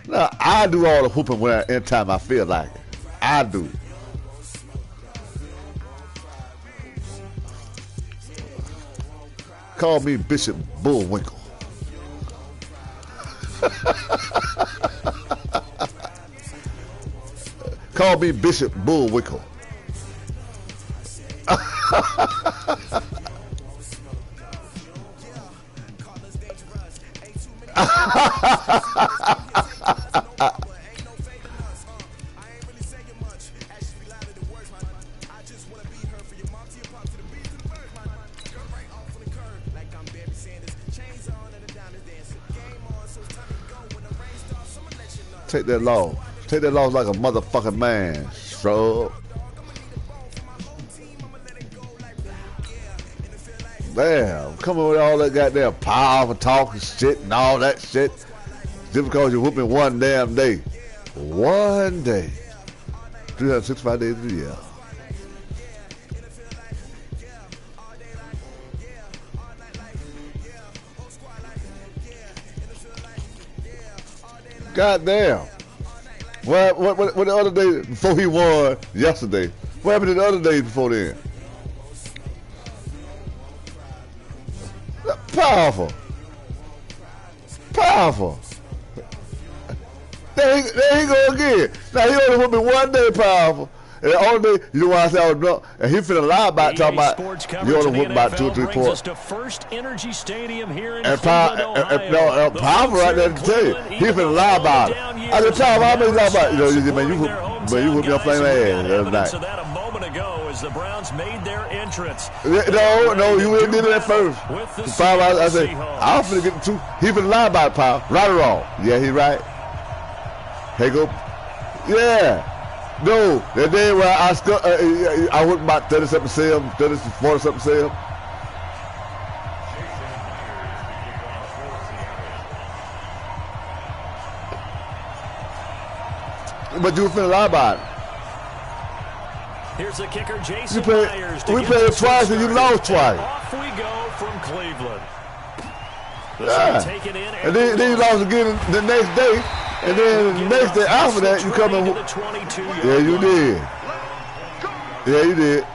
No, I do all the whooping anytime I feel like it. I do. Call me Bishop Bullwinkle. Call me Bishop Bullwinkle. Take that loss. Take that loss like a motherfucking man, shrub. Damn, coming with all that goddamn powerful talking shit and all that shit. Just because you're whooping one damn day. One day. 365 days a year. Goddamn. What the other day before he won yesterday? What happened the other days before then? Powerful. Powerful. There he go again. Now he only whooped me one day, powerful. And the only day, you know why I said I was drunk? And he finna lie about talking about you only whooped about 2 or 3 points. To First Energy Stadium here in Powerful right there to tell you. He finna lie about it. I said, Powerful, how many lie about it? You know, man, you whooped your flame ass the other night. go as the Browns made their entrance. No, you didn't do that first. I said, I'm finna get the truth. He finna lie about it, pal. Right or wrong? Yeah, he right. Hey, go. Yeah. No, that day where I went about 30-something sale, 40-something sale. But you were finna lie about it. Here's the kicker, Jason Myers. We played it twice and you lost twice. Off we go from Cleveland. Yeah. And then you lost again the next day. And then the next day after that, you come in. Yeah, you did. Yeah, you did.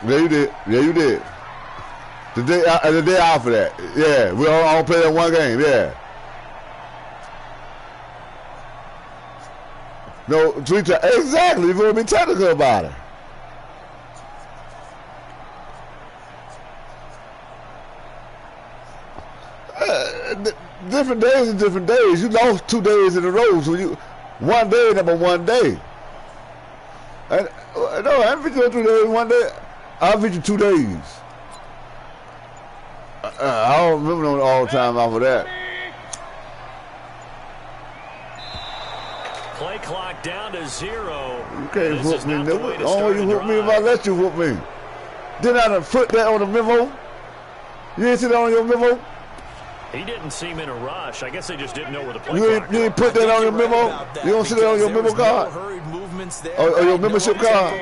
Yeah, you did. Yeah, you did. The day after that. Yeah, we all played that one game. Yeah. No, exactly. You're going to be technical about it. Different days and different days. You lost 2 days in a row, so one day number 1 day. And no, I haven't beat you 3 days, 1 day. I'll beat you 2 days. I don't remember all the time off of that. Play clock down to 0. You can't whoop me, nigga. Oh, you whoop me if I let you whoop me. Didn't I put that on the memo? You didn't see that on your memo? He didn't seem in a rush. I guess they just didn't know where the play clock was. You didn't put that on your memo? You don't see that on your memo card? Or your membership card?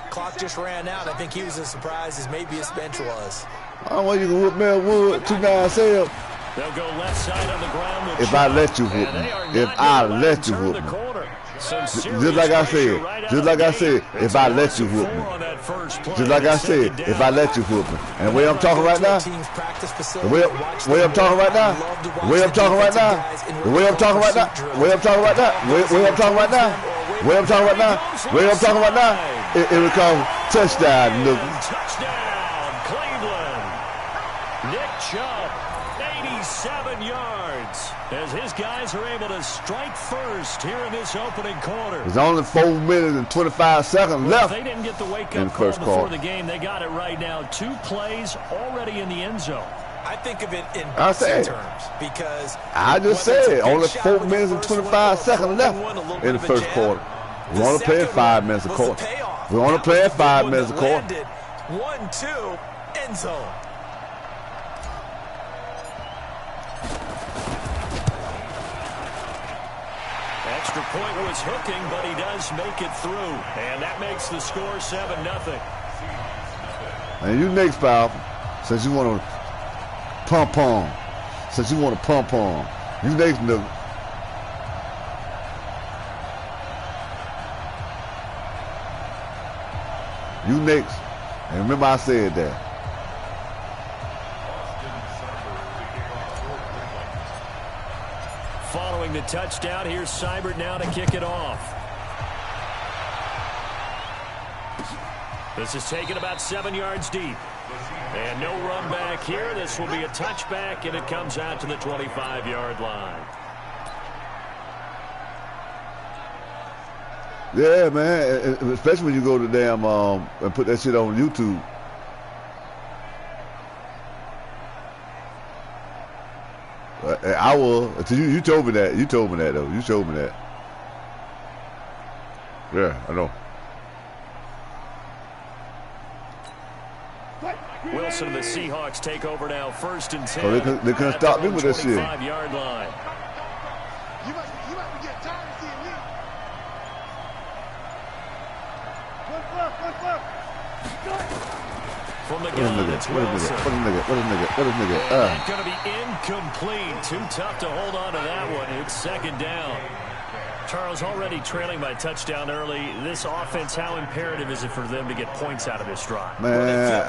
Clock just ran out. I think he was as surprised as maybe his bench was. I don't want you to whoop melwood 297's. They'll go left side on the ground with if I let you whoop me. If I let you whoop me. Just like I said, if I let you whoop me. Just like I said, if I let you whoop me. And the way I'm talking right now, the way I'm talking right now, the way I'm talking right now, the way I'm talking right now, the way I'm talking right now, the way I'm talking right now, the way I'm talking right now, the way I'm talking right now, it will come touchdown, nigga. Touchdown, Cleveland. Nick Chubb, 87 yards. As his guys are able to strike first here in this opening quarter. There's only 4 minutes and 25 seconds left. They didn't get the wake-up call before the game. They got it right now. 2 plays already in the end zone. I think of it in terms because I just said only 4 minutes and 25 seconds left in the first quarter. We want to play 5 minutes a quarter. We want to play 5 minutes a quarter. 1-2 end zone. Extra point was hooking, but he does make it through. And that makes the score 7-0. And you next, pal, since you want to pump on. Since you want to pump on. You next, nigga. You next. And remember I said that. Following the touchdown, here's Seibert now to kick it off. This is taken about 7 yards deep. And no run back here. This will be a touchback, and it comes out to the 25-yard line. Yeah, man. Especially when you go to damn and put that shit on YouTube. I will. You told me that. You told me that, though. You showed me that. Yeah, I know. Wilson and the Seahawks take over now, 1st and 10. So they couldn't stop me with that shit. 25-yard line. You must be getting tired of seeing me. Look. From the gun, it's Wilson. What a nigga. Going to be incomplete. Too tough to hold on to that one. It's 2nd down. Charles, already trailing by touchdown early. This offense, how imperative is it for them to get points out of this drive? Man,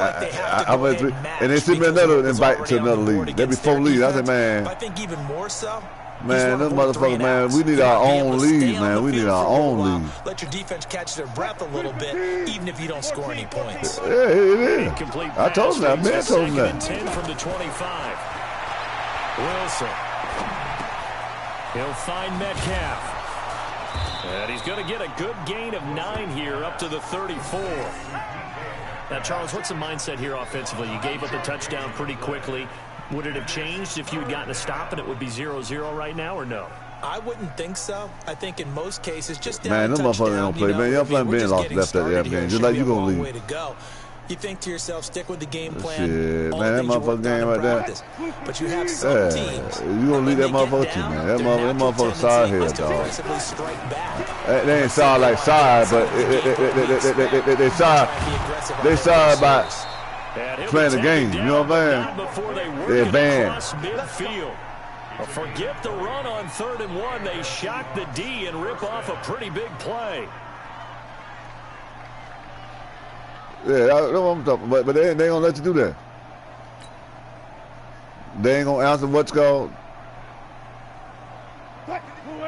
and they sent me another invite to another league. There'd be 4 leagues. I said, man. I think even more so. Man, them motherfuckers, man, we need our own league, man. We need our own league. Let your defense catch their breath a little bit, even if you don't score any points. Yeah, it is. I told him that, man. I told him that. 10 from the 25. Wilson. He'll find Metcalf. And he's going to get a good gain of 9 here up to the 34. Now, Charles, what's the mindset here offensively? You gave up the touchdown pretty quickly. Would it have changed if you had gotten a stop and it would be 0-0 right now, or no? I wouldn't think so. I think in most cases, just down man, them motherfuckers don't play. Man, y'all playing being lost left at the game. Just like you gonna leave. You think to yourself, stick with the game plan. Shit, man, that motherfucker game right there. But you have some teams. You gonna leave that motherfucker too, man. That motherfucker side here, dog. They ain't side like side, but they side by playing the game. You know what I'm saying? They advance. Well, forget the run on 3rd and 1. They shock the D and rip off a pretty big play. Yeah, that's what I'm talking about. But they ain't gonna let you do that. They ain't gonna answer what's called.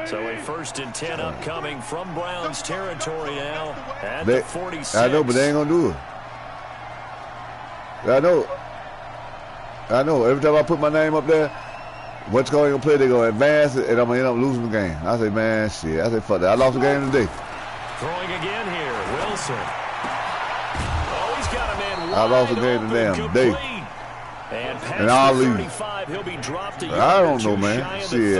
So a 1st and 10 upcoming from Browns territory now at the 46. I know, but they ain't gonna do it. I know. Every time I put my name up there, what's going to play, they're going to advance it, and I'm going to end up losing the game. I say, man, shit. I say, fuck that. I lost the game today. Throwing again here, Wilson. Oh, he's got a man wide I lost the game the damn day. And I'll leave. He'll be dropped I don't know, man. Shit.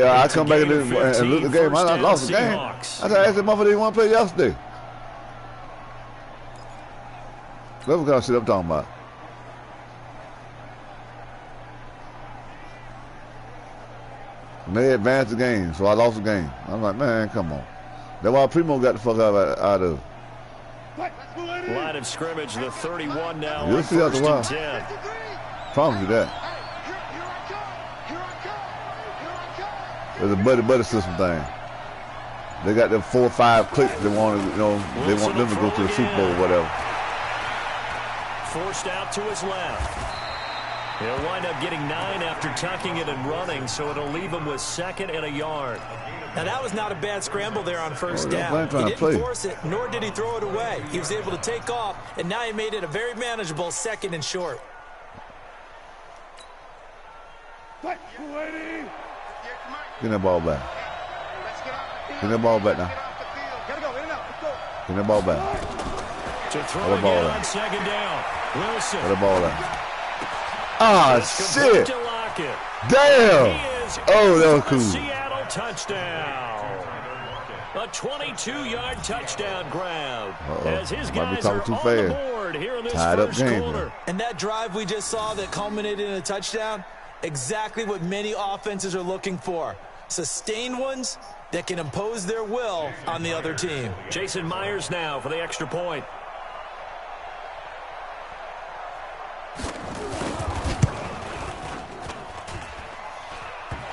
I come back and lose the game. I lost the game. I said, I asked that motherfucker they want to play yesterday. That's what kind of shit I'm talking about. And they advanced the game, so I lost the game. I'm like, man, come on. That's why Primo got the fuck out of it. Line of scrimmage, the 31 now. You'll see after a while. 10. Promise you that. There's a buddy system thing. They got them 4 or 5 clicks they want to, they want them to go to the Super Bowl or whatever. Forced out to his left. He'll wind up getting 9 after tucking it and running, so it'll leave him with 2nd and a yard. Now, that was not a bad scramble there on 1st down. He didn't force it, nor did he throw it away. He was able to take off, and now he made it a very manageable 2nd and short. Get that ball back. Get that ball back now. Get that ball back. To throw again on 2nd down. Wilson. Get the ball out. Ah, shit. Damn. Oh, that was cool. Seattle touchdown. A 22-yard touchdown grab. As his guys are on the board here in this first quarter. And that drive we just saw that culminated in a touchdown, exactly what many offenses are looking for. Sustained ones that can impose their will on the other team. Jason Myers now for the extra point.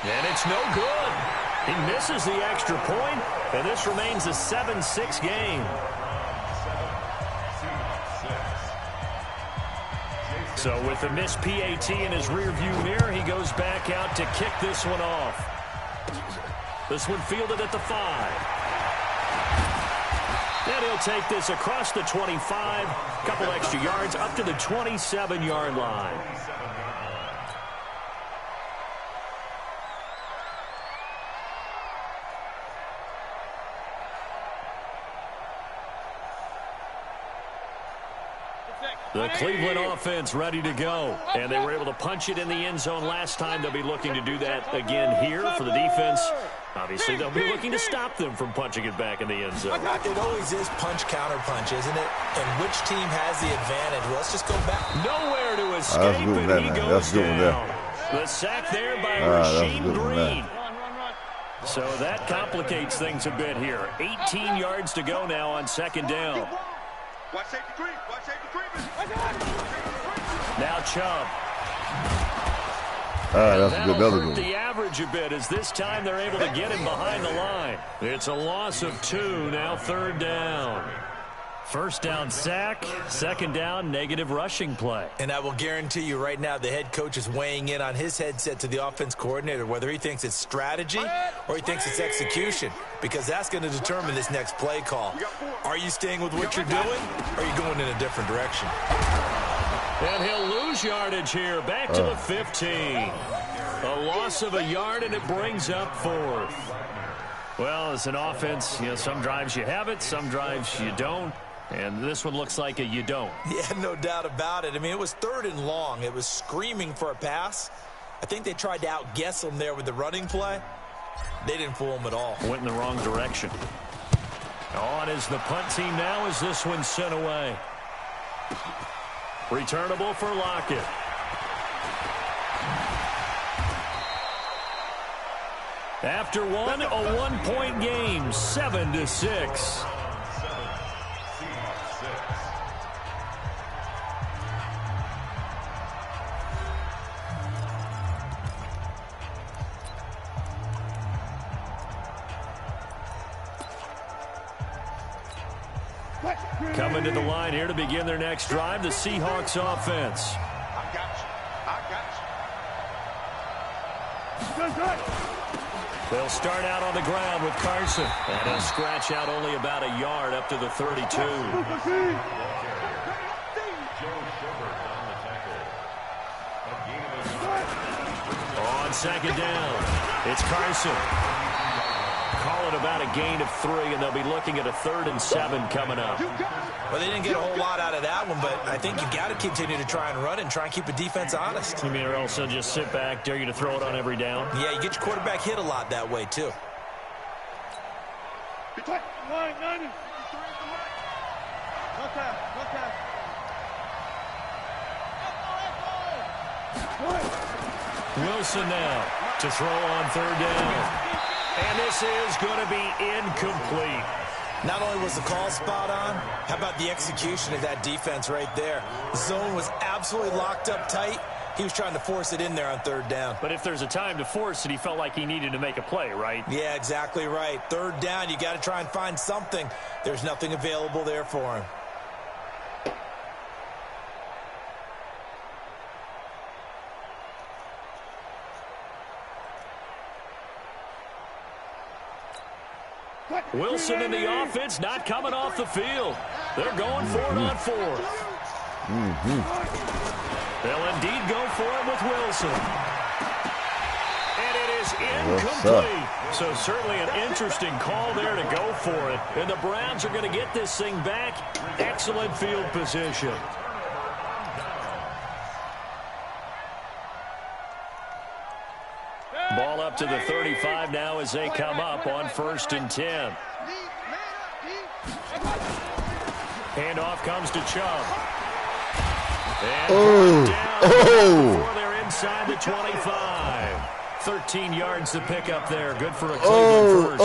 And it's no good. He misses the extra point, and this remains a 7-6 game. So with the missed PAT in his rearview mirror, he goes back out to kick this one off. This one fielded at the 5. And he'll take this across the 25, couple extra yards up to the 27-yard line. The Cleveland offense ready to go. And they were able to punch it in the end zone last time. They'll be looking to do that again here for the defense. Obviously, they'll be looking to stop them from punching it back in the end zone. It always is punch-counter-punch, isn't it? And which team has the advantage? Well, let's just go back. Nowhere to escape, and he goes down. The sack there by Rasheem Green. So that complicates things a bit here. 18 yards to go now on 2nd down. Watch safety creep. Watch safety creep. Now Chubb. That's a good that'll hurt the average a bit as this time they're able to get him behind the line. It's a loss of 2, now 3rd down. 1st down sack, 2nd down negative rushing play. And I will guarantee you right now the head coach is weighing in on his headset to the offense coordinator, whether he thinks it's strategy or he thinks it's execution, because that's going to determine this next play call. Are you staying with what you're doing, or are you going in a different direction? And he'll lose yardage here, back to the 15. A loss of a yard, and it brings up 4th. Well, as an offense, you know, some drives you have it, some drives you don't. And this one looks like a you don't. Yeah, no doubt about it. I mean, it was 3rd and long. It was screaming for a pass. I think they tried to outguess him there with the running play. They didn't fool him at all. Went in the wrong direction. On is the punt team now as this one's sent away. Returnable for Lockett. After one, a 1-point game, 7-6. Coming to the line here to begin their next drive, the Seahawks offense. I got you. They'll start out on the ground with Carson. And he'll scratch out only about a yard up to the 32. On second down, it's Carson. Call it about a gain of 3, and they'll be looking at a 3rd and 7 coming up. Well, they didn't get a whole lot out of that one, but I think you got to continue to try and run and try and keep the defense honest. You mean or else they'll just sit back, dare you to throw it on every down? Yeah, you get your quarterback hit a lot that way, too. Wilson now to throw on 3rd down. And this is going to be incomplete. Not only was the call spot on, how about the execution of that defense right there? The zone was absolutely locked up tight. He was trying to force it in there on 3rd down. But if there's a time to force it, he felt like he needed to make a play, right? Yeah, exactly right. 3rd down, you got to try and find something. There's nothing available there for him. Wilson in the offense not coming off the field. They're going for it on 4th. They'll indeed go for it with Wilson. And it is incomplete. So certainly an interesting call there to go for it. And the Browns are going to get this thing back. Excellent field position. Ball up to the 35 now as they come up on 1st and 10. Handoff comes to Chubb. And down before they're inside the 25. 13 yards to pick up there. Good for a Cleveland first.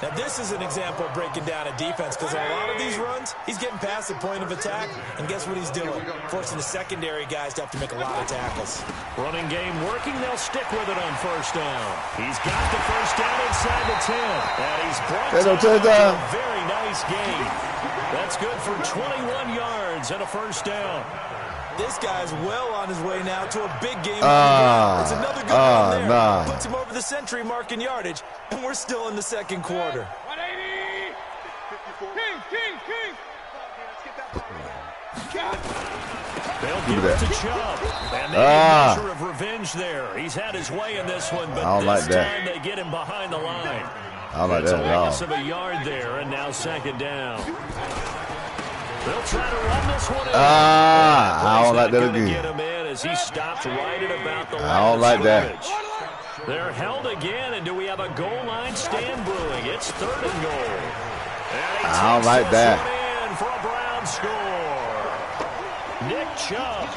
Now, this is an example of breaking down a defense because in a lot of these runs, he's getting past the point of attack, and guess what he's doing? Forcing the secondary guys to have to make a lot of tackles. Running game working. They'll stick with it on 1st down. He's got the 1st down inside the 10. And he's brought down a very nice gain. That's good for 21 yards and a 1st down. This guy's well on his way now to a big game. It's another good one there. Puts him over the century mark in yardage, and we're still in the 2nd quarter. 180. 54. King. They'll give it to Chubb. And they get a measure of revenge there. He's had his way in this one, but this time they get him behind the line. I like that at all. It's a loss of a yard there, and now 2nd down. They'll try to run this one in. I don't like that again. Get him in as he stopped right at about the line. I don't like that. They're held again, and do we have a goal line stand brewing? It's 3rd and goal. And he I don't like that. In for a Brown score. Nick Chubb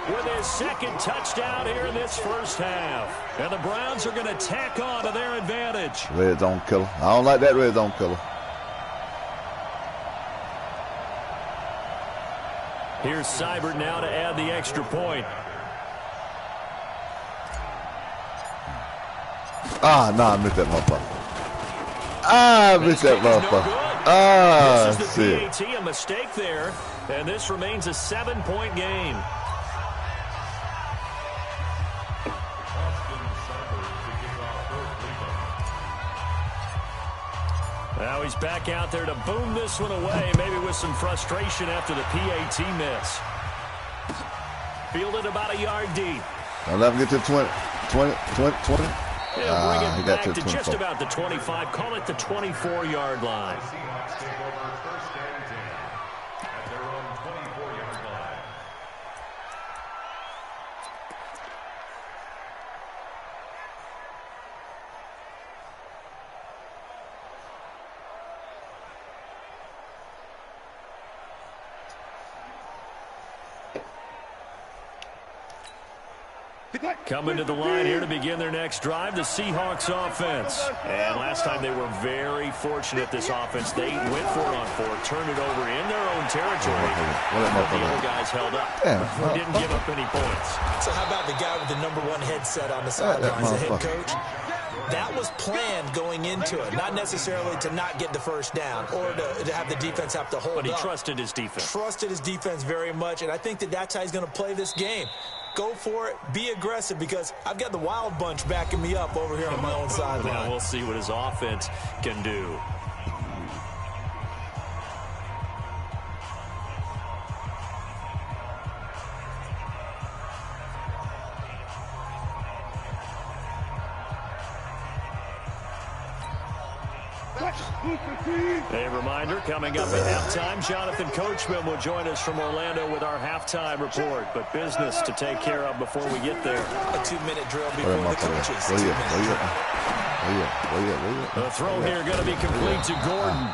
with his 2nd touchdown here in this 1st half. And the Browns are going to tack on to their advantage. Red zone killer. I don't like that red zone killer. Here's Seibert now to add the extra point. I missed that motherfucker. I missed that motherfucker. This is the PAT, a mistake there, and this remains a 7-point game. Now he's back out there to boom this one away, maybe with some frustration after the PAT miss. Fielded about a yard deep. I'll let him get to 20. He'll bring it back to just about the 25. Call it the 24-yard line. Seahawks take over first and 10 at their own 24-yard line. Coming to the line here to begin their next drive, the Seahawks offense. And last time they were very fortunate, this offense. They went for it on 4, turned it over in their own territory. But the other guys held up. They didn't give up any points. So how about the guy with the #1 headset on the sidelines, the head coach? That was planned going into it, not necessarily to not get the first down or to have the defense have to hold up. But he trusted his defense. Trusted his defense very much, and I think that's how he's going to play this game. Go for it. Be aggressive, because I've got the wild bunch backing me up over here on my own sideline. Now we'll see what his offense can do. A reminder, coming up at halftime, Jonathan Coachman will join us from Orlando with our halftime report. But business to take care of before we get there. A 2-minute drill before the coaches. The throw here going to be complete to Gordon.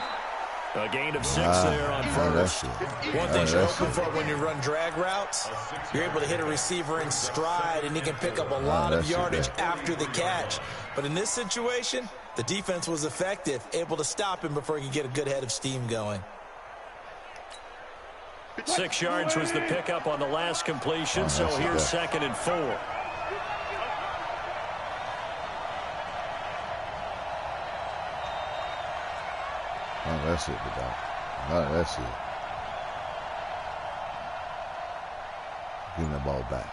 A gain of 6 there on first. One thing you're hoping for when you run drag routes, you're able to hit a receiver in stride, and he can pick up a lot of yardage after the catch. But in this situation, the defense was effective, able to stop him before he could get a good head of steam going. 6 yards was the pickup on the last completion, so here's 2nd and 4. Oh, that's it, dog. Oh, that's it. Give me the ball back.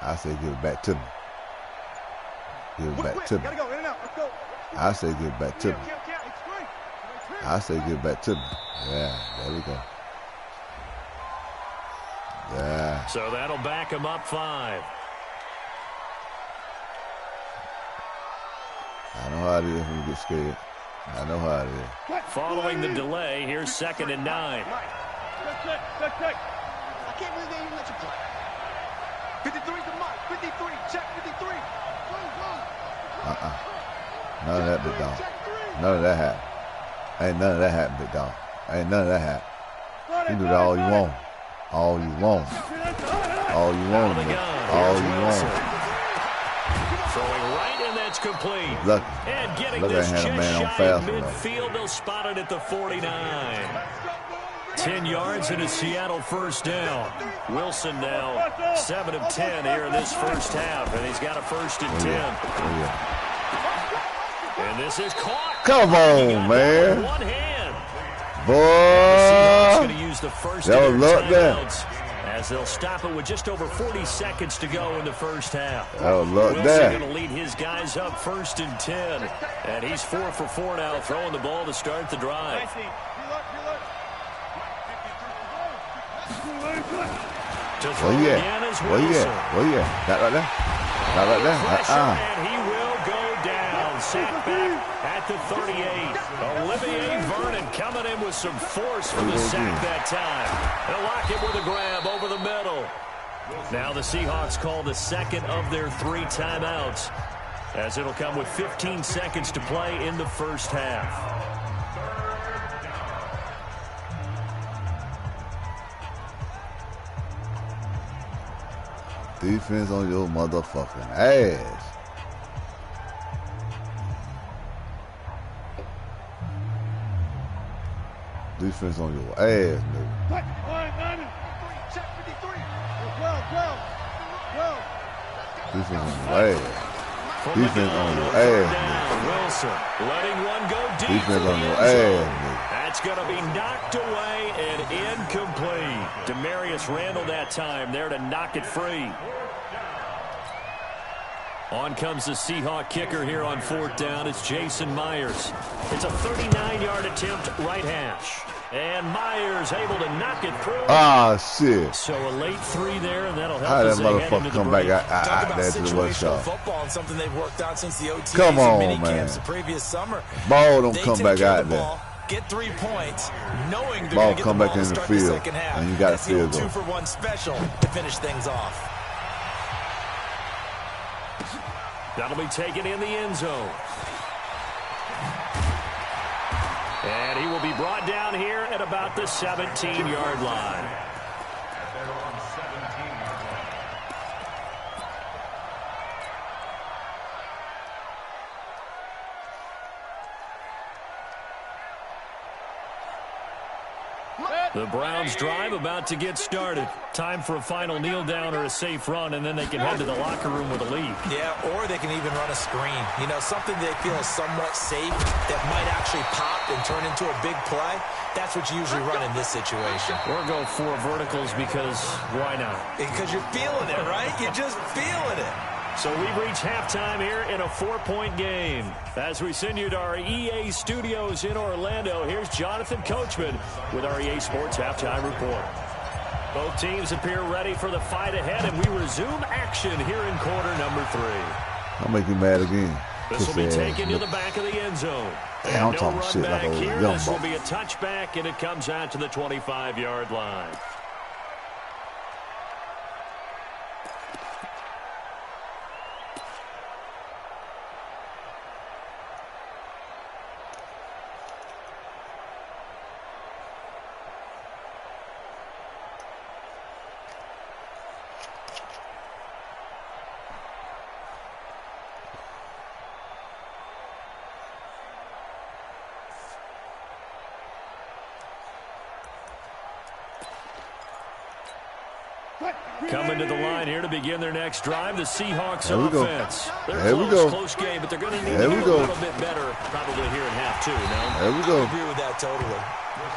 I say give it back to me. Give it back to me. I say give it back to me. I say give it back to me. Yeah, there we go. Yeah. So that'll back him up 5. I know how it is when you get scared. I know how it is. Following the delay, here's 2nd and 9. I can't believe they even let you play. 53 to Mike. 53. Check 53. None of that, big dog. None of that happened. Ain't none of that happened, big dog. Ain't none of that happened. You do that all you want. All you want. All you want. All you want. Throwing right, and that's complete. Look. And getting Look, this I had a just man on shy fast of midfield. They'll spot it at the 49. 10 yards and a Seattle first down. Wilson now 7 of 10 here in this first half, and he's got a 1st and 10. And this is caught. Come on, man. One hand. Boy. The Seahawks going to use the first that of was their luck there. timeouts as they'll stop it with just over 40 seconds to go in the first half. That was luck Wilson there. going to lead his guys up 1st and 10. And he's 4 for 4 now, throwing the ball to start the drive. Where you at? Where you at? Where you at? Not right there. Not right there. And he will go down. Sacked back at the 38. Olivier Vernon coming in with some force for the sack that time. They'll lock it with a grab over the middle. Now the Seahawks call the 2nd of their 3 timeouts, as it'll come with 15 seconds to play in the first half. Defense on your motherfucking ass. Defense on your ass, nigga. Defense on your ass. Defense on your ass, nigga. Wilson letting one go deep. Defense on your ass, nigga. That's going to be knocked away and incomplete. Demarius Randall that time there to knock it free. On comes the Seahawk kicker here on 4th down. It's Jason Myers. It's a 39-yard attempt right hash. And Myers able to knock it through. Ah, shit. So a late 3 there, and that'll help How us that head into motherfucker the come break. back Talk about there to the West situational Shore? football and something they've worked on since the OTAs Come on, and mini man. camps the previous summer. Ball don't They come take back care of out the there. ball, get 3 points, knowing they're Ball going to get come the back ball in to the start field, the second half. and you got That's the old field goal. 2-for-1 special to finish things off. That'll be taken in the end zone. And he will be brought down here at about the 17-yard line. The Browns drive about to get started. Time for a final kneel down or a safe run, and then they can head to the locker room with a lead. Yeah, or they can even run a screen. You know, something they feel is somewhat safe that might actually pop and turn into a big play. That's what you usually run in this situation. Or go 4 verticals because why not? Because you're feeling it, right? You're just feeling it. So we've reached halftime here in a 4-point game. As we send you to our EA studios in Orlando, here's Jonathan Coachman with our EA Sports Halftime Report. Both teams appear ready for the fight ahead, and we resume action here in quarter number 3. I'll make you mad again. This will be taken to the back of the end zone. Damn, I'm No talking run shit back like a here. young This will buck. be a touchback, and it comes out to the 25-yard line. Coming to the line here to begin their next drive, the Seahawks offense. There we go. Close game, but they're going to need There to we get go. a little bit better probably here in half 2, no? There we go. I agree with that totally.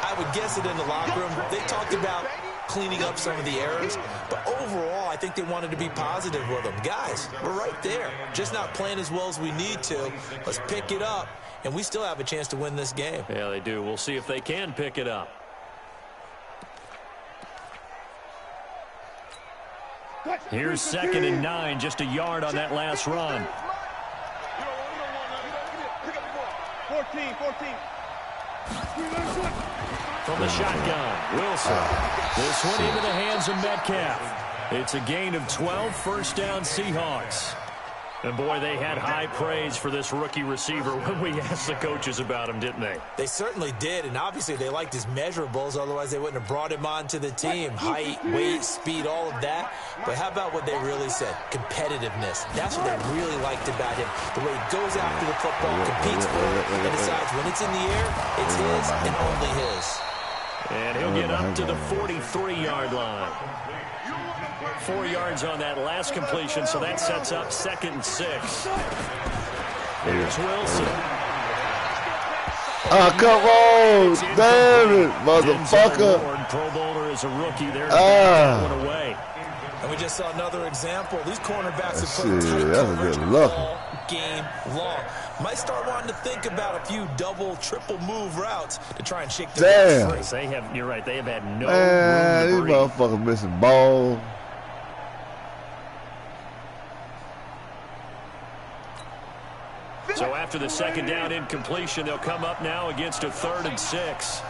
I would guess that in the locker room, they talked about cleaning up some of the errors, but overall, I think they wanted to be positive with them. Guys, we're right there. Just not playing as well as we need to. Let's pick it up, and we still have a chance to win this game. Yeah, they do. We'll see if they can pick it up. Here's 2nd and 9, just a yard on that last run. 14. From the shotgun, Wilson. This one into the hands of Metcalf. It's a gain of 12, first down Seahawks. And boy, they had high praise for this rookie receiver when we asked the coaches about him, didn't they? They certainly did, and obviously they liked his measurables, otherwise they wouldn't have brought him onto the team. Height, weight, speed, all of that. But how about what they really said? Competitiveness. That's what they really liked about him. The way he goes after the football, competes for it, and decides when it's in the air, it's his and only his. And he'll get up to the 43-yard line. 4 yards on that last completion, so that sets up 2nd and 6. Here's Wilson. Ah, come on. Damn it, motherfucker. Ward, Pro Bowler is a rookie there to back that one away. And we just saw another example. These cornerbacks have put Shit, tight that was coverage good luck. all game long. Might start wanting to think about a few double, triple move routes to try and shake their Damn. guys free. They have, you're right, they have had no Man, these room to breathe. motherfuckers missing ball. So after the 2nd down incompletion, they'll come up now against a 3rd and 6.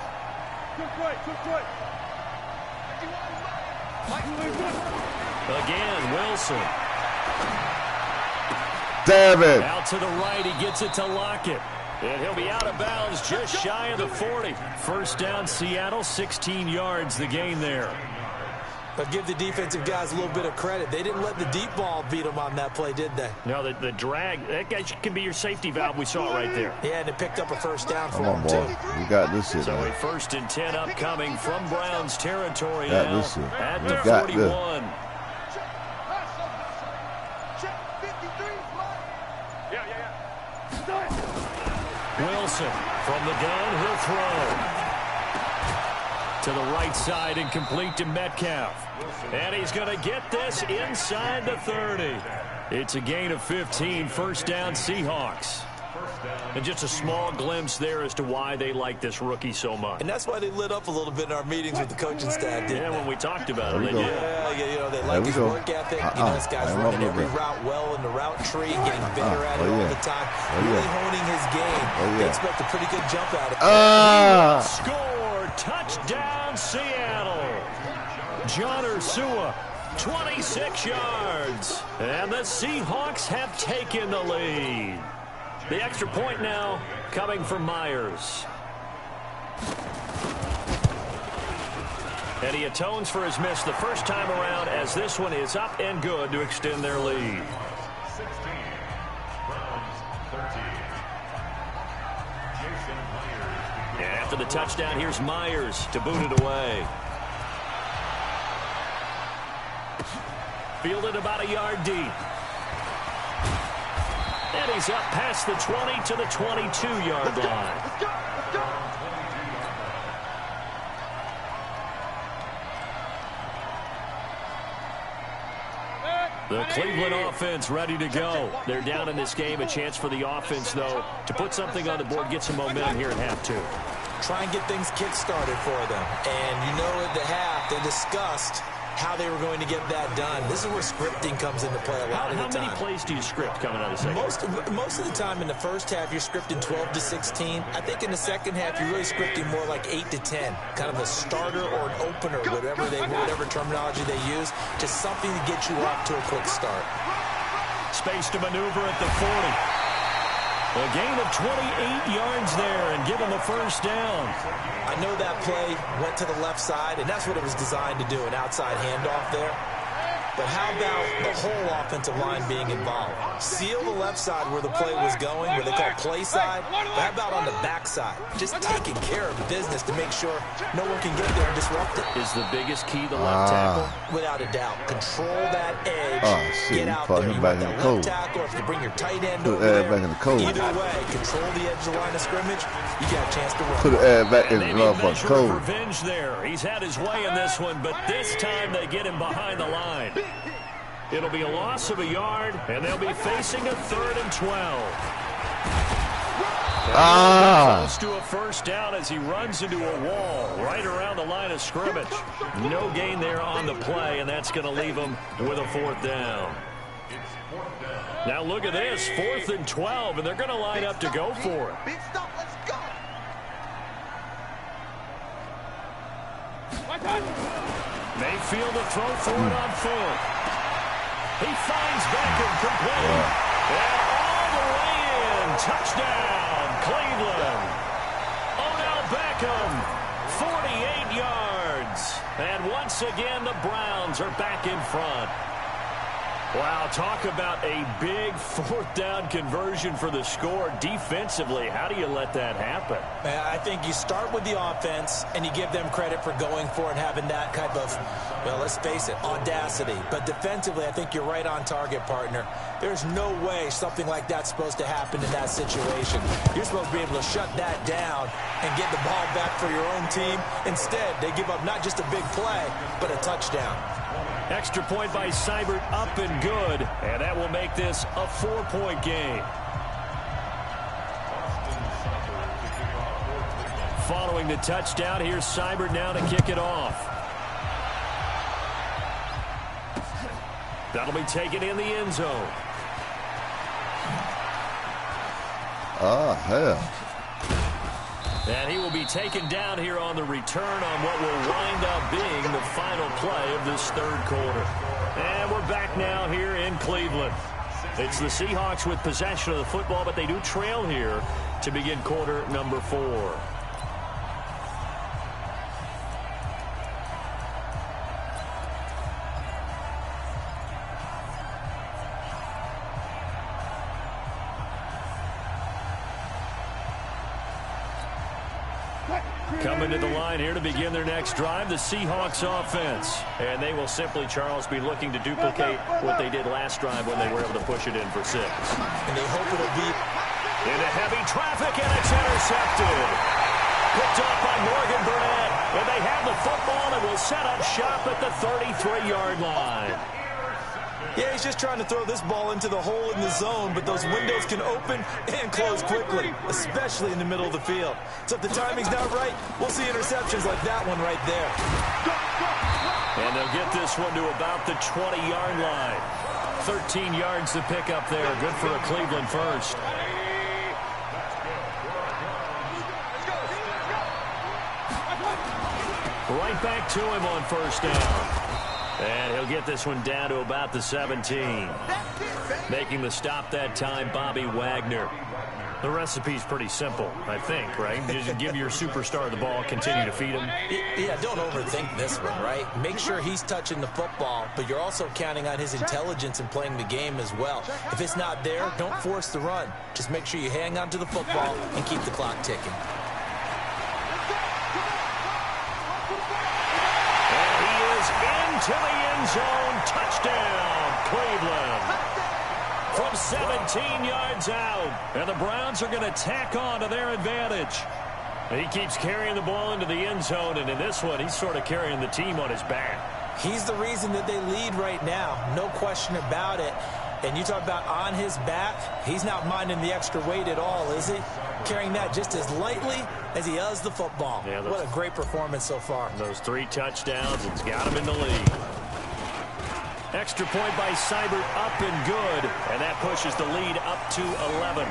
Again, Wilson. Damn it. Out to the right, he gets it to Lockett. And he'll be out of bounds just shy of the 40. First down, Seattle, 16 yards, the gain there. But give the defensive guys a little bit of credit. They didn't let the deep ball beat them on that play, did they? No, the drag, that guy can be your safety valve. We saw it right there. Yeah, and it picked up a first down for Come on, them, boy. too. We got this shit, So a man. 1st and 10 upcoming from Browns territory Got now this shit. at We the got 41. Wilson from the gun, he'll throw. To the right side and complete to Metcalf. And he's going to get this inside the 30. It's a gain of 15, first down Seahawks. And just a small glimpse there as to why they like this rookie so much. And that's why they lit up a little bit in our meetings with the coaching staff. Yeah, when we talked about it. Yeah, they like his work ethic. This guy's running every route well in the route tree, getting better at it all the time, really honing his game. They expect a pretty good jump at it. Score! Touchdown, Seattle! John Ursua, 26 yards. And the Seahawks have taken the lead. The extra point now coming from Myers. And he atones for his miss the first time around as this one is up and good to extend their lead. 16, Browns 13. Jason Myers. And after the touchdown, here's Myers to boot it away. Fielded about a yard deep. And he's up past the 20 to the 22-yard line. Let's go. The Cleveland offense ready to go. They're down in this game. A chance for the offense, though, to put something on the board, get some momentum here at half two. Try and get things kick-started for them. And you know at the half, they discussed how they were going to get that done. This is where scripting comes into play a lot of the time. How many plays do you script coming out of the second? Most of the time in the first half, you're scripting 12 to 16. I think in the second half, you're really scripting more like 8 to 10. Kind of a starter or an opener, whatever terminology they use, just something to get you off to a quick start. Space to maneuver at the 40. A gain of 28 yards there and give him the first down. I know that play went to the left side, and that's what it was designed to do, an outside handoff there. But how about the whole offensive line being involved? Seal the left side where the play was going, where they call play side. But how about on the back side? Just taking care of business to make sure no one can get there and disrupt it. Is the biggest key the left tackle? Without a doubt. Control that edge. Get out there. You want that left tackle, or if you bring your tight end over there. Either way, control the edge of the line of scrimmage. You got a chance to run. Put the ad back in the motherfucking cold. Revenge there. He's had his way in this one, but this time they get him behind the line. It'll be a loss of a yard, and they'll be facing a 3rd and 12. Close to a first down as he runs into a wall right around the line of scrimmage. No gain there on the play, and that's going to leave him with a 4th down. Now look at this, 4th and 12, and they're going to line up to go for it. Big stop, let's go. Mayfield to throw for it on 4th. He finds Beckham complete. And all the way in. Touchdown, Cleveland. Odell Beckham, 48 yards. And once again, the Browns are back in front. Wow, talk about a big 4th down conversion for the score. Defensively, how do you let that happen? I think you start with the offense, and you give them credit for going for it and having that type of, well, let's face it, audacity. But defensively, I think you're right on target, partner. There's no way something like that's supposed to happen in that situation. You're supposed to be able to shut that down and get the ball back for your own team. Instead, they give up not just a big play, but a touchdown. Extra point by Seibert, up and good, and that will make this a 4-point game. Following the touchdown, here's Seibert now to kick it off. That'll be taken in the end zone. Oh, hell. And he will be taken down here on the return on what will wind up being the final play of this 3rd quarter. And we're back now here in Cleveland. It's the Seahawks with possession of the football, but they do trail here to begin quarter number 4. Coming to the line here to begin their next drive, the Seahawks offense. And they will simply, Charles, be looking to duplicate what they did last drive when they were able to push it in for 6. And they hope it'll be into heavy traffic, and it's intercepted. Picked up by Morgan Burnett. And they have the football and will set up shop at the 33-yard line. Yeah, he's just trying to throw this ball into the hole in the zone, but those windows can open and close quickly, especially in the middle of the field. So if the timing's not right, we'll see interceptions like that one right there. And they'll get this one to about the 20-yard line. 13 yards to pick up there. Good for a Cleveland first. Right back to him on first down. And he'll get this one down to about the 17. Making the stop that time, Bobby Wagner. The recipe's pretty simple, I think, right? You just give your superstar the ball, continue to feed him. Yeah, don't overthink this one, right? Make sure he's touching the football, but you're also counting on his intelligence in playing the game as well. If it's not there, don't force the run. Just make sure you hang on to the football and keep the clock ticking. And he is into the end zone. Touchdown, Cleveland. From 17 yards out. And the Browns are going to tack on to their advantage. He keeps carrying the ball into the end zone, and in this one, he's sort of carrying the team on his back. He's the reason that they lead right now. No question about it. And you talk about on his back, he's not minding the extra weight at all, is he? Carrying that just as lightly as he does the football. Yeah, what a great performance so far. Those 3 touchdowns, it's got him in the lead. Extra point by Seibert, up and good. And that pushes the lead up to 11.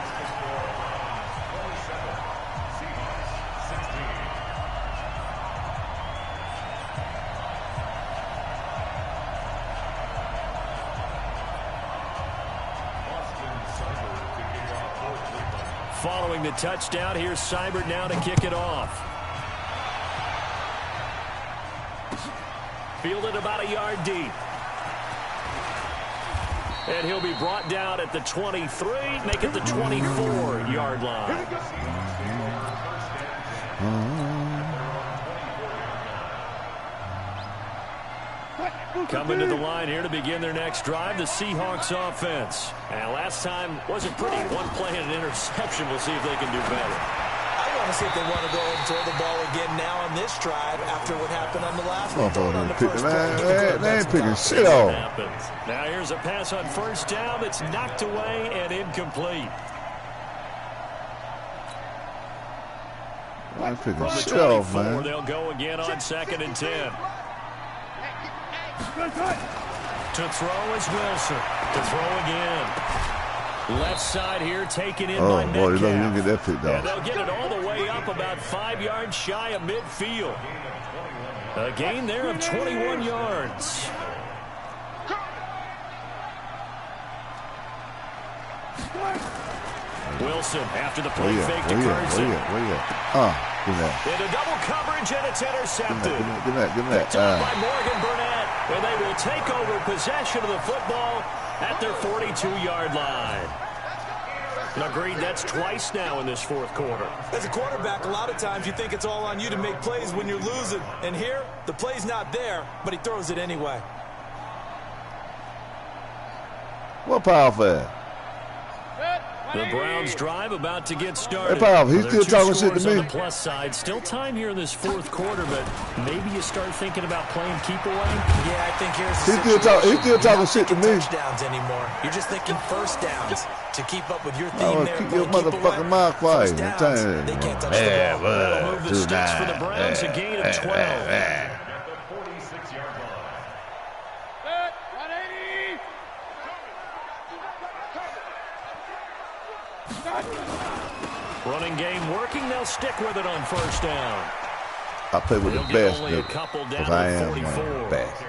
Following the touchdown, here's Seibert now to kick it off. Fielded about a yard deep. And he'll be brought down at the 23, make it the 24-yard line. Coming to the line here to begin their next drive, the Seahawks offense. And last time wasn't pretty. One play and an interception. We'll see if they can do better. I want to see if they want to go and throw the ball again now on this drive after what happened on the last one. They ain't picking shit off. Now here's a pass on first down that's knocked away and incomplete. From the 24, man. They'll go again on 2nd and 10. To throw is Wilson. To throw again. Left side here taken in by Metcalf. Oh, boy, you don't get that picked off. And they'll get it all the way up about 5 yards shy of midfield. A gain there of 21 yards. Wilson after the play fake to Carson. Into double coverage, and it's intercepted. Give me that. Picked up by Morgan Burnett, and they will take over possession of the football at their 42-yard line. Agreed, that's twice now in this fourth quarter. As a quarterback, a lot of times you think it's all on you to make plays when you're losing. And here, the play's not there, but he throws it anyway. What powerful? The Browns drive about to get started. Hey, pal, he's still talking shit to me. On the plus side, still time here in this fourth quarter, but maybe you start thinking about playing keep away. Yeah, I think here's the he's still talking shit to me. Touchdowns anymore. You're just thinking first downs to keep up with your theme there. Keep your motherfucking mouth quiet. They can't touch the ball. That'll move the sticks for the Browns, a gain of 12. Running game working. They'll stick with it on first down. I play with the best because I am best.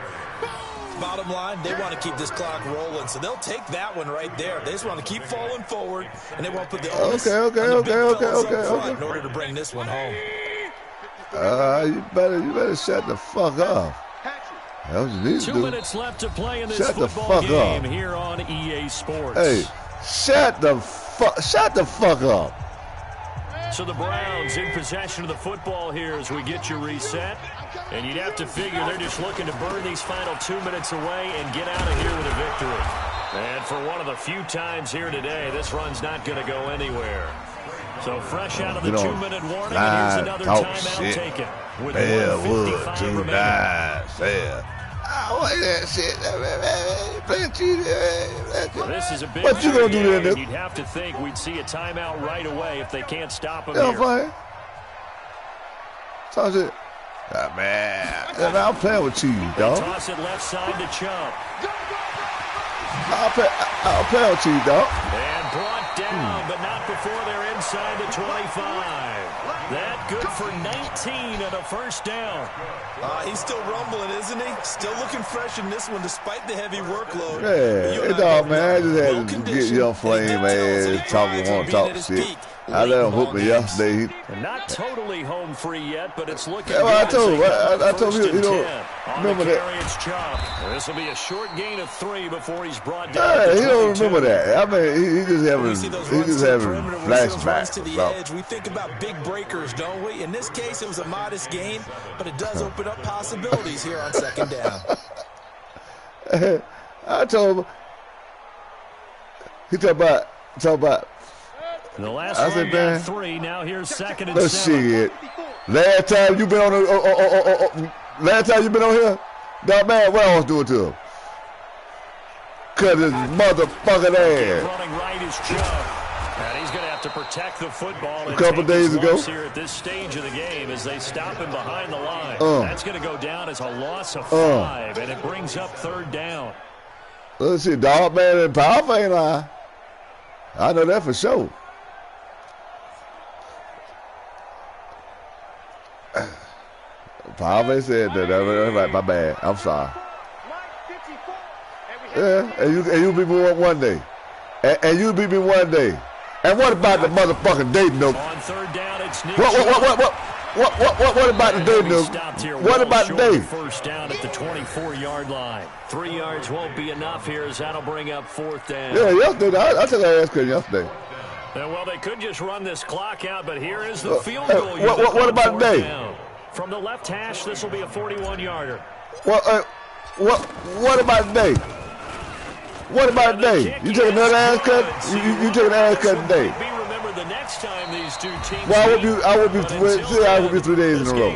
Bottom line, they want to keep this clock rolling, so they'll take that one right there. They just want to keep falling forward, and they won't put the onus on the big fellas up front in order to bring this one home. You better shut the fuck up. That's what you need to do. 2 minutes left to play in this football game here on EA Sports. Hey, shut the fuck up. So the Browns in possession of the football here as we get your reset. And you'd have to figure they're just looking to burn these final 2 minutes away and get out of here with a victory. And for one of the few times here today, this run's not going to go anywhere. So fresh out of the 2-minute warning, and here's another timeout taken with 1:55 remaining. want that shit. Play cheating. This is a big What you gonna do there, You'd have to think we'd see a timeout right away if they can't stop him here. here. Fine. Toss it. Man, I'm playing with you, dog. Toss it left side to Chubb. I'll play with you, dog. And brought down, but not before they're inside the 25. That good for 19 and a first down. He's still rumbling, isn't he? Still looking fresh in this one despite the heavy workload. Yeah, hey, dog, man. I just had to get Young Flame, man. Talk shit. I let him hook me yesterday. Not totally home free yet, but it's looking good. I told him, you know, remember that. This will be a short gain of 3 before he's brought down. Yeah, he don't remember that. I mean, he just having flashbacks. To the edge. We think about big breakers, don't we? In this case, it was a modest gain, but it does open up possibilities here on second down. I told him. He talk about. In the last run got 3. Now here's second and 7. Shit. Last time you been on here, that man, what I was doing to him? Cut his motherfucking ass. Running right is Chubb. And he's going to have to protect the football. A couple days ago. Here at this stage of the game as they stop him behind the line. That's going to go down as a loss of 5, and it brings up third down. Let's see, dog, man, and Power ain't lying. I know that for sure. Pave said that. Right, my bad. I'm sorry. Yeah, and you beat me one day. And you beat me one day. And what about the motherfucking day, Nook? On third down, it's Nick. What about the day, Nook? What about the day? First down at the 24-yard line. 3 yards won't be enough here as that'll bring up fourth down. Yeah, yesterday. I took an ass cutting yesterday. Well, they could just run this clock out, but here is the field goal. What about the day? From the left hash, this will be a 41-yarder. What about the day? What about the day? You take another ass cut? You take an ass cut today. Remember the next time these two teams. Well, I would be 3 days in a row.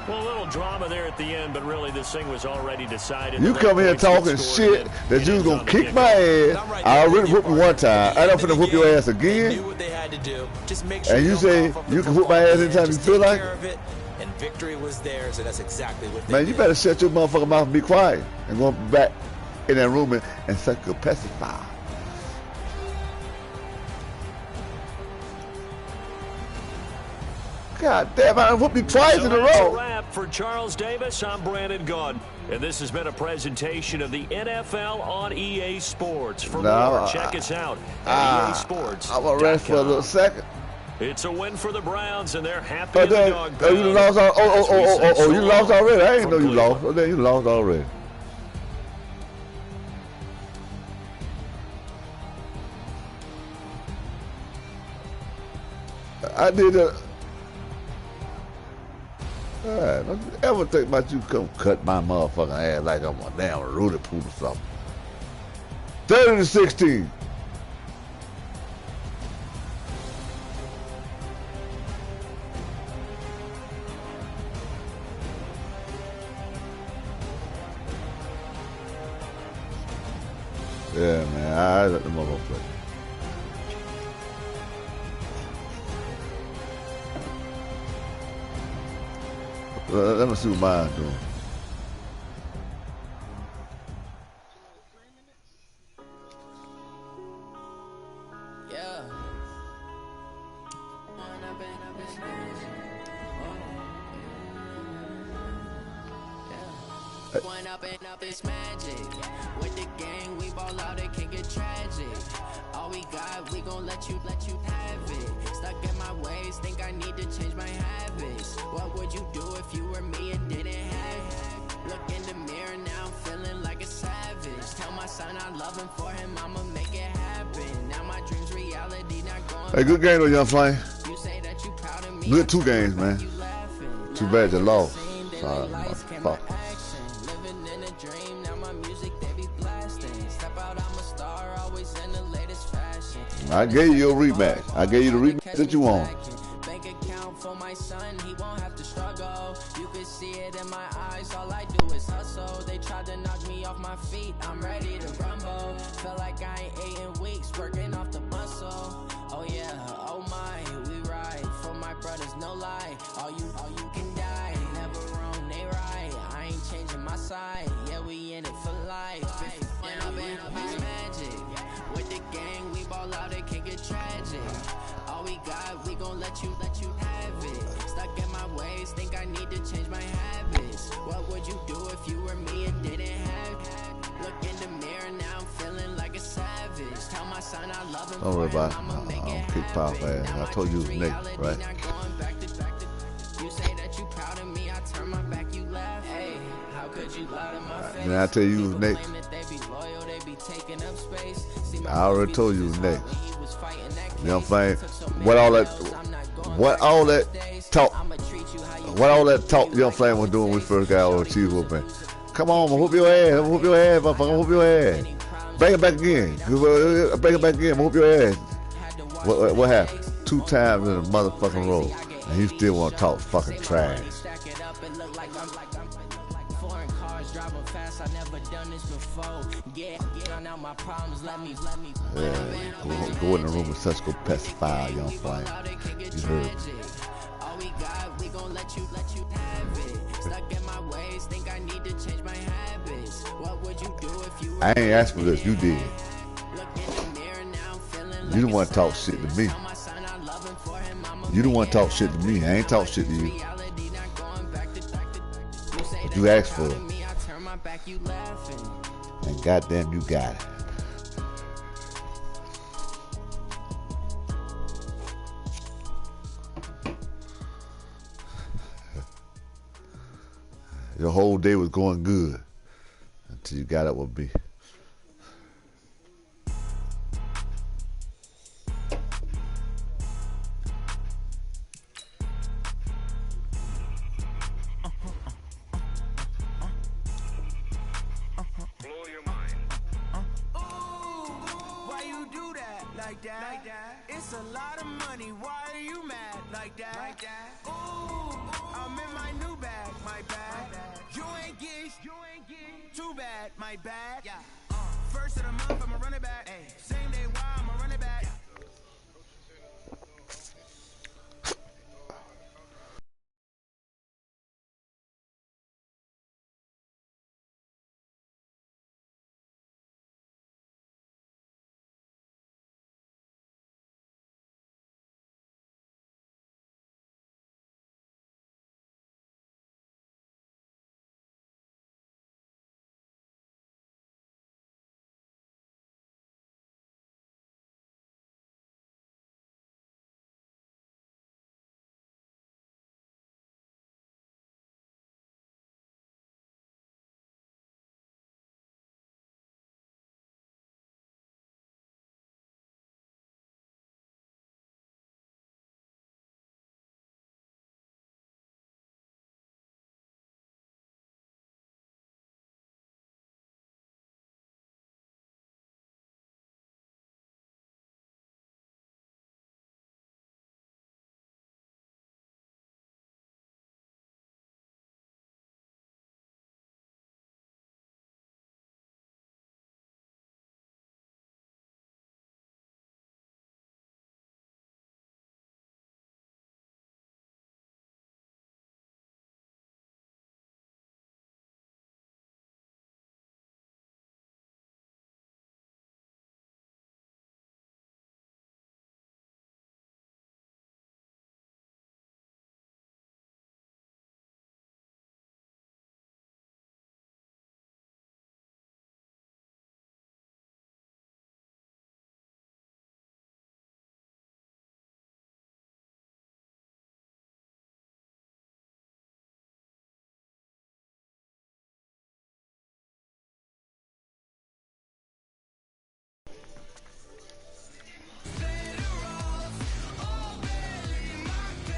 Well, a little drama there at the end, but really this thing was already decided. You come here talking shit that you was gonna kick my ass. I already whooped you one time. I don't finna whoop your ass again. And you say you can whoop my ass anytime you feel like it. And victory was theirs, and that's exactly what they did. You better shut your motherfucking mouth and be quiet and go back in that room and suck your pacifier. God damn, I whooped you twice in a row. That's a wrap for Charles Davis. I'm Brandon Gunn. And this has been a presentation of the NFL on EA Sports. For more, check us out at EA Sports. I'm going to rest for a little second. It's a win for the Browns, and they're happy in the dog pound. You lost you lost already. I didn't know you lost. You lost already. I did a... Don't you ever think about you come cut my motherfucking ass like I'm a damn Rudy Pool or something. 30-16. Yeah, man, I let the motherfucker play. Let me see what mine's doing. Yeah. One up and up is magic. With the gang, we ball out, it can get tragic. All we got, we gon' let you have it. Stuck in my ways, think I need to change my habits. What would you do if you were me and didn't have it? Look in the mirror now, I'm feeling like a savage. Tell my son I love him, for him I'ma make it happen. Now my dreams reality, not going. Hey, good game though, Young Flame. You say that you proud of me. Good 2 games, man. Too bad you lost. Sorry, fuck. I gave you a rematch. I gave you the rematch that you want. Bank account for my son, he won't have to struggle. You can see it in my eyes, all I do is hustle. They tried to knock me off my feet, I'm ready to rumble. Feel like I ain't ate in weeks, working off the muscle. Oh yeah, oh my, we ride for my brothers, no lie. All you can die, never wrong, they right. I ain't changing my side, yeah, we in it for life. And I've been magic with the gang, we ball out, it can get tragic. All we got, we gon' let you have it. Stuck in my ways, think I need to change my habits. What would you do if you were me and didn't have it? Look in the mirror, now I'm feeling like a savage. Tell my son I love him. Don't worry about it. I'll kick pop ass. I told you it was Nate, right? You say that you proud of me, I turn my back, you laugh. Hey, how could you lie to my face? Then I tell you it was Nate. I already told you it was Nate. You know what I'm saying? What all that talk, you know what I'm saying, was doing when we first got over cheese whooping. Come on, I'm whoop your ass, I'm whoop your ass, motherfucker, I'm whoop your ass. Bring it back again. Bring it back again, I'm whoop your ass. What happened? 2 times in a motherfucking row. And he still want to talk fucking trash. Yeah, go in the room and such go pacify, young flame. You heard me. All we got, we gon' let you have it. Stuck in my ways, think I need to change my habits. What would you do if you were I ain't asked for this, you did. You don't want to talk shit to me. You don't want to talk shit to me. I ain't talk shit to you. But you asked for it. And goddamn, you got it. Your whole day was going good until you got up with me. It's a lot of money, why are you mad like that? Ooh, I'm in my new bag, my bad. You ain't get too bad, my bad. First of the month, I'ma run it back. Same day, why I'ma run it back.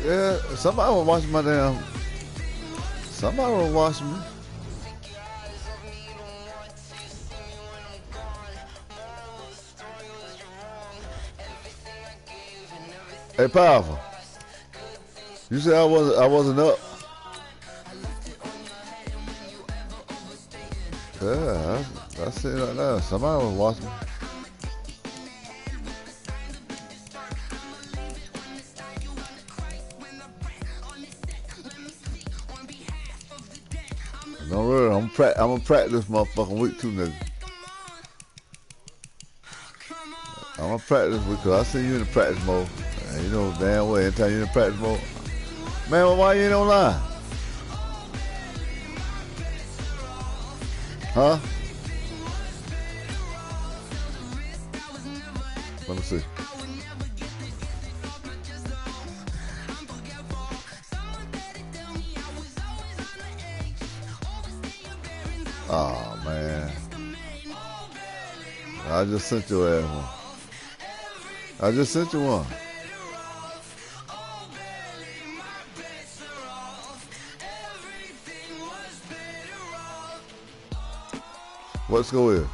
Yeah, somebody was watching my damn. Somebody was watching me. Hey, Powerful. You said I wasn't up. Yeah, I see it right now. Somebody was watching. Don't worry, I'm gonna practice motherfucking week too, nigga. I'm gonna practice because I see you in the practice mode. And you know damn well anytime you're in the practice mode. Man, why you ain't online? Huh? Let me see. Oh man. I just sent your ass one. I just sent you one. What's going on?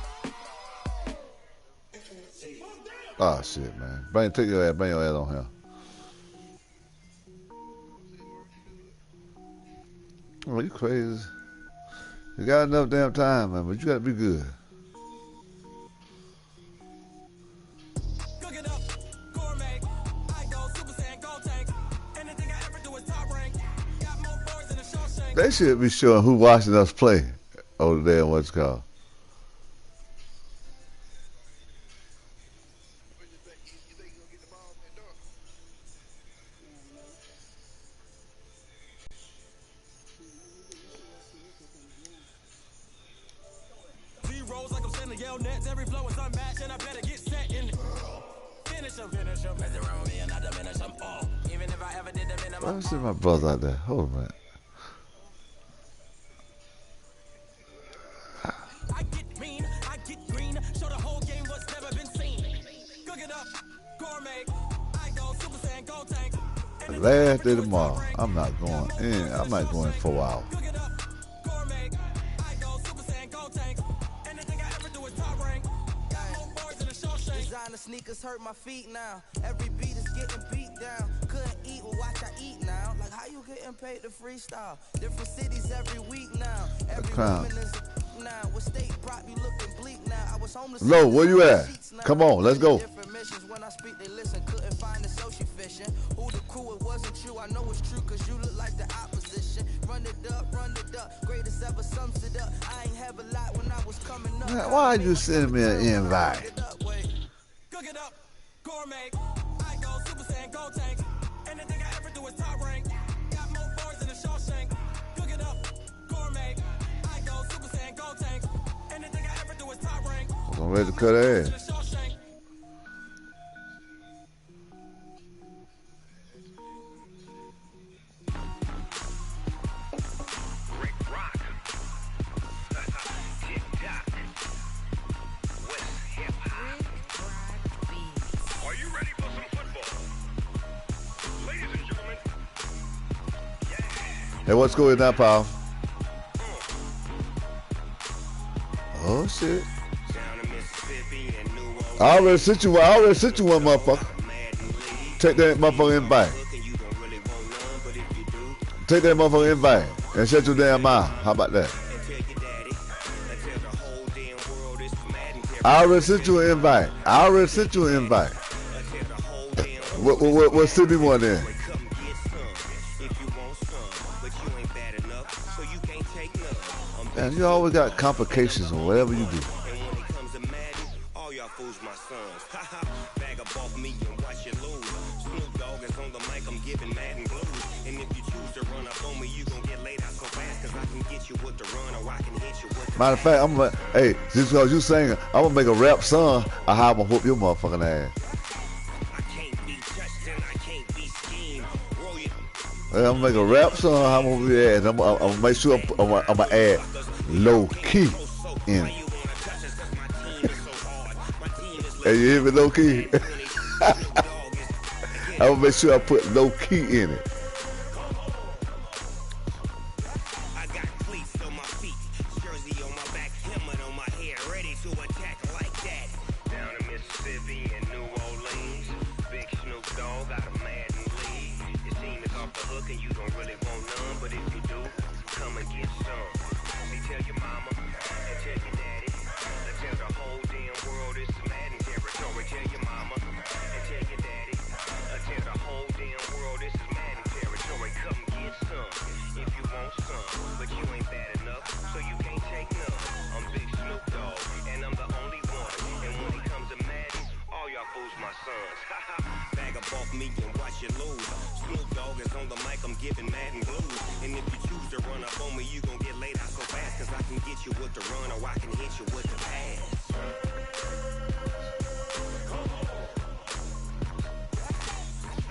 Oh shit, man. Take your ass, bring your ass on here. Oh, you crazy. You got enough damn time, man, but you gotta be good. They should be showing who watching us play over there and what's it called. Let me see my brother out there. Hold on a minute. I get mean, I get green, show the whole game what's never been seen. Cook it up, gourmet, I go Super Saiyan, go tank. Last day tomorrow. I'm not going in. I'm not going in 4 hours. Cook it up, gourmet, I go Super Saiyan, go tank. Anything I ever do is top rank. Got more bars than a Shawshank. Designer sneakers hurt my feet now. Every beat is getting beat down. Couldn't eat, well watch I eat now. Like how you getting paid to freestyle? Different cities every week now. Every woman is now. What state brought you looking bleak now? I was homeless. Low, where you at? Come on, let's go. Different missions. When I speak, they listen. Couldn't find the social fishing. Who the crew? It wasn't you. I know it's true, cause you look like the opposition. Run it up, run it up. Greatest ever sums it up. I ain't have a lot when I was coming up. Man, why you sending me an invite? Cook it up, gourmet. I go Super Saiyan, go tank. Anything I ever do is top rank. Got more bars than a Shawshank. Cook it up, gourmet. I go Super Saiyan, go tank. Anything I ever do is top rank. I'm ready to cut ass. Hey, what's going on, pal? Oh shit! I already sent you one. Motherfucker. Take that motherfucker invite. Take that motherfucker invite and shut your damn mouth. How about that? I already sent you an invite. What city one in? Man, you always got complications or whatever you do. Matter of fact, hey, just because you singing, I'm gonna make a rap song of how I'm gonna whoop your motherfucking ass. I'm gonna make a rap song of how I'm gonna whoop your ass. I'm gonna make sure I'm gonna add low key in it. Hey, you hear me, low key? I'm gonna make sure I put low key in it. And you don't really want none, but if you do, come and get some. Tell your mama and tell your some, but you ain't bad enough, so you can't take none. I'm Big Snoop Dogg, and I'm the only one. And when it comes to Madden, all y'all fools my sons. Bag up off me and watch you lose. Snoop Dogg is on the mic, I'm giving Madden blues. And if you choose to run up on me, you gon' get laid out so fast, cause I can get you with the run or I can hit you with the pass.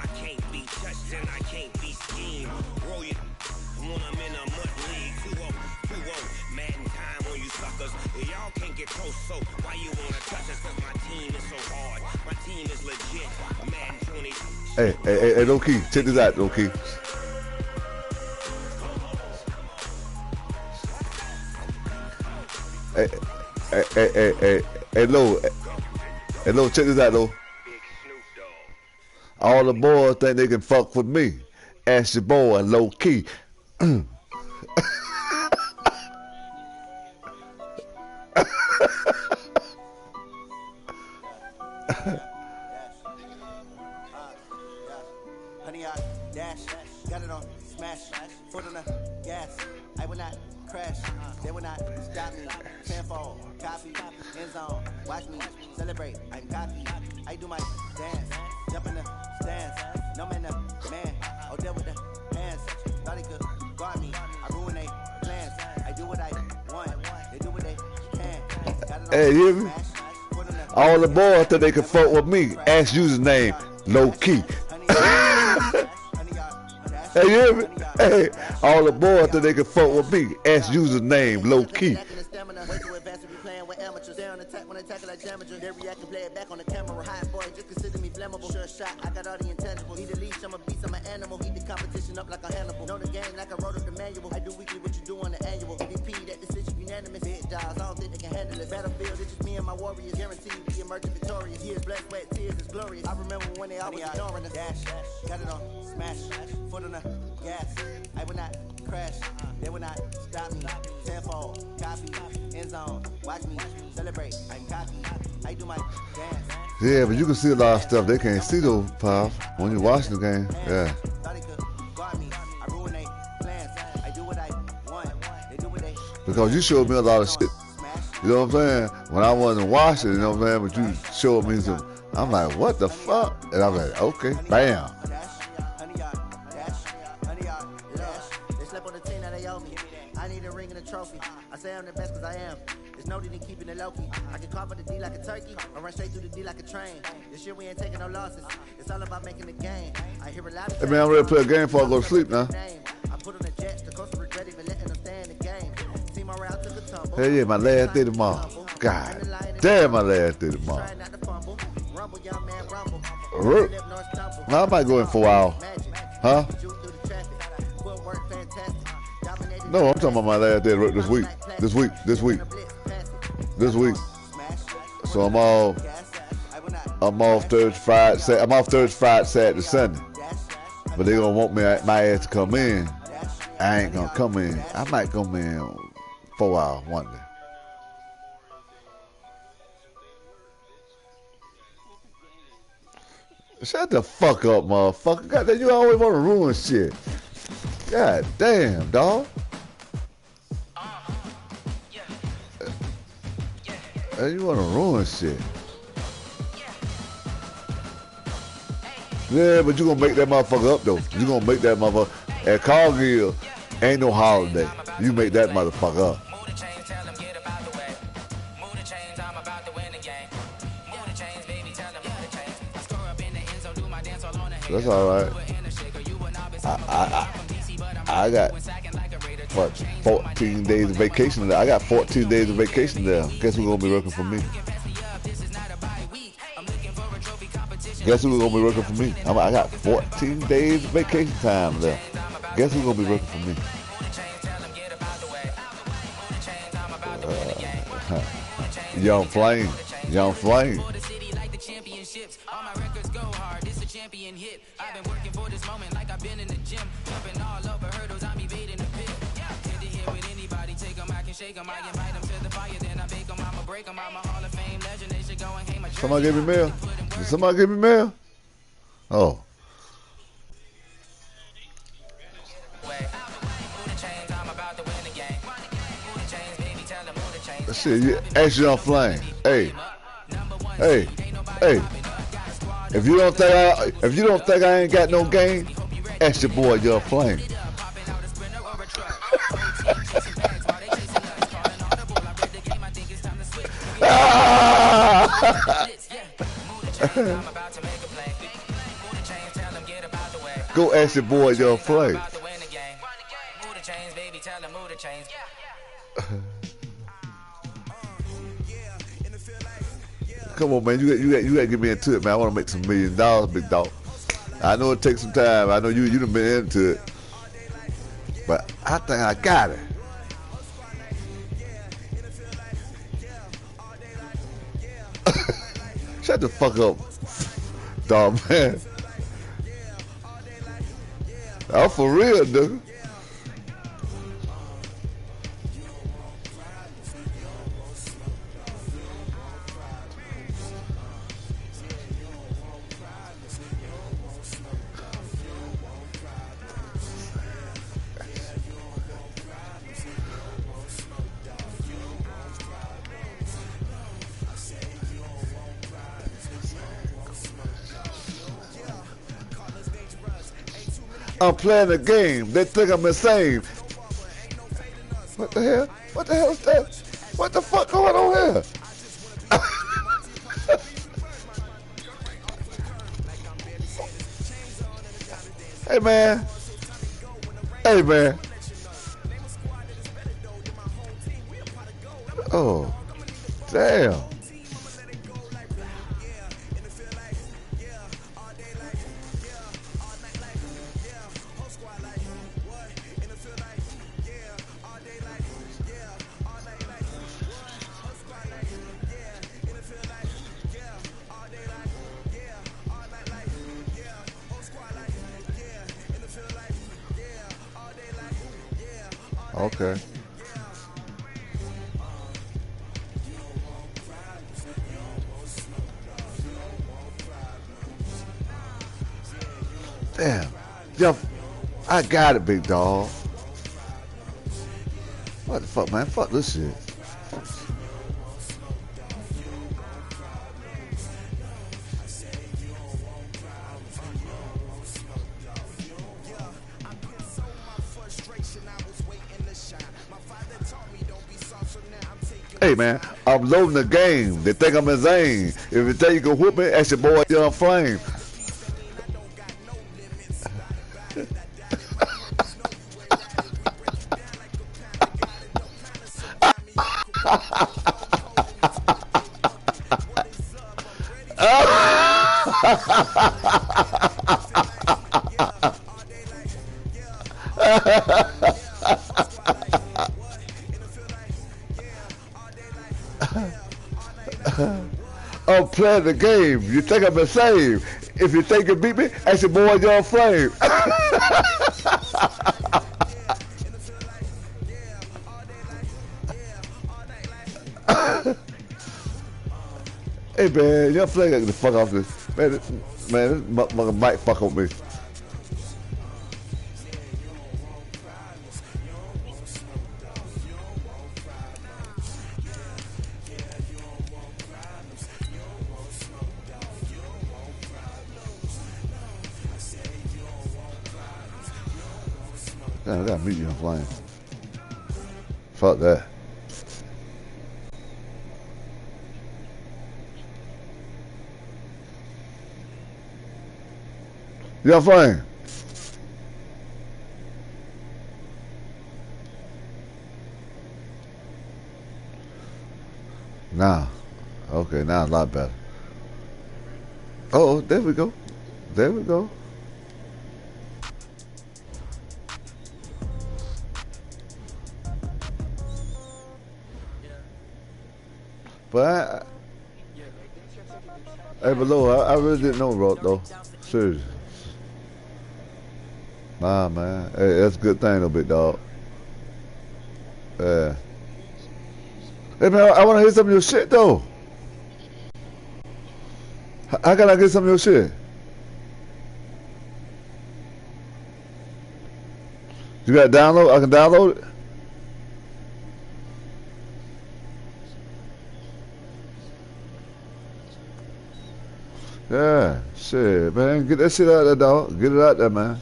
I can't be touched and I can't be schemed. Roll you when I'm in a mud league. 2-0, Madden time on you suckers. Y'all can't get close, so why you wanna touch us? Cause my team is so hard. My team is legit. Madden 20. Hey, low key, check this out, low key. Hey, low, check this out, low. All the boys think they can fuck with me. Ask your boy, low key. Honey, I dash, got it on smash, foot on the gas. I will not crash, they will not stop me. Tenfold, copy, end zone, watch me celebrate. I'm cocky, I do my dance, jump in the stands. No man, the man, oh, deal with the hands. Thought he could guard me, I ruin they plans. I do what I want, they do what they can. Got it on Hey, you hear me? All the boys think they can fuck with me. Ask username, low key. Hey, you hear me? Hey, all the boys think they can fuck with me. Ask username, low key. They react and play it back on the camera. High boy, just consider me flammable. Sure shot, I got all the intangibles. Need a leash, I'm a beast, I'm an animal. Heat the competition up like a Hannibal. Know the game like I wrote up the manual. I do weekly what you do on the annual. MVP, that decision unanimous. Hit dials, I don't think they can handle it. Battlefield, it's just me and my warriors. Guaranteed we emerging victorious. Years, blood, sweat, tears, it's glorious. I remember when they always ignoring us. Dash, got it on smash, foot on the gas. I will not crash, they will not stop me. Tenfold, copy, end zone, watch me celebrate. I'm cocky, I do my dance. Yeah, but you can see a lot of stuff they can't see though, pal, when you're watching the game. Yeah. Because you showed me a lot of shit. You know what I'm saying? When I wasn't watching, you know what I'm saying? But you showed me some. I'm like, what the fuck? And I'm like, okay, bam. I need a ring and a trophy. I say I'm the best because I am. There's no need in keeping it low key. I can carve the D like a turkey. I run straight through the D like a train. This year we ain't taking no losses. It's all about making the game. I hear a lot of hey man, I'm ready to play a game before I go to sleep now. I put on the jets. The coach regret even letting them stay in the game. Team around took a tumble. Hey, yeah, my last day tomorrow. God damn, my last day tomorrow. I might go in 4 hours. Huh? No, I'm talking about my last day this week. This week. So I'm off Thursday, Friday. I'm off Thursday, Friday, Saturday, Sunday. But they gonna want my ass to come in. I ain't gonna come in. I might come in 4 hours one day. Shut the fuck up, motherfucker. Goddamn, you always want to ruin shit. God damn, dog. You want to ruin shit. Yeah, but you going to make that motherfucker up, though. You going to make that motherfucker. At Cargill, ain't no holiday. You make that motherfucker up. That's all right. I got, what, 14 days of vacation there. I got 14 days of vacation there. Guess who's going to be working for me? Guess who's going to be working for me? I got 14 days of vacation time there. Guess who's going to be working for me? Young Flame. Young Flame. Somebody gave me mail? Did somebody give me mail? Oh. Shit, you ask Young Flame. Hey. If you don't think I ain't got no game, ask your boy Young Flame. Go ask your boy Young Flame. Come on, man, you got to get me into it, man. I want to make some $1 million, big dog. I know it takes some time. I know you done been into it, but I think I got it. Shut the fuck up, dog, man. I'm for real, dude. I'm playing the game. They think I'm insane. What the hell? What the hell is that? What the fuck going on here? Hey, man. Hey, man. Oh, damn. Okay. Damn. Yo, I got it, big dog. What the fuck, man? Fuck this shit. Hey, man, I'm loading the game. They think I'm insane. If you think you can whoop me, ask your boy Young Flame. I'm playing the game. You think I'm insane? If you think you beat me, ask your boy Young Flame. Hey, man, Young Flame got to get the fuck off this. Man, this motherfucker might fuck with me. Damn, I gotta meet you on Flame. Fuck that. Young Flame. Now. Okay, now a lot better. Oh, there we go. There we go. But hey, below, I really didn't know Rock though. Seriously. Nah, man. Hey, that's a good thing though, big dog. Yeah. Hey, man, I want to hear some of your shit though. How can I get some of your shit? You got to download? I can download it? Yeah, shit, man. Get that shit out there, dog. Get it out there, man.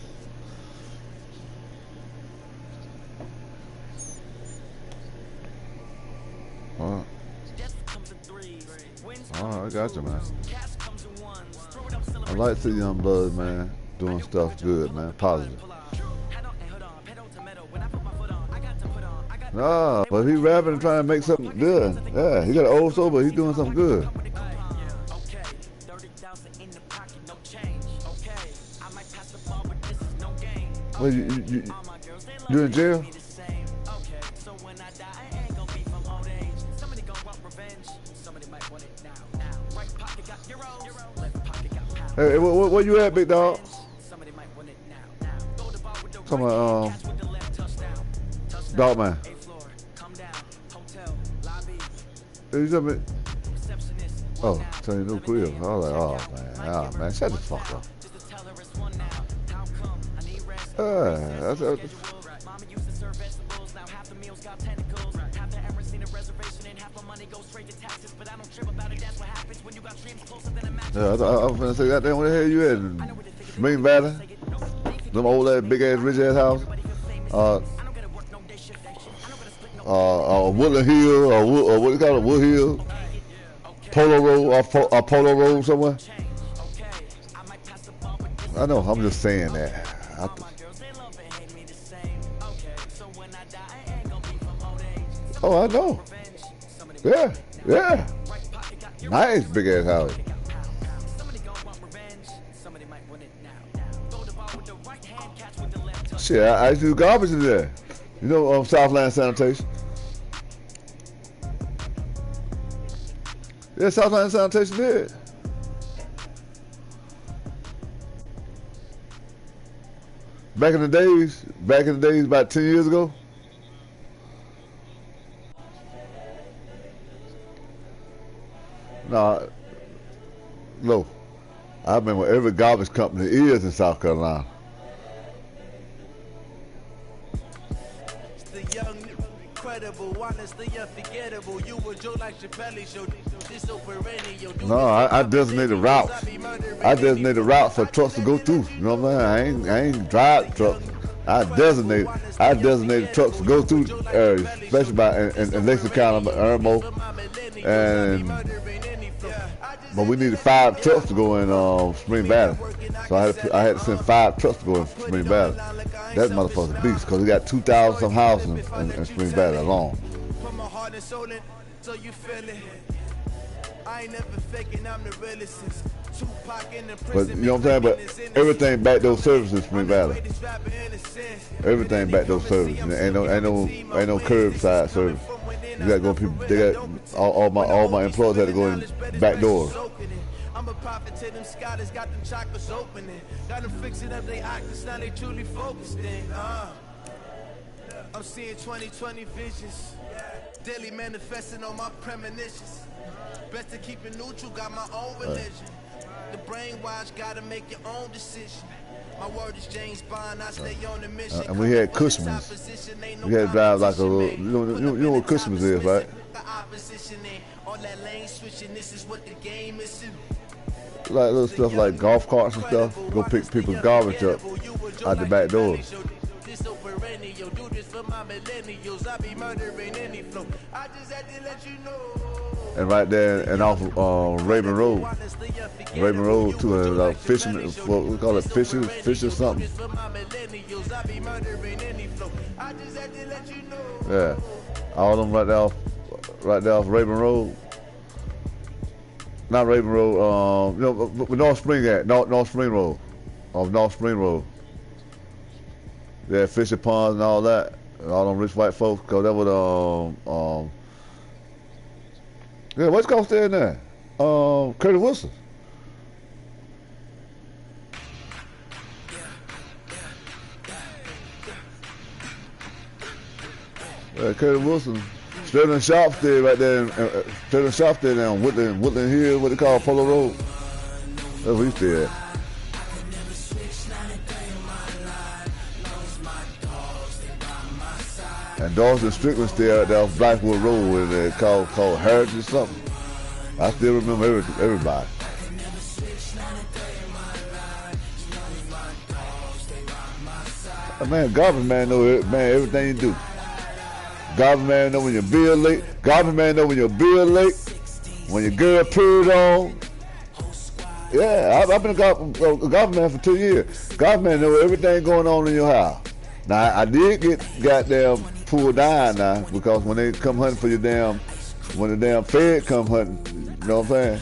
All right, I got you, man. I like to see young blood, man, doing stuff good, man, positive. Nah, but he rapping and trying to make something good. Yeah, he got an old soul, but he's doing something good. Well, you in jail? Hey, where you at, big dog? Come on, dog man. Hey, you me? Oh, tell you no crib. I was like, oh man, shut the fuck up. I was gonna say, goddamn, where the hell you at? Spring Valley? Them old ass, big ass, rich ass house? Woodland Hill, or what do you call it? Wood Hill? Polo Road, or Polo Road somewhere? I know, I'm just saying that. Oh, I know. Yeah, yeah. Nice big ass house. Shit, I used to do garbage in there. You know, Southland Sanitation. Yeah, Southland Sanitation did. Back in the days, about 10 years ago. No. I remember every garbage company is in South Carolina. No, I designate a route. I designate a route for trucks to go through. You know what I'm saying? I ain't drive trucks. I designated trucks to go through areas, especially in Lexington County, Irmo, but we needed 5 trucks to go in Spring Valley. So I had to send 5 trucks to go in Spring Valley. That motherfucker's beast, because we got 2,000 some houses in Spring Valley alone. But you know what I'm saying? But everything back those services in Spring Valley. Everything back those services. Ain't no curbside service. You gotta go. People, they got all my employees had to go in back doors. I'm a prophet to them scholars, got them chakras opening. Got them fixing up they octaves, now they truly focused in. I'm seeing 2020 visions. Daily manifesting on my premonitions. Best to keep it neutral, got my own religion. The brainwash, gotta make your own decision. My word is James Bond, I stay on the mission. And we had Cushman's. We had to drive like a little, you know what Cushman's is, right? Like little stuff like golf carts and stuff. Go pick people's garbage up out the back doors. And right there and off Raven Road to fisherman, what we call it, fisher something. Yeah, all of them right there off Raven Road. Not Raven Road, you know, North Spring at North Spring Road, off North Spring Road. Yeah, fishing ponds and all that. And all them rich white folks, cause that was yeah, what's called staying there? Curtis Wilson. Yeah, Curtis Wilson. Sterling Shop stayed right there. Sterling Shop stayed there on Woodland Hill, what they call Polo Road. That's where he stayed at. And Dawson Strickland stayed out there off Blackwood Road where they called Heritage or something. I still remember everybody. Man, garbage man know it, man, everything you do. Garbage man know when your bill late. Garbage man know when your bill late. When your girl period on. Yeah, I've been a garbage man for 2 years. Garbage man know everything going on in your house. Now, I did get goddamn pulled down now because when they come hunting for when the damn Fed come hunting, you know what I'm saying?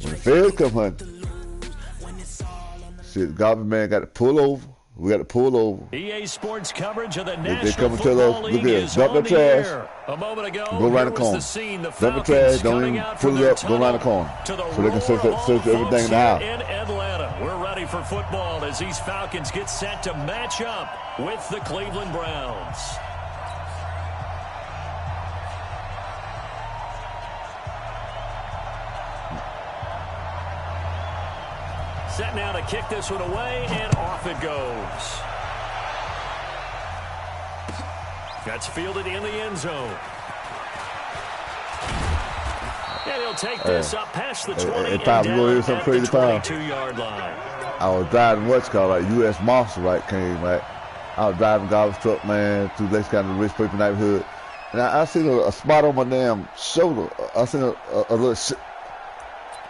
When the Fed come hunting, shit, garbage man got to pull over. We got to pull over. EA Sports coverage of the They National come and tell us, Football look League here, is dump on the the trash, air. A moment ago, go around the here was corner. the scene. The Dump the Falcons trash, don't coming even out pull from it their up, go around the corner. to the So they can search roar of everything in folks the house. here in Atlanta. We're ready for football as these Falcons get set to match up with the Cleveland Browns. Set now to kick this one away, and off it goes. That's fielded in the end zone. And he'll take this up past the 20 and down at the 22-yard line. I was driving what's called like U.S. Marshal, right, came, right? I was driving garbage truck, man, through Lake County, the rich people neighborhood. And I seen a spot on my damn shoulder. I seen a little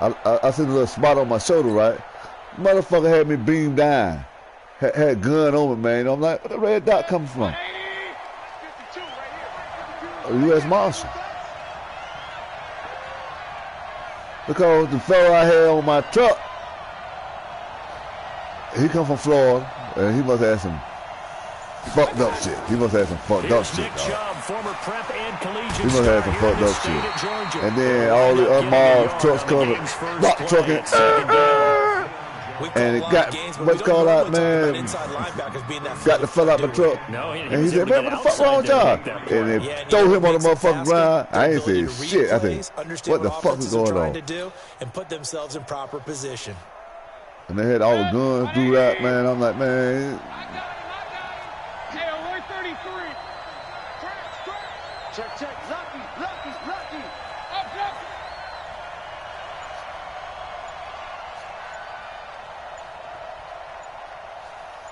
I seen a little spot on my shoulder, right? Motherfucker had me beamed down. Had a gun on me, man. I'm like, where the red dot coming from? A U.S. Marshal. Because the fellow I had on my truck, he come from Florida, and he must have some fucked up shit. He must have some fucked up shit, dog. Former prep and collegiate He must have some fucked up shit. And then all the unmarked trucks coming, block trucking, and it got what's called out, man. Got the fella out my truck, and he said, "Man, what the fuck wrong with y'all?" And they throw him on the motherfucking ground. I ain't say shit. I think, what the fuck is going on? And put themselves in proper position. And they had all the guns through that, man. I'm like, man. Check. Lucky. Up.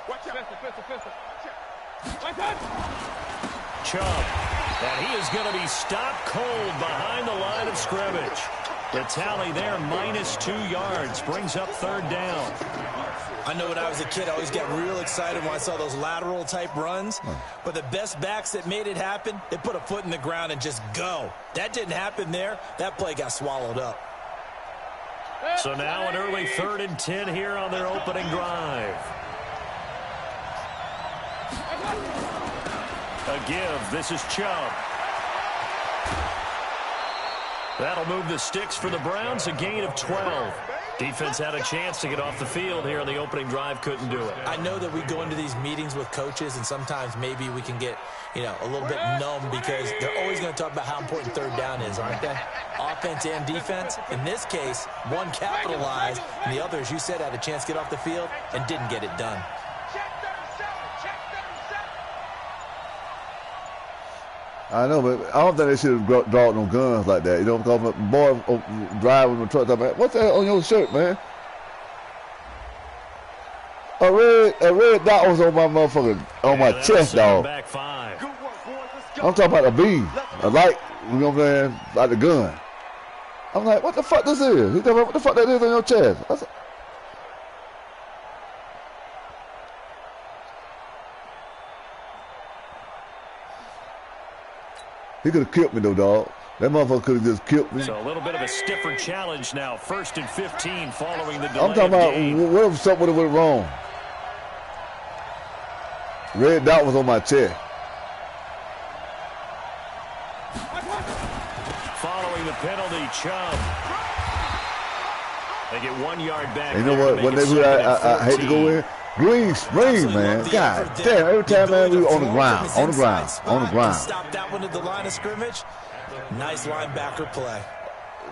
Watch out. Pistol. Check. Chubb. And he is going to be stopped cold behind the line of scrimmage. The tally there, -2 yards, brings up third down. I know when I was a kid, I always got real excited when I saw those lateral type runs. But the best backs that made it happen, they put a foot in the ground and just go. That didn't happen there. That play got swallowed up. So now an early 3rd and 10 here on their opening drive. A give. This is Chubb. That'll move the sticks for the Browns, a gain of 12. Defense had a chance to get off the field here on the opening drive, couldn't do it. I know that we go into these meetings with coaches, and sometimes maybe we can get, a little bit numb because they're always going to talk about how important third down is, aren't they? Offense and defense. In this case, one capitalized, and the other, as you said, had a chance to get off the field and didn't get it done. I know, but I don't think they should have drawn no guns like that. Because my boy driving the truck, man, what's that on your shirt, man? A red dot was on my motherfucking, on my chest, dog. I'm talking about a beam, a light, you know what I'm saying, like the gun. I'm like, what the fuck this is? He talking about what the fuck that is on your chest? I said, he could have killed me, though, dog. That motherfucker could have just killed me. So a little bit of a stiffer challenge now. 1st and 15 following the delay. I'm talking about what if something would have went wrong? Red dot was on my chest. Following the penalty, Chubb. They get 1 yard back. And you know what? When they I hate to go in. Green Spring, man. God damn, every time, man, we were on the ground. Stop that one at the line of scrimmage. Nice linebacker play.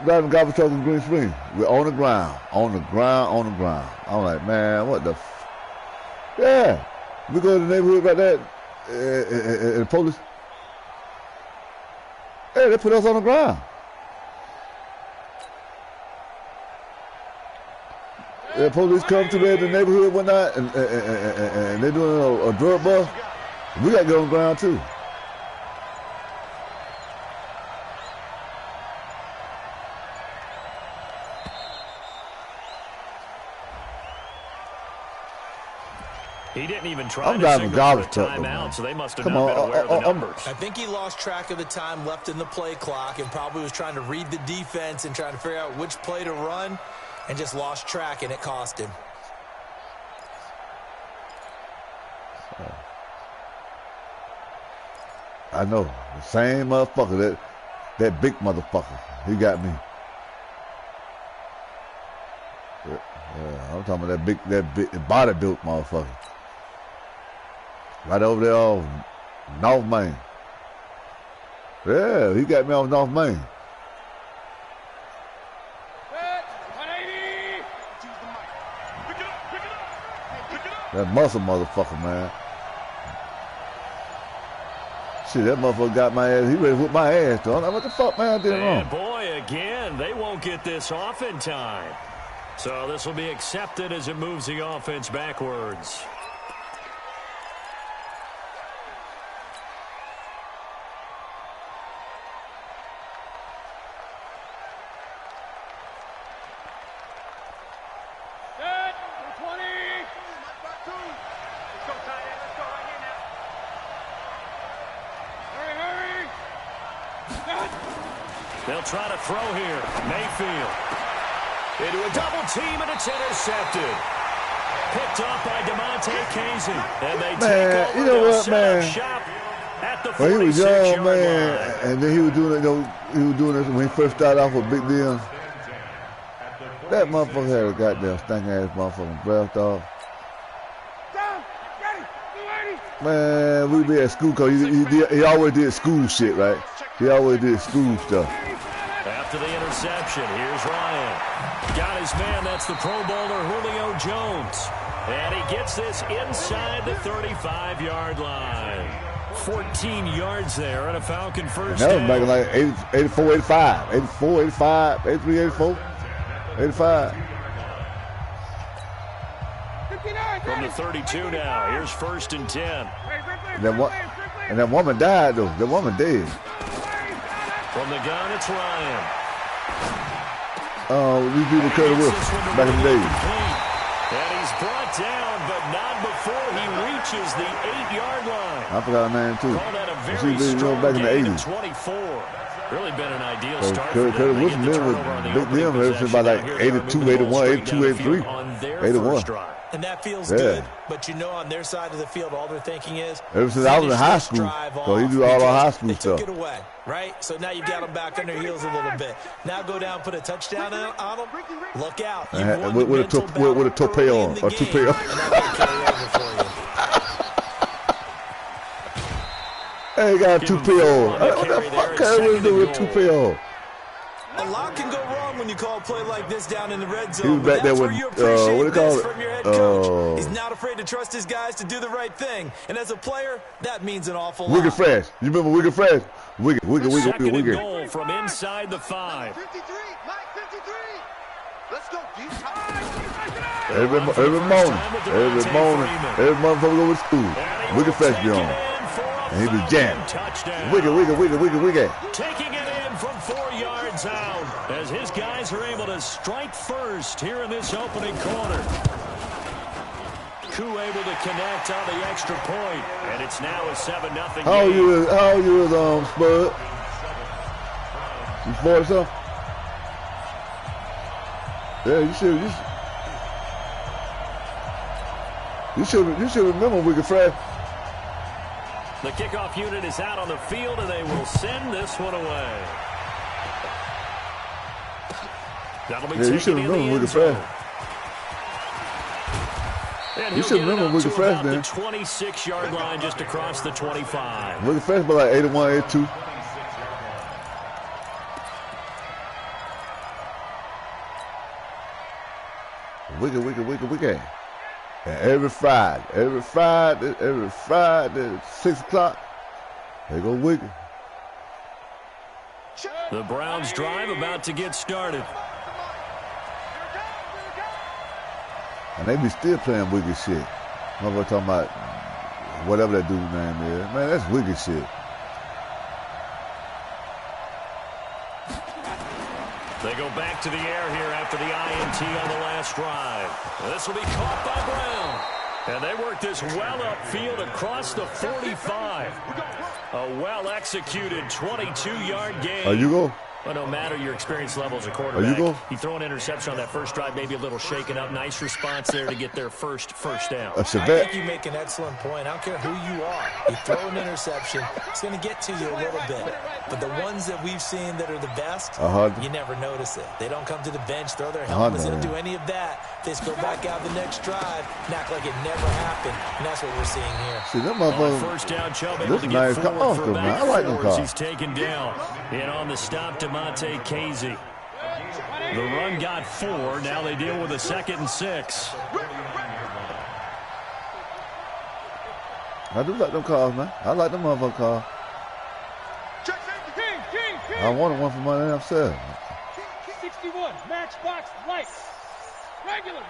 Driving garbage truck in Green Spring. We're on the ground. I'm like, man, what the yeah. We go to the neighborhood right there, and the police, hey, they put us on the ground. the police come to the neighborhood one night and they're doing a drug bust, we got to get on the ground too. He didn't even try I'm to driving signal for a garbage timeout, so they must have not been aware of the numbers. I think he lost track of the time left in the play clock and probably was trying to read the defense and trying to figure out which play to run and just lost track, and it cost him. I know. The same motherfucker, that big motherfucker. He got me. Yeah, I'm talking about that big body built motherfucker. Right over there off North Main. Yeah, he got me off North Main. That muscle motherfucker, man. Shit, that motherfucker got my ass. He ready to whip my ass, though. I'm like, what the fuck, man? I did wrong. And boy, again, they won't get this off in time. So this will be accepted as it moves the offense backwards. They'll try to throw here. Mayfield into a double team, and it's intercepted. Picked up by DeMonte Casey. And they take over. You know what, man? Shop at the When he was young, man, line. and then he was doing it, he was doing this when he first started off with big deal. That motherfucker had a goddamn stinking ass motherfucking breath off. Man, we be at school because he always did school shit, right? He always did school stuff. After the interception, here's Ryan. Got his man, that's the Pro Bowler Julio Jones. And he gets this inside the 35-yard line. 14 yards there and a Falcon first down. That was back in like 84, 85. 84, 85, 83, 84, 85. From the 32 now, here's 1st and 10. And that woman died, though. That woman dead. From the gun, it's Ryan. These people cut it with back in the day. And he's brought down, but not before he reaches the 8-yard line. I forgot her name, too. Called that a very strong back in the gain 80s. of 24. Really been an ideal So start for them. Curtis They Wilson get the did with turnover on the big opening deal ever since about like possession. 82, 81, 82, 83, On their 81. first drive. And that feels good, but you know on their side of the field, all they're thinking is, ever since I was in high school, so he do all our high school stuff. They took it away, right? So now you've got them back on their heels a little bit. Now go down, put a touchdown on them. Look out. With a toupee on, or toupee on. Hey, got a toupee on. What the fuck can I do with a toupee on? A lot can go wrong when you call a play like this down in the red zone. He was back there with, what do you call it? From your head coach. He's not afraid to trust his guys to do the right thing. And as a player, that means an awful lot. Wicked Fresh. You remember Wicked Fresh? Wicked. Second and goal from inside the 5. 53, Mike 53. Let's go, deep. Every morning, every motherfucker go to school. Wicked Fresh be on. And he was jamming. Wicked. Taking it in from 4 yards out as his guys are able to strike first here in this opening quarter. Koo able to connect on the extra point, and it's now a 7-0 game. How old you is, Spud? You 40 something? Yeah, you should remember Wicked Fresh. The kickoff unit is out on the field, and they will send this one away. That'll be you should remember Wicked Fresh. You should remember Wicked Fresh, then. The 26-yard line just across the 25. Wicked Fresh by like 81, 82. Wicked. And every Friday, at 6 o'clock, they go Wicked. The Browns drive about to get started. And they be still playing wicked shit. Motherfucker talking about whatever that dude's name is. Man, that's wicked shit. They go back to the air here after the INT on the last drive. This will be caught by Brown. And they work this well upfield across the 45. A well-executed 22-yard gain. Oh, you go? Well, no matter your experience level as a quarterback, you throw an interception on that first drive, maybe a little shaken up. Nice response there to get their first down. I think you make an excellent point. I don't care who you are. You throw an interception, it's going to get to you a little bit. But the ones that we've seen that are the best, you never notice it. They don't come to the bench, throw their helmets, they don't do any of that. They just go back out the next drive and act like it never happened. And that's what we're seeing here. See, that motherfucker, first down, Chubb able to get nice forward for man. I like them cars. cars. He's taken down. And on the stop, Demonte Casey. The run got 4. Now they deal with a 2nd and 6. I do like them cars, man. I like them motherfucking cars. I wanted one for my damn self. 61, matchbox lights. Regular.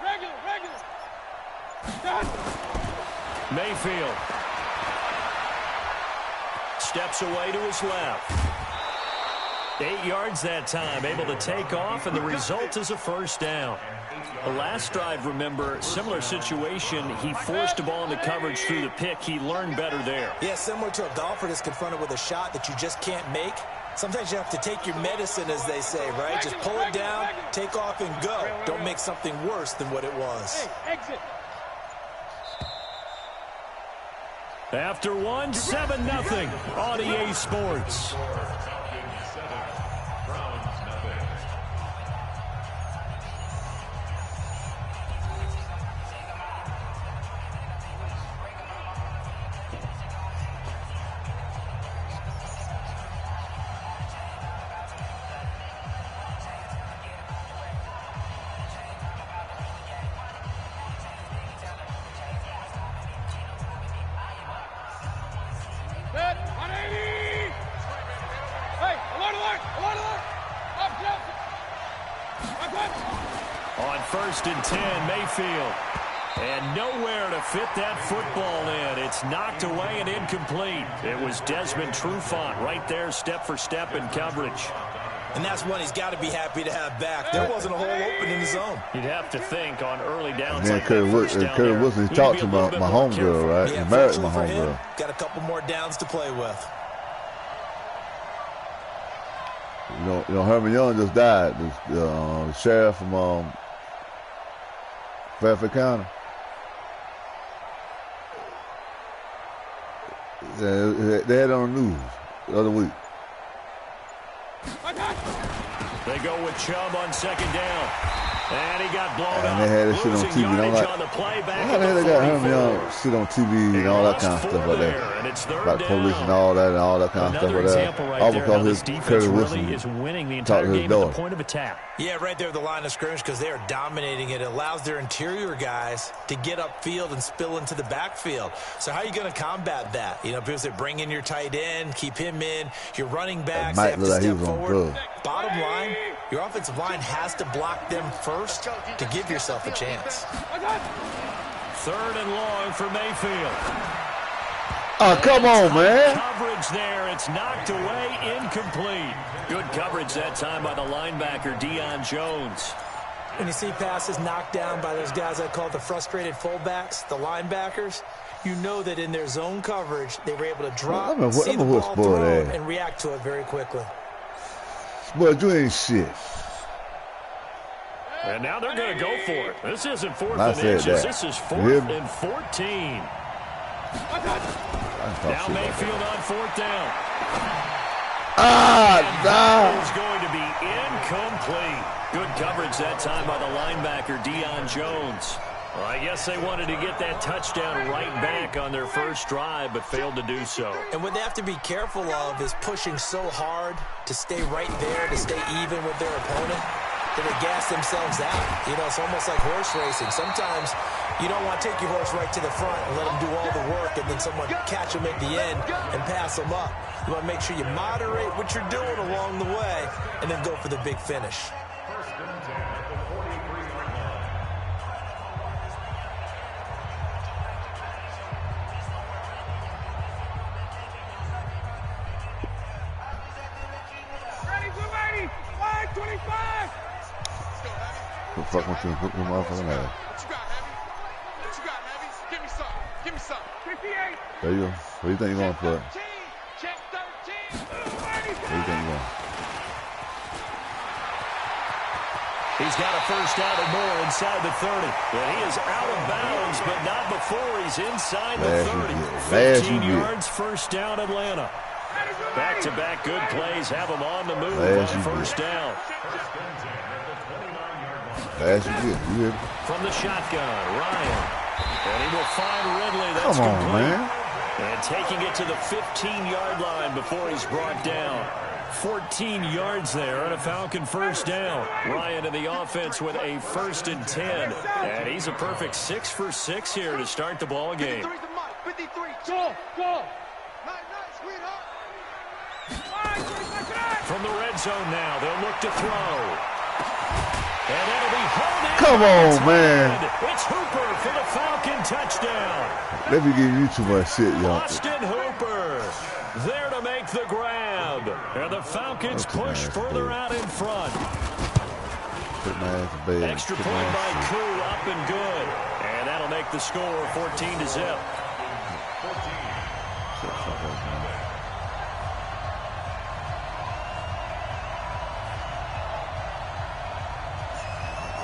Done. Mayfield steps away to his left. 8 yards that time, able to take off, and the result is a first down. The last drive, remember, similar situation. He forced the ball into coverage through the pick. He learned better there. Yeah, similar to a golfer that's confronted with a shot that you just can't make. Sometimes you have to take your medicine, as they say, right? Just pull it down, take off, and go. Don't make something worse than what it was. Exit. After 1, 7-0 on EA Sports. On 1st and 10, Mayfield. And nowhere to fit that football in. It's knocked away and incomplete. It was Desmond Trufant right there, step for step in coverage. And that's one he's got to be happy to have back. There wasn't a hole open in the zone. You'd have to think on early downs Man, like Curry that first down Curry there, Wilson, he talked to my homegirl, right? Yeah, he married my for him, homegirl. got a couple more downs to play with. You know, Herman Young just died. The sheriff from Fairfield County. They had it on the news the other week. They go with Chubb on 2nd down. And he got blown up. And they had this shit on TV. And I'm like, how the hell they got Herman Young shit on TV and all that kind of stuff like that? About the police and all that kind of stuff like that. All because his Curry Wilson is winning the talked entire to his game at the daughter. point of attack. Yeah, right there at the line of scrimmage, because they are dominating it. It allows their interior guys to get upfield and spill into the backfield. So how are you going to combat that? You know, people say bring in your tight end, keep him in. Your running backs have to step forward. Bottom line, your offensive line has to block them first to give yourself a chance. 3rd and long for Mayfield. Oh, come on, man. Coverage there. It's knocked away, incomplete. Good coverage that time by the linebacker, Deion Jones. When you see passes knocked down by those guys I call the frustrated fullbacks, the linebackers, you know that in their zone coverage, they were able to drop, see the ball thrown, and react to it very quickly. But you ain't shit. And now they're going to go for it. This isn't 4th and inches. This is 4th and 14. Now Mayfield on 4th down. That is going to be incomplete. Good coverage that time by the linebacker, Deion Jones. Well, I guess they wanted to get that touchdown right back on their first drive, but failed to do so. And what they have to be careful of is pushing so hard to stay right there, to stay even with their opponent, that they gas themselves out. You know, it's almost like horse racing. Sometimes you don't want to take your horse right to the front and let them do all the work and then someone catch them at the end and pass them up. You want to make sure you moderate what you're doing along the way and then go for the big finish. What the fuck won't you hook your motherfucking ass? What you got, Heavy? What you got, Heavy? Give me some. Give me some. 58. There you go. Where do you think you're going, Floyd? Check 13. Where do you think you're going? He's got a first down and more inside the 30. And he is out of bounds, but not before he's inside the 30. 15 yards, first down, Atlanta. Back-to-back good plays have him on the move on first down. From the shotgun, Ryan. And he will find Ridley. That's Come on, complete. man. And taking it to the 15-yard line before he's brought down. 14 yards there and a Falcon first down. Ryan in the offense with a 1st and 10. And he's a perfect 6 for 6 here to start the ball game. 53. Go. From the red zone now, they'll look to throw. And that'll be held in. Come on, man. It's Hooper for the Falcon touchdown. Let me give you too much shit, y'all. Austin Hooper there to make the grab. And the Falcons push further out in front. Put my ass to bed. Extra point by Koo, up and good. And that'll make the score 14-0.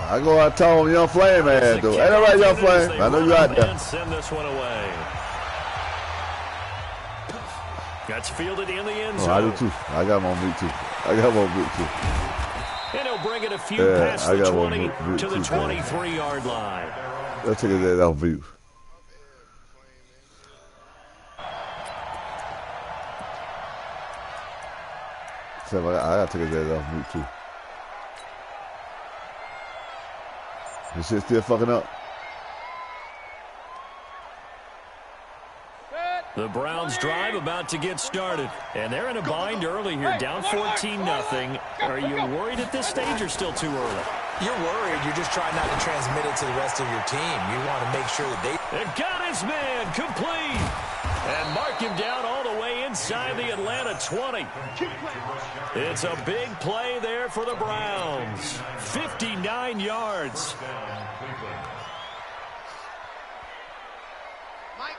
I go out told him Young Flame ass, though. Ain't that right, Young Flame? I know you out there. Send this one away. That's fielded in the end zone. I do too. I got him on mute too. And he'll bring it a few past the 20 to the 23-yard line. Let's take it off mute. I gotta take his ass off mute too. This shit still fucking up. The Browns drive about to get started. And they're in a bind early here, down 14-0. Are you worried at this stage or still too early? You're worried. You're just trying not to transmit it to the rest of your team. You want to make sure that they... And got his man complete. And mark him down all the way inside the Atlanta 20. It's a big play there for the Browns. 59 yards.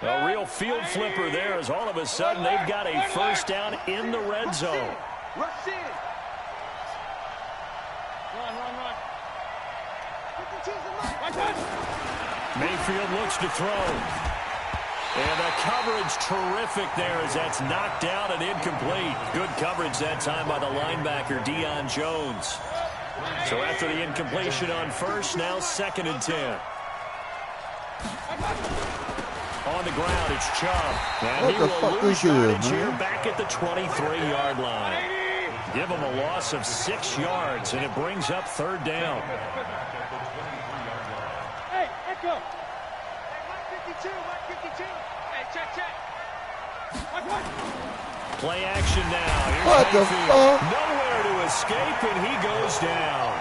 A real field flipper there as all of a sudden they've got a first down in the red zone. Rush in. Run. Mayfield looks to throw. And the coverage terrific there as that's knocked down and incomplete. Good coverage that time by the linebacker, Deion Jones. So after the incompletion on first, now 2nd and 10. On the ground, it's Chubb. And he will lose yardage here back at the 23-yard line. Give him a loss of 6 yards, and it brings up 3rd down. Hey, echo. Hey, 52. Hey, check. Play action now. Here's what the fuck? Nowhere to escape, and he goes down.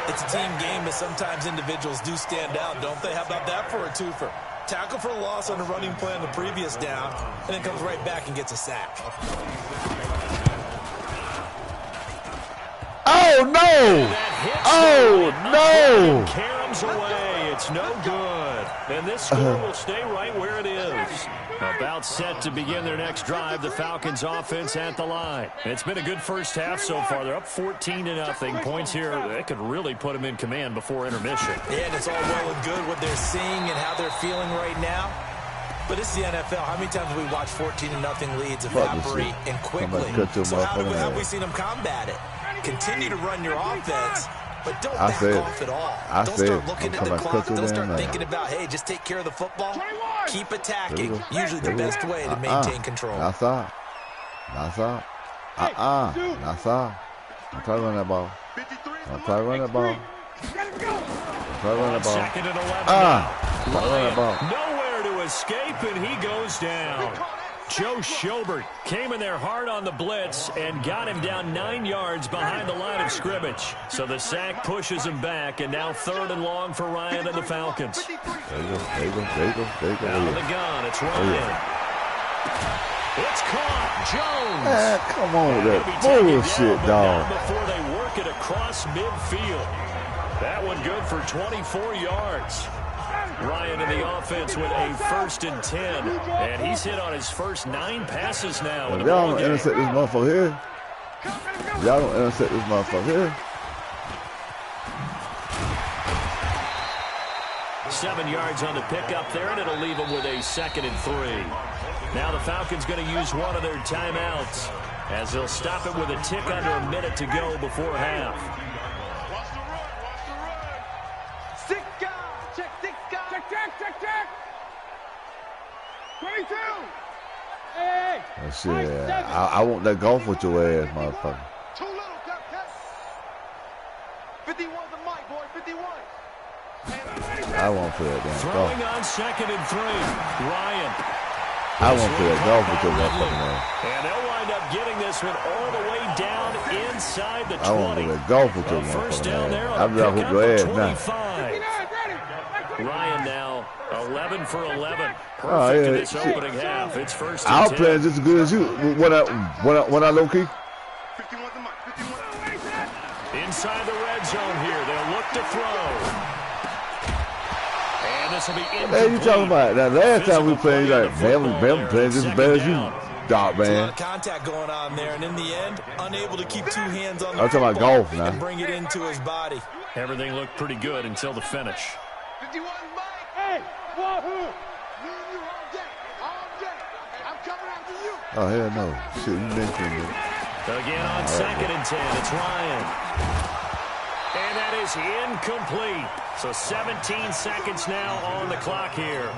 It's a team game, but sometimes individuals do stand out, don't they? How about that for a twofer? Tackle for a loss on the running play on the previous down, and then comes right back and gets a sack. Oh, no! Oh, no! Caroms away. It's no good. And this score will stay right where it is. About set to begin their next drive, the Falcons offense at the line. It's been a good first half so far. They're up 14-0. Points here, that could really put them in command before intermission. Yeah, and it's all well and good what they're seeing and how they're feeling right now. But it's the NFL. How many times have we watched 14-0 leads evaporate and quickly? So how have we seen them combat it? Continue to run your offense, but don't back off at all. Don't start looking at the clock. Don't start thinking about, hey, just take care of the football. Keep attacking. Usually the best way to maintain control. That's all. That's all. That's all. I'm trying to run that ball. I'm trying to run that ball. Second and 11 Nowhere to escape, and he goes down. Joe Schobert came in there hard on the blitz and got him down 9 yards behind the line of scrimmage. So the sack pushes him back, and now 3rd and long for Ryan and the Falcons. There you go. Out of the gun, it's Ryan. It's caught. Jones. Come on with that bullshit, dog. Before they work it across midfield. That one good for 24 yards. Ryan in the offense with a 1st and 10. And he's hit on his first 9 passes now. Y'all don't intercept this motherfucker here. Y'all don't intercept this motherfucker here. 7 yards on the pickup there, and it'll leave them with a 2nd and 3. Now the Falcons going to use one of their timeouts as they'll stop it with a tick under a minute to go before half. Watch the run. Watch the run. 6 guys. Check 6 guys. Check. 22. Hey. Oh, shit. I want that golf with your ass, motherfucker. Too little, cut. 51 the mic, boy. 51. I won't play that damn Throwing golf. on 2nd and 3. Ryan. I won't play that golf with your motherfucking ass. And they'll wind up getting this one all the way down inside the 20. I won't play that golf with your First down there motherfucking ass. on I'm a not pickup with your for ass now. 25. Ryan now 11 for 11. Perfect Oh, yeah, in this shit. opening half. It's 1st and I'll 10. play just as good as you. When I low key. 51 the mic. 51. Inside the red zone here. They'll look to throw. And this will be incomplete. Hey, you talking about that last time we played? Like, man, we playing just as bad as you, dog, There's a lot man. of contact going on there, and in the end, unable to keep 2 hands on the I'm talking about football golf now. and bring it into his body. Everything looked pretty good until the finish. 51 mic. Hey, Wahoo. Me and you all day. I'm coming after you. Oh, hell no. Shit, you mentioned it. Again on 2nd and 10, it's Ryan. And that is incomplete. So 17 seconds now on the clock here.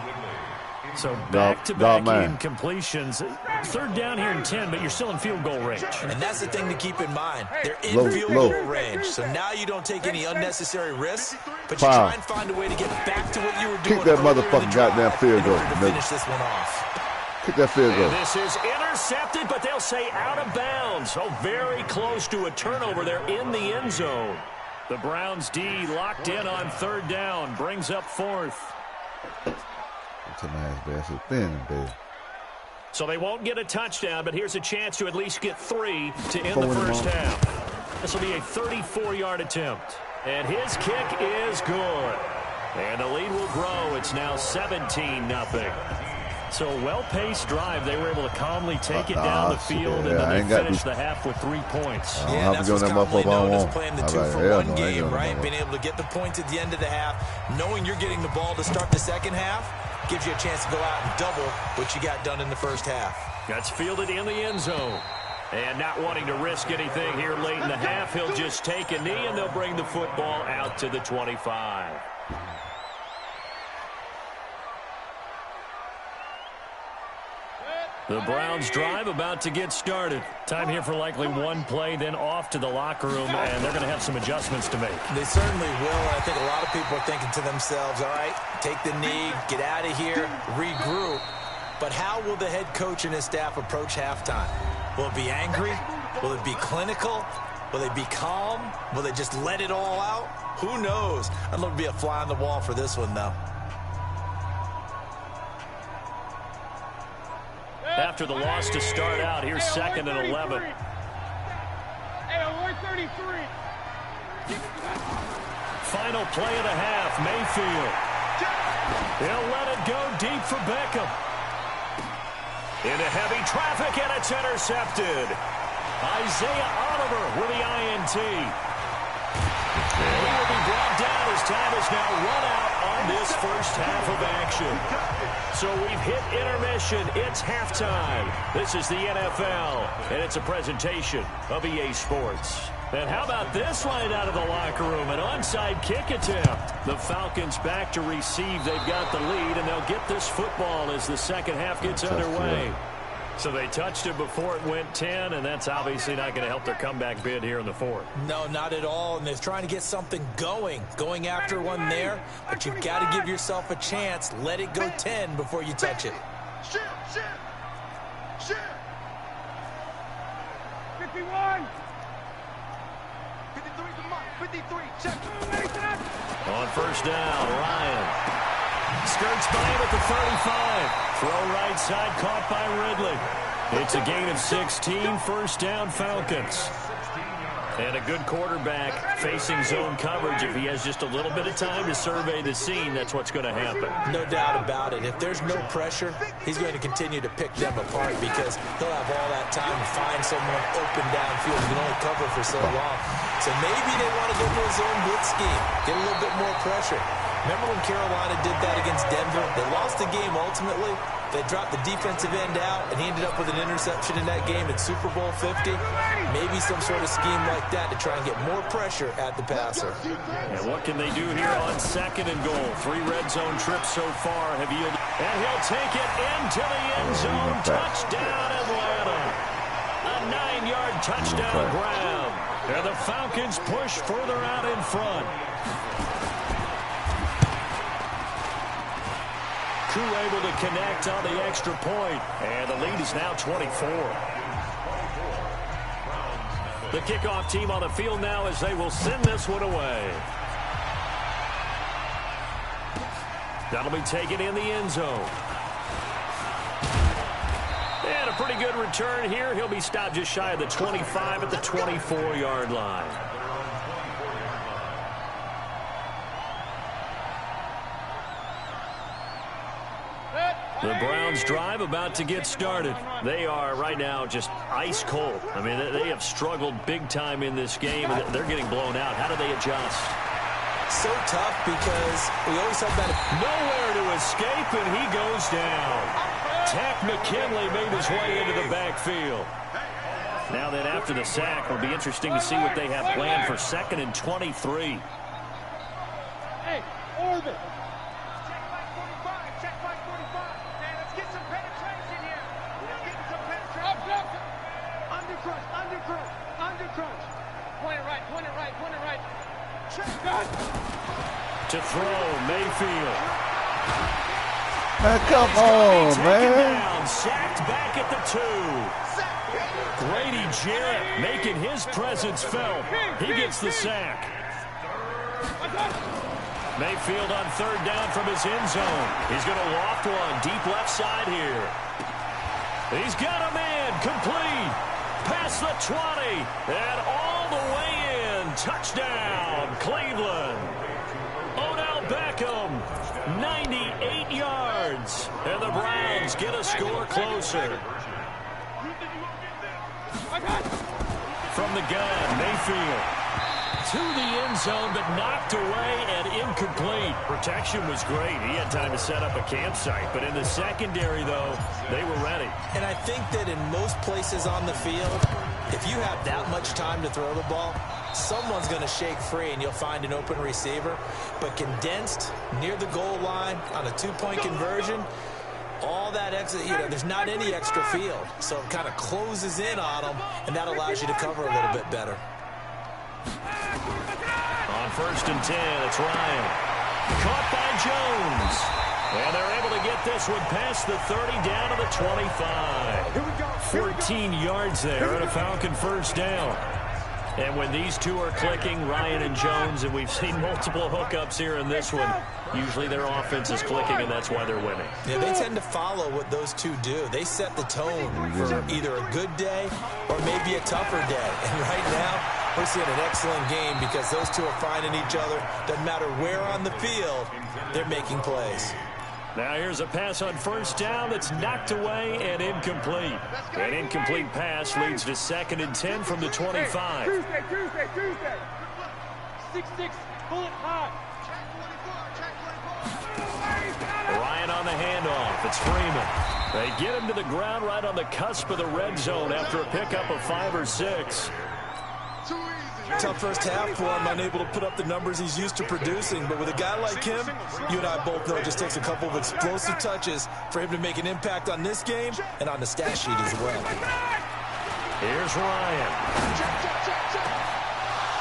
So back-to-back incompletions. 3rd down here and 10, but you're still in field goal range. And that's the thing to keep in mind. They're in field goal range. So now you don't take any unnecessary risks, but you try and find a way to get back to what you were doing. Kick that motherfucking goddamn field goal. To finish this one off. Kick that field goal. And this is intercepted, but they'll say out of bounds. So very close to a turnover there in the end zone. The Browns D locked in on 3rd down, brings up 4th. So they won't get a touchdown, but here's a chance to at least get 3 to end the first half. This will be a 34-yard attempt. And his kick is good. And the lead will grow. It's now 17-0. So a well-paced drive. They were able to calmly take it down the field, and then they finished the half with 3 points. Yeah, that's what's commonly known as playing the 2-for-1 game, right? Being able to get the points at the end of the half, knowing you're getting the ball to start the second half, gives you a chance to go out and double what you got done in the first half. That's fielded in the end zone. And not wanting to risk anything here late in the half, he'll just take a knee, and they'll bring the football out to the 25. The Browns drive about to get started. Time here for likely one play, then off to the locker room, and they're going to have some adjustments to make. They certainly will, and I think a lot of people are thinking to themselves, all right, take the knee, get out of here, regroup. But how will the head coach and his staff approach halftime? Will it be angry? Will it be clinical? Will they be calm? Will they just let it all out? Who knows? I'd love to be a fly on the wall for this one, though. After the loss to start out, here's 2nd and 11. Final play of the half, Mayfield. He'll let it go deep for Beckham. Into heavy traffic, and it's intercepted. Isaiah Oliver with the INT. He will be brought down as time is now run out on this first half of action. So we've hit intermission. It's halftime. This is the NFL, and it's a presentation of EA Sports. And how about this line out of the locker room? An onside kick attempt. The Falcons back to receive. They've got the lead, and they'll get this football as the second half gets underway. So they touched it before it went 10, and that's obviously not going to help their comeback bid here in the 4th. No, not at all, and they're trying to get something going after one there, but you've got to give yourself a chance. Let it go 10 before you touch it. Shoot! 51! 53, come on, 53, check. On first down, Ryan skirts by him at the 35. Throw right side, caught by Ridley. It's a gain of 16, first down Falcons. And a good quarterback facing zone coverage. If he has just a little bit of time to survey the scene, that's what's going to happen. No doubt about it. If there's no pressure, he's going to continue to pick them apart because he'll have all that time to find someone open downfield. He can only cover for so long. So maybe they want to go to a zone blitz scheme, get a little bit more pressure. Remember when Carolina did that against Denver? They lost the game ultimately. They dropped the defensive end out, and he ended up with an interception in that game in Super Bowl 50. Maybe some sort of scheme like that to try and get more pressure at the passer. And what can they do here on 2nd and goal? 3 red zone trips so far have yielded. And he'll take it into the end zone. Touchdown, Atlanta. A 9-yard touchdown grab. And the Falcons push further out in front. Crew able to connect on the extra point, and the lead is now 24. The kickoff team on the field now as they will send this one away. That'll be taken in the end zone. And a pretty good return here. He'll be stopped just shy of the 25 at the 24-yard line. The Browns drive about to get started. They are right now just ice cold. I mean, they have struggled big time in this game, and they're getting blown out. How do they adjust? So tough because we always talk about it. Nowhere to escape, and he goes down. Tack McKinley made his way into the backfield. Now then, after the sack, it'll be interesting to see what they have planned for 2nd and 23. Hey, orbit. To throw, Mayfield. Come on, man. Down, sacked back at the 2. Grady Jarrett making his presence felt. He gets the sack. Mayfield on 3rd down from his end zone. He's going to loft one deep left side here. He's got a man complete. Past the 20 and all the way in. Touchdown, Cleveland. Odell Beckham, 98 yards. And the Browns get a score closer. From the gun, Mayfield. To the end zone, but knocked away and incomplete. Protection was great. He had time to set up a campsite. But in the secondary, though, they were ready. And I think that in most places on the field, if you have that much time to throw the ball, someone's going to shake free and you'll find an open receiver. But condensed near the goal line on a 2-point conversion, all that extra, there's not any extra field. So it kind of closes in on them, and that allows you to cover a little bit better. On 1st and 10, it's Ryan. Caught by Jones. And they're able to get this one past the 30 down to the 25. 14 yards there and a Falcon 1st down. And when these two are clicking, Ryan and Jones, and we've seen multiple hookups here in this one, usually their offense is clicking, and that's why they're winning. Yeah, they tend to follow what those two do. They set the tone for either a good day or maybe a tougher day. And right now, we're seeing an excellent game because those two are finding each other. Doesn't matter where on the field, they're making plays. Now here's a pass on 1st down that's knocked away and incomplete. An incomplete pass leads to 2nd and 10 from the 25. Tuesday. 6-6, bullet hot. Ryan on the handoff. It's Freeman. They get him to the ground right on the cusp of the red zone after a pickup of 5 or 6. Tough first half for him, unable to put up the numbers he's used to producing. But with a guy like him, you and I both know it just takes a couple of explosive touches for him to make an impact on this game and on the stat sheet as well. Here's Ryan.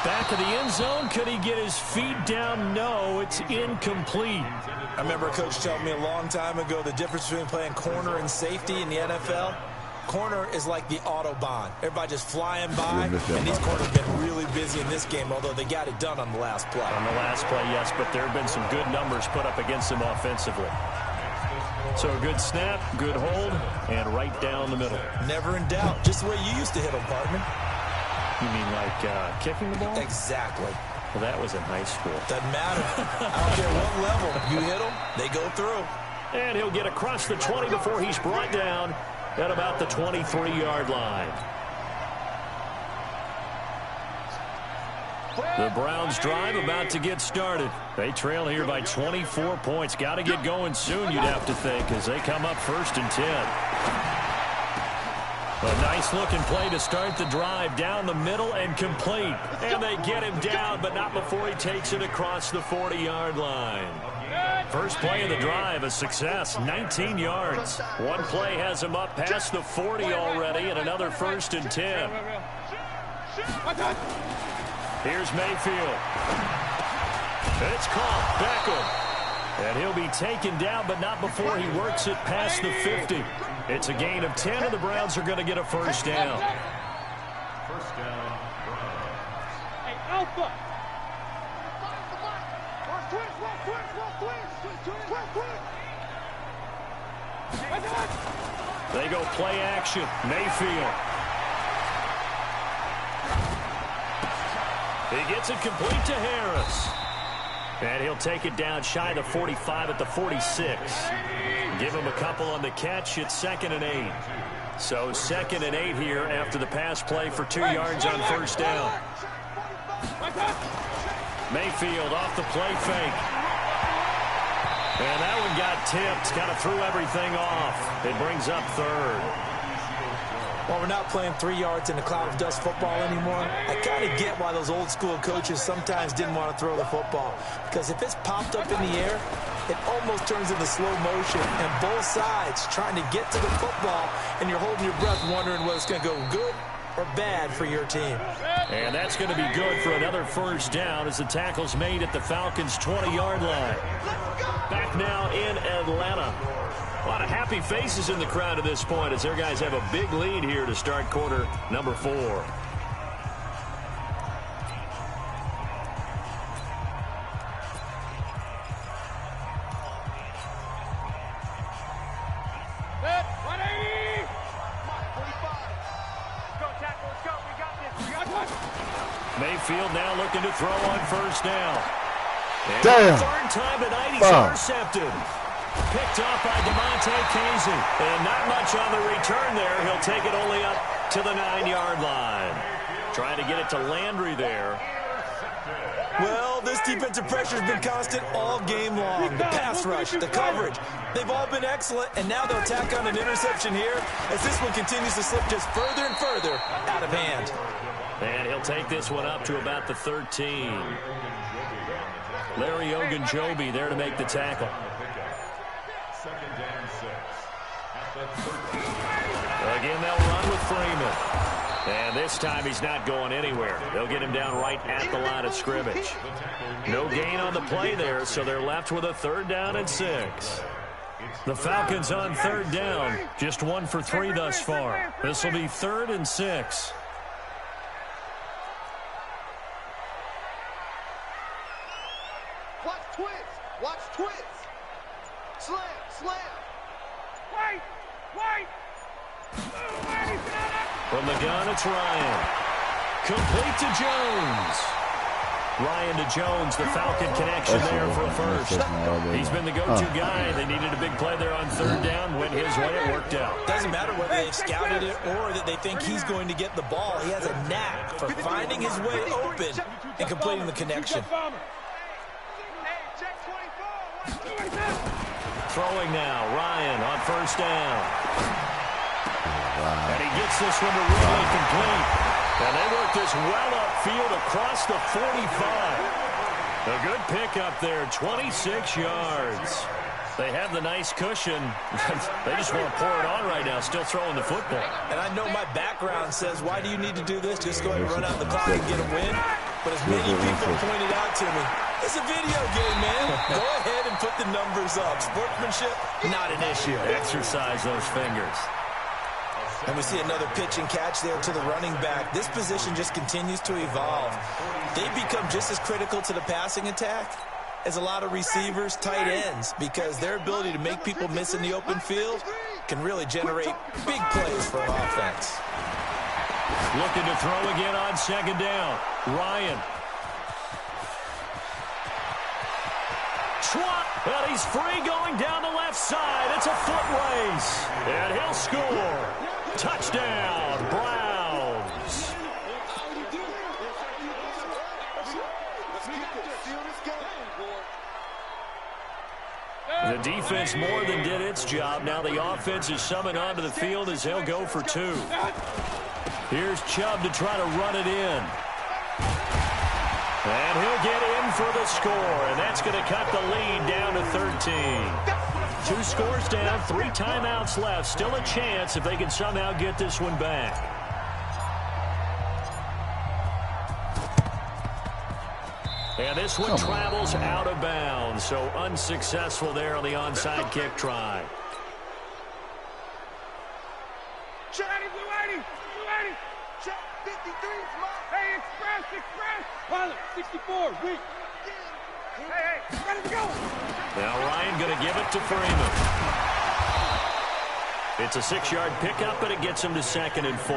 Back of the end zone. Could he get his feet down? No, it's incomplete. I remember a coach telling me a long time ago the difference between playing corner and safety in the NFL. Corner is like the Autobahn. Everybody just flying by, and these corners have been really busy in this game, although they got it done on the last play. On the last play, yes, but there have been some good numbers put up against them offensively. So a good snap, good hold, and right down the middle. Never in doubt. Just the way you used to hit them, partner. You mean like kicking the ball? Exactly. Well, that was in high school. Doesn't matter. I don't care what level. You hit them, they go through. And he'll get across the 20 before he's brought down at about the 23-yard line. The Browns drive about to get started. They trail here by 24 points. Got to get going soon, you'd have to think, as they come up 1st and 10. A nice-looking play to start the drive down the middle and complete. And they get him down, but not before he takes it across the 40-yard line. First play of the drive, a success, 19 yards. One play has him up past the 40 already, and another 1st and 10. Here's Mayfield. It's caught. Beckham. And he'll be taken down, but not before he works it past the 50. It's a gain of 10, and the Browns are going to get a first down. First down, Browns. Hey, Alpha. They go play action. Mayfield. He gets it complete to Harris. And he'll take it down shy of the 45 at the 46. Give him a couple on the catch. It's 2nd and 8. So 2nd and 8 here after the pass play for 2 yards on first down. Mayfield off the play fake. And that one got tipped. Kind of threw everything off. It brings up 3rd. Well, we're not playing 3 yards in a cloud of dust football anymore. I kind of get why those old school coaches sometimes didn't want to throw the football. Because if it's popped up in the air, it almost turns into slow motion. And both sides trying to get to the football, and you're holding your breath wondering whether it's going to go good or bad for your team. And that's going to be good for another first down as the tackle's made at the Falcons' 20-yard line. Back now in Atlanta. A lot of happy faces in the crowd at this point as their guys have a big lead here to start quarter number 4. Mayfield now looking to throw on first down. And damn. Third time tonight he's intercepted. Picked off by DeMonte Casey. And not much on the return there. He'll take it only up to the 9-yard line. Trying to get it to Landry there. Well, this defensive pressure has been constant all game long. The pass rush, the coverage, they've all been excellent, and now they'll tack on an interception here as this one continues to slip just further and further out of hand. And he'll take this one up to about the 13. Larry Ogunjobi there to make the tackle. Again, they'll run with Freeman. And this time he's not going anywhere. They'll get him down right at the line of scrimmage. No gain on the play there, so they're left with a 3rd down and 6. The Falcons on 3rd down, just 1 for 3 thus far. This will be 3rd and 6. Watch twins. Watch twins. Slam, slam. Wait, wait. From the gun, it's Ryan. Complete to Jones. Ryan to Jones, the Falcon connection there for a first. He's been the go-to guy. They needed a big play there on 3rd down. Went his way, it worked out. Doesn't matter whether they've scouted it or that they think he's going to get the ball. He has a knack for finding his way open and completing the connection. Throwing now, Ryan on 1st down. And he gets this one to Ridley complete. And they work this well upfield across the 45. A good pickup there, 26 yards. They have the nice cushion. They just want to pour it on right now, still throwing the football. And I know my background says, why do you need to do this? Just go ahead and run out the clock and get a win. But as many people pointed out to me, it's a video game, man. Go ahead and put the numbers up. Sportsmanship, not an issue. Exercise those fingers. And we see another pitch and catch there to the running back. This position just continues to evolve. They become just as critical to the passing attack as a lot of receivers, tight ends, because their ability to make people miss in the open field can really generate big plays for an offense. Looking to throw again on second down. Ryan. And he's free going down the left side. It's a foot race. And he'll score. Touchdown, Browns. The defense more than did its job. Now the offense is summoned onto the field as they'll go for 2. Here's Chubb to try to run it in. And he'll get in for the score, and that's going to cut the lead down to 13. 2 scores down, 3 timeouts left. Still a chance if they can somehow get this one back. And this one travels out of bounds, so unsuccessful there on the onside kick try. Check 53, hey, express. Pilot, 64, weak. Hey, ready to go. Now Ryan going to give it to Freeman. It's a 6-yard pickup, but it gets him to 2nd and 4.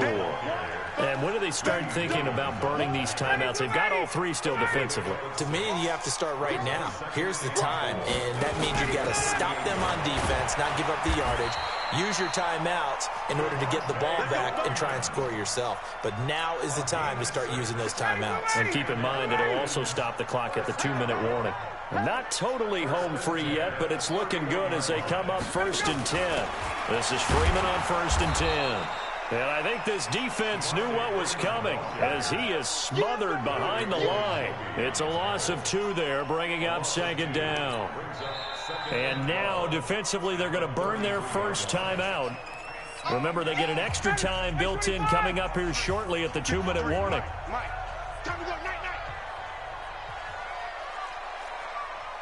And when do they start thinking about burning these timeouts? They've got all 3 still defensively. To me, you have to start right now. Here's the time, and that means you've got to stop them on defense, not give up the yardage. Use your timeouts in order to get the ball back and try and score yourself. But now is the time to start using those timeouts. And keep in mind, it'll also stop the clock at the 2-minute warning. Not totally home free yet, but it's looking good as they come up 1st and 10. This is Freeman on 1st and 10. And I think this defense knew what was coming as he is smothered behind the line. It's a loss of 2 there, bringing up 2nd down. And now, defensively, they're going to burn their first timeout. Remember, they get an extra time built in coming up here shortly at the 2-minute warning. Mike, time to go, night.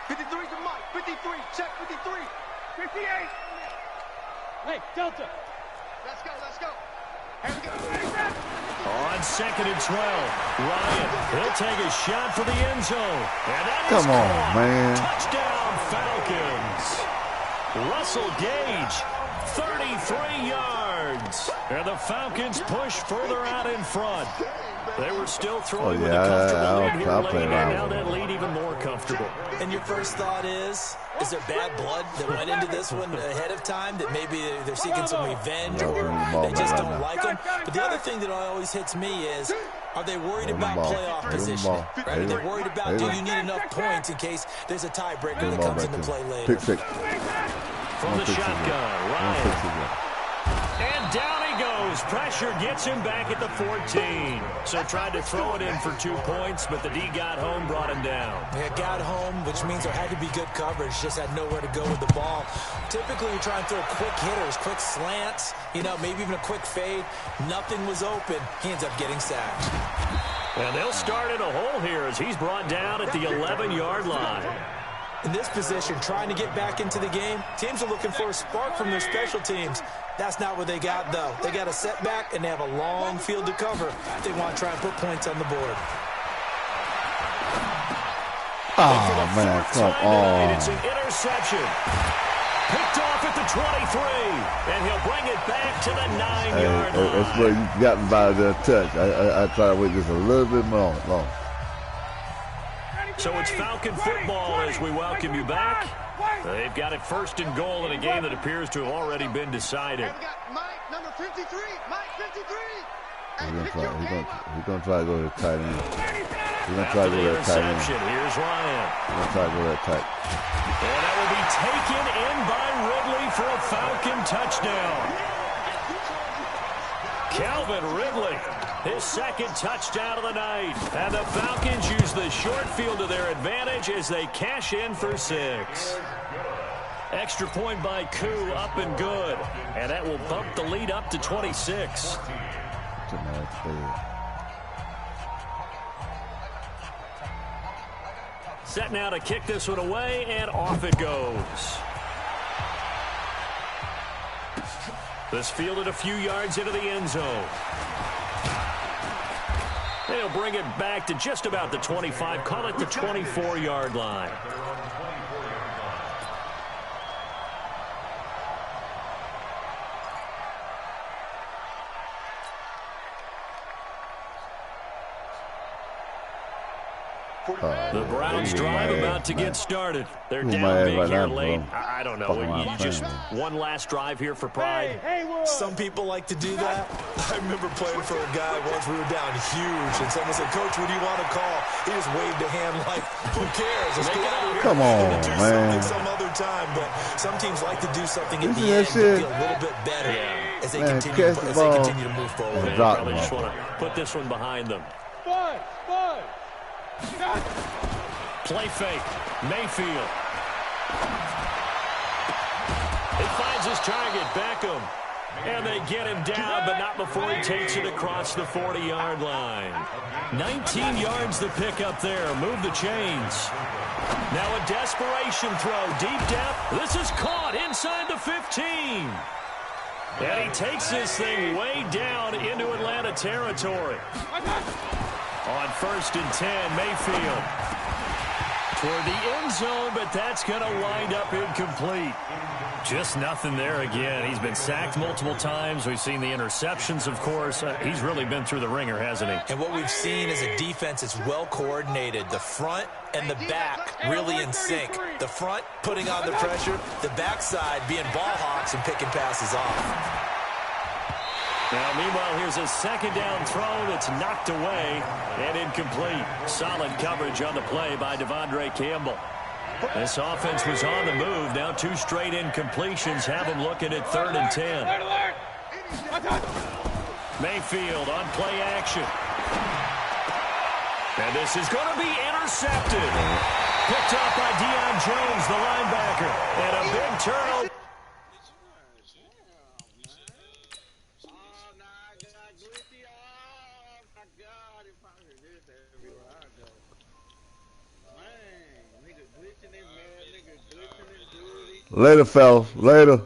53 to Mike, 53, check 53. 58. Hey, Delta. Let's go. Here we go. On 2nd and 12, Ryan, he'll take a shot for the end zone. And that Come is on, caught. man. Touchdown, Falcons. Russell Gage, 33 yards. And the Falcons push further out in front. They were still throwing with a comfortable lead here late, and now that lead even more comfortable. And your first thought is there bad blood that went into this one ahead of time, that maybe they're seeking some revenge or they just don't like them? But the other thing that always hits me is, are they worried about playoff positioning? Right? Are they worried about, do you need enough points in case there's a tiebreaker that comes into play later? From the shotgun, Ryan. And down he goes. Pressure gets him back at the 14. So tried to throw it in for 2 points, but the D got home, brought him down. Yeah, got home, which means there had to be good coverage. Just had nowhere to go with the ball. Typically, you try and throw quick hitters, quick slants, maybe even a quick fade. Nothing was open. He ends up getting sacked. And they'll start in a hole here as he's brought down at the 11-yard line. In this position, trying to get back into the game, teams are looking for a spark from their special teams. That's not what they got, though. They got a setback, and they have a long field to cover. They want to try and put points on the board. Oh, man, come on. It's an interception. Picked off at the 23, and he'll bring it back to the 9-yard line. That's where you got by the touch. I try to wait just a little bit more long. So it's Falcon football as we welcome you back. They've got it 1st and goal in a game that appears to have already been decided. We got Mike, number 53. Mike, 53. He's going to try to go to the tight end. He's going to try to go to the tight end. Here's Ryan. He's going to try to go to the tight end. And that will be taken in by Ridley for a Falcon touchdown. Calvin Ridley, his 2nd touchdown of the night. And the Falcons use the short field to their advantage as they cash in for 6. Extra point by Koo, up and good. And that will bump the lead up to 26. Set now to kick this one away, and off it goes. This fielded a few yards into the end zone. They'll bring it back to just about the 25, call it the 24-yard line. The Browns drive about to get started. They're down big here late. I don't know. You just one last drive here for pride. Some people like to do that. I remember playing for a guy once. We were down huge, and someone said, "Coach, what do you want to call?" He just waved a hand like, "Who cares? Let's get out of here." Come on, do man. something some other time, but some teams like to do something at the end to feel a little bit better as they continue to move forward. They probably just want to put this one behind them. Play fake. Mayfield. He finds his target, Beckham. And they get him down, but not before he takes it across the 40-yard line. 19 yards to pick up there. Move the chains. Now a desperation throw. Deep depth. This is caught inside the 15. And he takes this thing way down into Atlanta territory. On 1st and 10, Mayfield. Toward the end zone, but that's going to wind up incomplete. Just nothing there again. He's been sacked multiple times. We've seen the interceptions, of course. He's really been through the ringer, hasn't he? And what we've seen is a defense that's well coordinated. The front and the back really in sync. The front putting on the pressure, the backside being ball hawks and picking passes off. Now, meanwhile, here's a second down throw that's knocked away and incomplete. Solid coverage on the play by Devondre Campbell. This offense was on the move. Now 2 straight incompletions have them looking at 3rd and 10. Mayfield on play action. And this is going to be intercepted. Picked off by Deion Jones, the linebacker. And a big turnover. Later, fellas. Later.